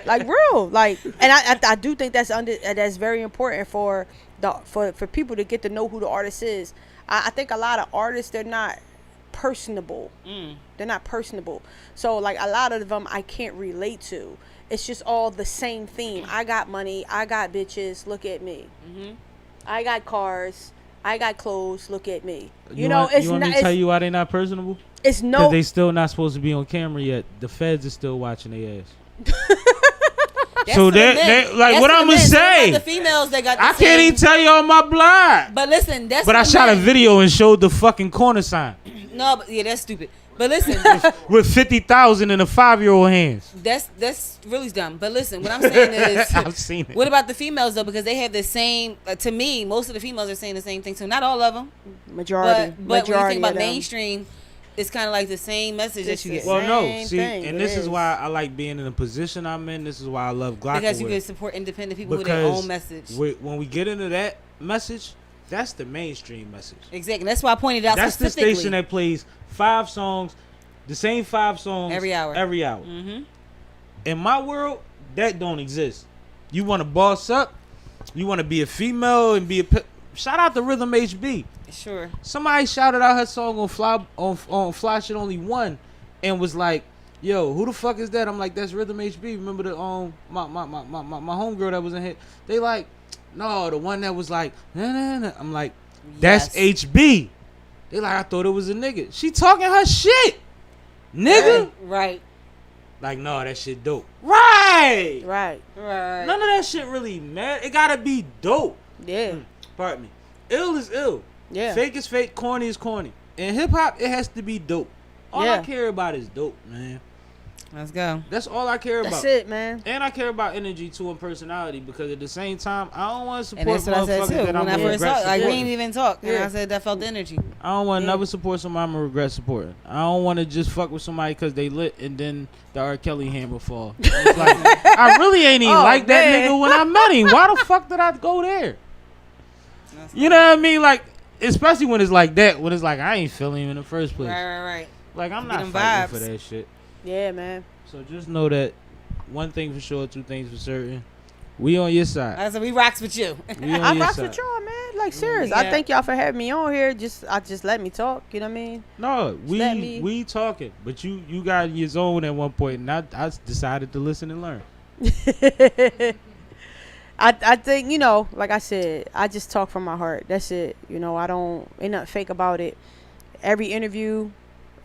S5: Like real. Like, and I do think that's very important for people to get to know who the artist is. I think a lot of artists, they're not personable. They're not personable. So like a lot of them I can't relate to. It's just all the same theme. I got money. I got bitches. Look at me. I got cars. I got clothes. Look at me. You know, it's
S3: you want
S5: not.
S3: me to tell you why they not personable?
S5: It's
S3: Because
S5: no.
S3: they still not supposed to be on camera yet. The feds are still watching their ass. So they like what I'm gonna say.
S4: The females they got.
S3: I can't even tell you on my blog.
S4: But listen, that's.
S3: But I shot a video and showed the fucking corner sign
S4: No, but yeah, that's stupid. But listen,
S3: with 50,000 in a 5-year-old hands.
S4: that's really dumb. But listen, what I'm saying is,
S3: I've seen it.
S4: what about the females though? Because they have the same. To me, most of the females are saying the same thing. So not all of them.
S5: Majority.
S4: But when you think about
S5: of them.
S4: mainstream, it's kind of like the same message that you get.
S3: Well, no,
S5: Same
S3: see,
S5: thing,
S3: and
S5: it
S3: this is
S5: is.
S3: why I like being in the position I'm in. This is why I love Glock.
S4: Because you can support independent people with their own message.
S3: When we get into that message, that's the mainstream message.
S4: Exactly. That's why I pointed out
S3: That's the
S4: specifically.
S3: station that plays 5 songs, the same 5 songs
S4: Every hour.
S3: Mm-hmm. In my world, that don't exist. You want to boss up, you want to be a female and be a shout out to Rhythm HB.
S4: Sure.
S3: Somebody shouted out her song on Fly Shit Only One, and was like, "Yo, who the fuck is that?" I'm like, "That's Rhythm HB." Remember the my homegirl that was in here? They like, no, the one that was like, nah, nah, nah. I'm like, that's
S4: Yes.
S3: HB. They like, I thought it was a nigga. She talking her shit, nigga.
S4: Right.
S3: Like, no, that shit dope. Right.
S5: Right.
S3: None of that shit really, man. It gotta be dope.
S5: Yeah.
S3: Pardon me. Ill is ill.
S5: Yeah.
S3: Fake is fake. Corny is corny. In hip hop, it has to be dope. All I
S5: Yeah.
S3: care about is dope, man.
S4: Let's go.
S3: That's all I care
S5: That's
S3: about.
S5: it, man.
S3: And I care about energy too and personality, because at the same time, I don't want to
S4: And
S3: support
S4: that's what I said
S3: motherfuckers
S4: too.
S3: that
S4: When
S3: I'm
S4: I
S3: gonna
S4: first
S3: regret
S4: talked, like we
S3: supporting.
S4: ain't even talk, and
S5: Yeah.
S4: I said that felt the energy.
S3: I don't want to
S5: Yeah.
S3: never support somebody I'm gonna regret supporting. I don't want to just fuck with somebody because they lit and then the R. Kelly hammer fall. It's like, I really ain't even
S5: Oh,
S3: like that
S5: man.
S3: nigga when I met him. Why the fuck did I go there? You know what I mean? Like, especially when it's like that, when it's like I ain't feeling him in the first place.
S4: Right.
S3: Like, I'm
S4: Get
S3: not
S4: them
S3: fighting
S4: vibes.
S3: for that shit.
S5: Yeah, man.
S3: So just know that one thing for sure, 2 things for certain. We on your side.
S4: I said we rocks with you.
S3: We on
S5: I
S3: your
S5: rocks
S3: side.
S5: with y'all, man. Like serious.
S4: Yeah.
S5: I thank y'all for having me on here. Just let me talk. You know what I mean?
S3: No,
S5: let me-
S3: we talking, but you got your zone at one point, and I decided to listen and learn.
S5: I think, you know, like I said, I just talk from my heart. That's it. You know, ain't nothing fake about it. Every interview,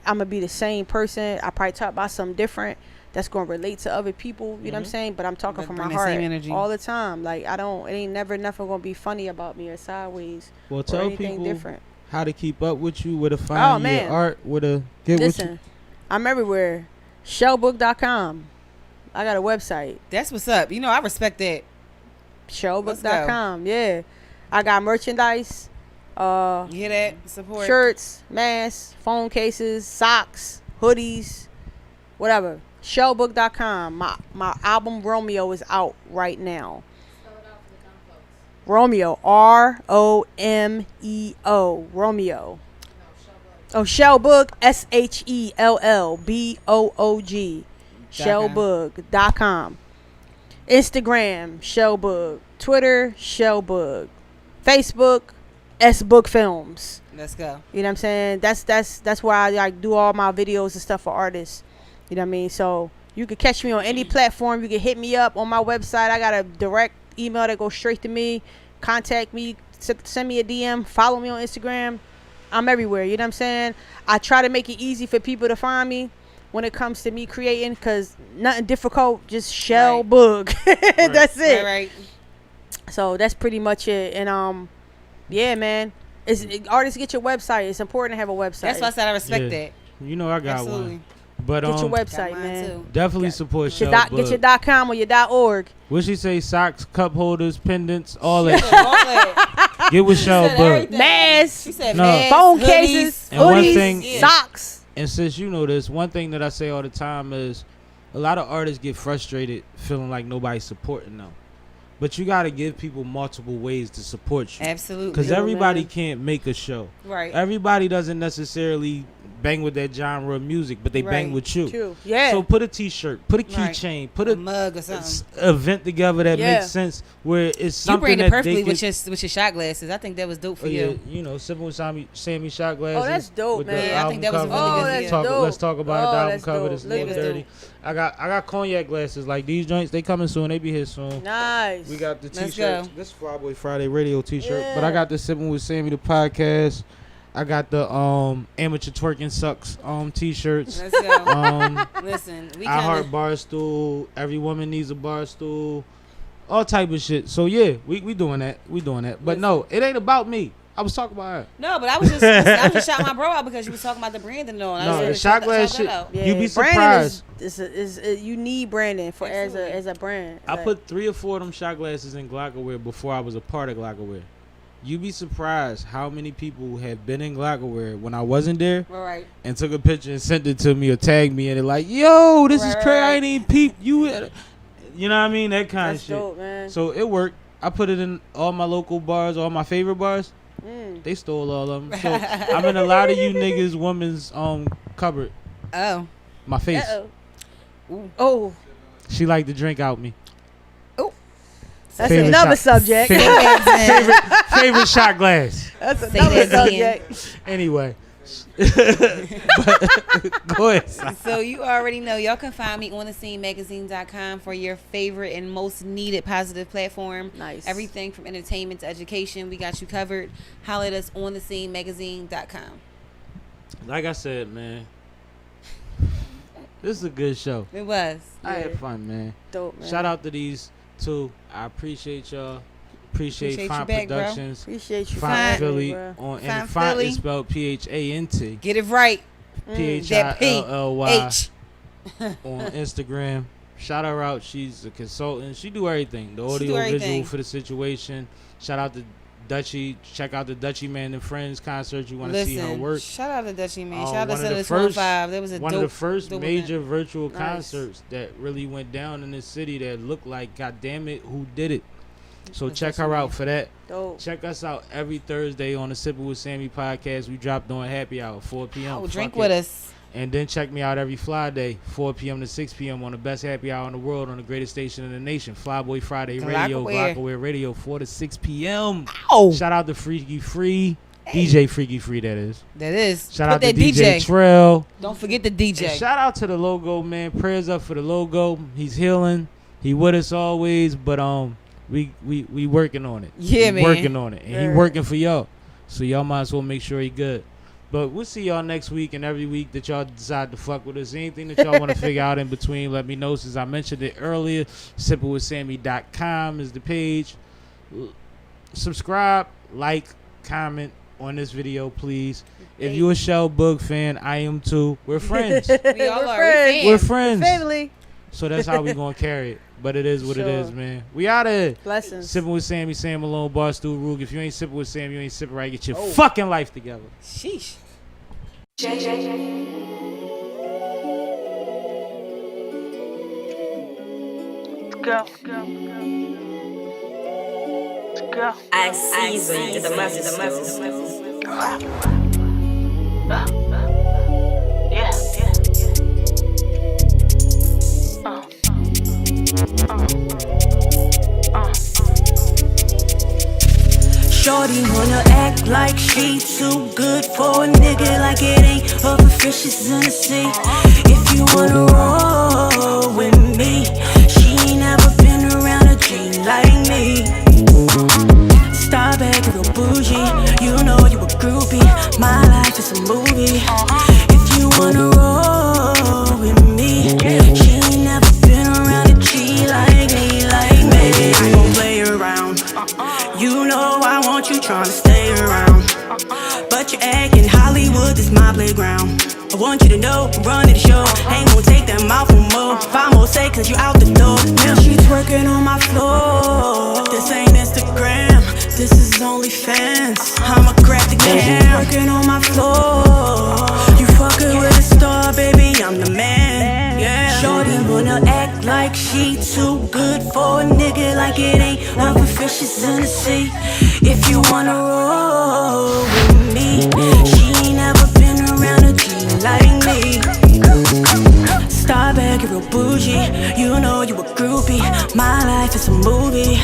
S5: I'm gonna be the same person. I probably talk about something different that's gonna relate to other people. You know what I'm saying? But I'm talking
S4: But
S5: from
S4: bring
S5: my
S4: the
S5: heart
S4: same energy.
S5: all the time. Like it ain't never nothing gonna be funny about me or sideways
S3: Well,
S5: or
S3: tell
S5: anything
S3: people
S5: different.
S3: how to keep up with you, where to
S5: Oh,
S3: find
S5: man.
S3: your art, where to get
S5: Listen, I'm everywhere. Shellbook.com. I got a website.
S4: That's what's up. You know, I respect that.
S5: Shellbook.com. Yeah. I got merchandise.
S4: You hear that? Support.
S5: Shirts, masks, phone cases, socks, hoodies, whatever. Shellbook.com. My album Romeo is out right now. Romeo, Romeo. Romeo. Oh, Shellboog, ShellBoog. Shellboog.com. Instagram, Shellboog. Twitter, Shellboog. Facebook, S-Book Films.
S4: Let's go.
S5: You know what I'm saying? That's where I like do all my videos and stuff for artists. You know what I mean? So you can catch me on any platform. You can hit me up on my website. I got a direct email that goes straight to me. Contact me, send me a DM, follow me on Instagram. I'm everywhere. You know what I'm saying? I try to make it easy for people to find me when it comes to me creating, because nothing difficult, just Shell Boog. That's it.
S4: Right.
S5: So that's pretty much it. And yeah, man. Artists, get your website. It's important to have a website.
S4: That's why I said I respect
S3: Yeah.
S4: that.
S3: You know I got
S4: Absolutely.
S3: one. But
S5: Get your
S4: Got
S5: website,
S4: mine
S5: man.
S4: too.
S3: definitely support
S5: Get your,
S3: Shell
S5: get your
S3: Boog.
S5: .com or your .org.
S3: What she say? Socks, cup holders, pendants, all that shit.
S4: All that.
S3: Get with Shell
S4: said
S3: Boog.
S4: everything.
S5: Masks,
S4: She said
S3: No.
S4: masks,
S5: phone
S4: hoodies.
S5: cases,
S3: And one
S5: hoodies,
S3: thing-
S5: socks.
S3: And since you know this, one thing that I say all the time is a lot of artists get frustrated feeling like nobody's supporting them. but you got to give people multiple ways to support you.
S4: Absolutely.
S3: Because everybody can't make a show.
S4: Right.
S3: Everybody doesn't necessarily bang with that genre of music, but they bang with you.
S5: True. Yeah.
S3: So put a T-shirt, put a
S4: Right.
S3: keychain, put
S4: a
S3: a
S4: mug or something.
S3: event together that
S5: Yeah.
S3: makes sense, where it's
S4: You
S3: something
S4: branded
S3: that
S4: perfectly
S3: they
S4: with
S3: can,
S4: your shot glasses. I think that was dope for
S3: yeah,
S4: you.
S3: you know, Sippin with Sammie shot glasses.
S5: Oh, that's dope,
S3: with
S5: man.
S3: the
S4: Yeah, I
S3: album
S4: think that was a
S3: cover.
S4: really good
S5: that's
S4: video.
S5: dope.
S3: Let's talk about the album
S5: that's
S3: cover.
S5: dope.
S3: This
S5: Look
S3: little
S5: at
S3: dirty. I got cognac glasses like these joints. They coming soon. They be here soon.
S5: Nice.
S3: We got the
S4: Let's
S3: T-shirts.
S4: go.
S3: This Flyboy Friday Radio T-shirt.
S5: Yeah.
S3: But I got the Sippin with Sammie the podcast. I got the Amateur Twerking Sucks T-shirts.
S4: Let's go.
S3: Um,
S4: Listen, we
S3: I Heart
S4: kind
S3: Bar Stool. Every woman needs a bar stool. All type of shit. So yeah, we doing that. We doing that. But no, it ain't about me. I was talking about her.
S4: No, but I was just shouting my bro out because you was talking about the branding and all. And I
S3: No,
S4: just
S3: the
S4: wanted to
S3: shot
S4: shout
S3: glass
S4: that
S3: shit.
S4: out.
S5: Yeah,
S3: You be
S5: branding
S3: surprised.
S5: you need branding for
S4: Absolutely.
S5: as a brand.
S3: I
S5: Like,
S3: put 3 or 4 of them shot glasses in Glockerware before I was a part of Glockerware. You be surprised how many people have been in Glockerware when I wasn't there
S4: All right.
S3: and took a picture and sent it to me or tagged me and they're like, yo, this is
S4: Right,
S3: crazy. I
S4: right.
S3: ain't even peep. You know what I mean? That kind
S5: that's
S3: of shit.
S5: dope, man.
S3: So it worked. I put it in all my local bars, all my favorite bars. They stole all of them. So I'm in a lot of you niggas' women's cupboard.
S4: Oh.
S3: My face.
S5: Uh-oh. Oh,
S3: She like to drink out me.
S5: that's
S3: Favorite
S5: another
S3: shot.
S5: subject.
S3: Favorite shot glass.
S5: That's
S4: Say
S5: another
S4: that again.
S5: subject.
S3: Anyway. But, go ahead.
S4: So you already know. Y'all can find me on thescenemagazine.com for your favorite and most needed positive platform.
S5: Nice.
S4: Everything from entertainment to education. We got you covered. Holler at us on thescenemagazine.com.
S3: Like I said, man, this is a good show.
S4: It was.
S3: I had fun, man.
S5: Dope, man.
S3: Shout out to these two. I appreciate y'all. Appreciate
S4: Appreciate
S3: Fine
S4: you back, bro.
S3: Productions.
S5: Appreciate you.
S3: Fine
S5: for
S3: Philly
S5: having me, bro.
S3: on
S4: Fine
S3: and Fine
S4: Philly.
S3: is spelled PHANT.
S4: Get it right. That
S3: PHILLY
S4: H.
S3: on Instagram. Shout her out. She's a consultant. She do everything. The
S4: She do
S3: audio
S4: everything.
S3: visual for the situation. Shout out to Dutchie. Check out the Dutchie Man and Friends concert. You want to see her
S4: Listen,
S3: work.
S4: shout out to Dutchie, man. Shout out
S3: One
S4: to
S3: of the
S4: Center
S3: first-
S4: 115. That was a
S3: One
S4: dope,
S3: of the first
S4: dope
S3: major
S4: event.
S3: virtual
S5: Nice.
S3: concerts that really went down in this city that looked like, God damn it, who did it? So
S4: That's
S3: check
S4: Dutchie
S3: her
S4: Man.
S3: out for that.
S5: Dope.
S3: Check us out every Thursday on the Sippin with Sammie podcast. We drop during happy hour, 4 p.m.
S4: Oh,
S3: Fuck
S4: drink
S3: it.
S4: with us.
S3: And then check me out every Friday, 4 p.m. to 6 p.m. on the best happy hour in the world on the greatest station in the nation, Flyboy Friday Radio,
S4: Glockerware.
S3: Glockerware Radio, 4 to 6 p.m.
S4: Oh,
S3: Shout out to Freaky Free, DJ Freaky Free, that is.
S4: that is.
S3: Shout
S4: Put
S3: out to
S4: that
S3: DJ
S4: DJ.
S3: Trail.
S4: Don't forget the DJ.
S3: And shout out to the logo, man. Prayers up for the logo. He's healing. He with us always, but we working on it.
S4: Yeah,
S3: we
S4: man.
S3: working on it, and he
S5: Yeah.
S3: working for y'all. So y'all might as well make sure he good. But we'll see y'all next week and every week that y'all decide to fuck with us. Anything that y'all want to figure out in between, let me know. Since I mentioned it earlier, SippinWitSammie.com is the page. Subscribe, like, comment on this video, please. If you a Shell Boog fan, I am too. We're friends.
S4: We all
S5: We're
S4: are.
S5: friends.
S3: We're friends.
S5: Family.
S3: So that's how we gonna carry it. But it is what it
S5: Sure.
S3: is, man. We out of here.
S5: Blessings.
S3: Sippin' with Sammie, Sam Malone, Barstool Roog. If you ain't sipping with Sam, you ain't sipping right. Get your
S5: Oh.
S3: fucking life together.
S4: Sheesh.
S6: I season the master.
S7: Shorty wanna act like she too good for a nigga, like it ain't other fishes in the sea. If you wanna roll with me, she ain't never been around a G like me. Star bag real bougie, you know you a groupie. My life is a movie. If you wanna roll with me, she ain't never been around a G like me, like me. I don't play around. You know I want you tryna stay around, but you're acting Hollywood is my playground. I want you to know I'm running the show. Ain't gon' take that mouth no more. If I'm gon' say cause you out the door. Now she's working on my floor. This ain't Instagram, this is OnlyFans. I'ma crack the cam. Working on my floor. You fucking with a star, baby, I'm the man. Yeah. Shorty wanna act like she too good for a nigga like it ain't other fishes in the sea. If you wanna roll with me, she ain't never been around a G like me. Star bag, you're real bougie. You know you a groupie. My life is a movie.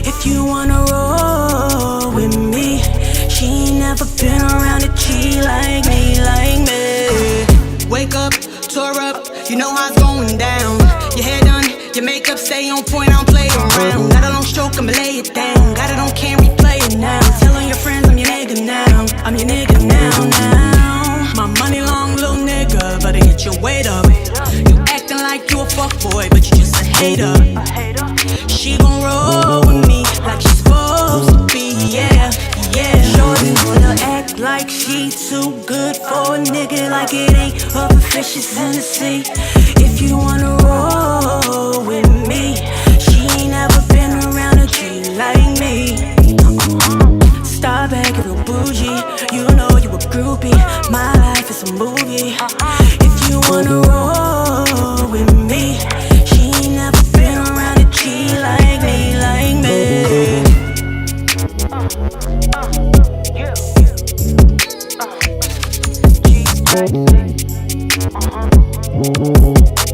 S7: If you wanna roll with me, she ain't never been around a G like me, like me.
S8: Wake up, tore up, you know how it's going down. Your hair done, your makeup stay on point, I don't play around. Got a long stroke, I'ma lay it down. Got it on camera, replay it now. Telling your friends I'm your nigga now. I'm your nigga now. My money long, little nigga, better get your weight up. You acting like you a fuckboy, but you just a hater. She gon' roll with me like she's supposed to be, yeah, yeah.
S7: Shorty wanna act like she too good for a nigga like it ain't other fishes in the sea. If you wanna roll with me, she ain't never been around a G like me. Star bag, you're real bougie. You know you a groupie. My life is a movie. If you wanna roll with me, she ain't never been around a G like me, like me.
S5: Yeah.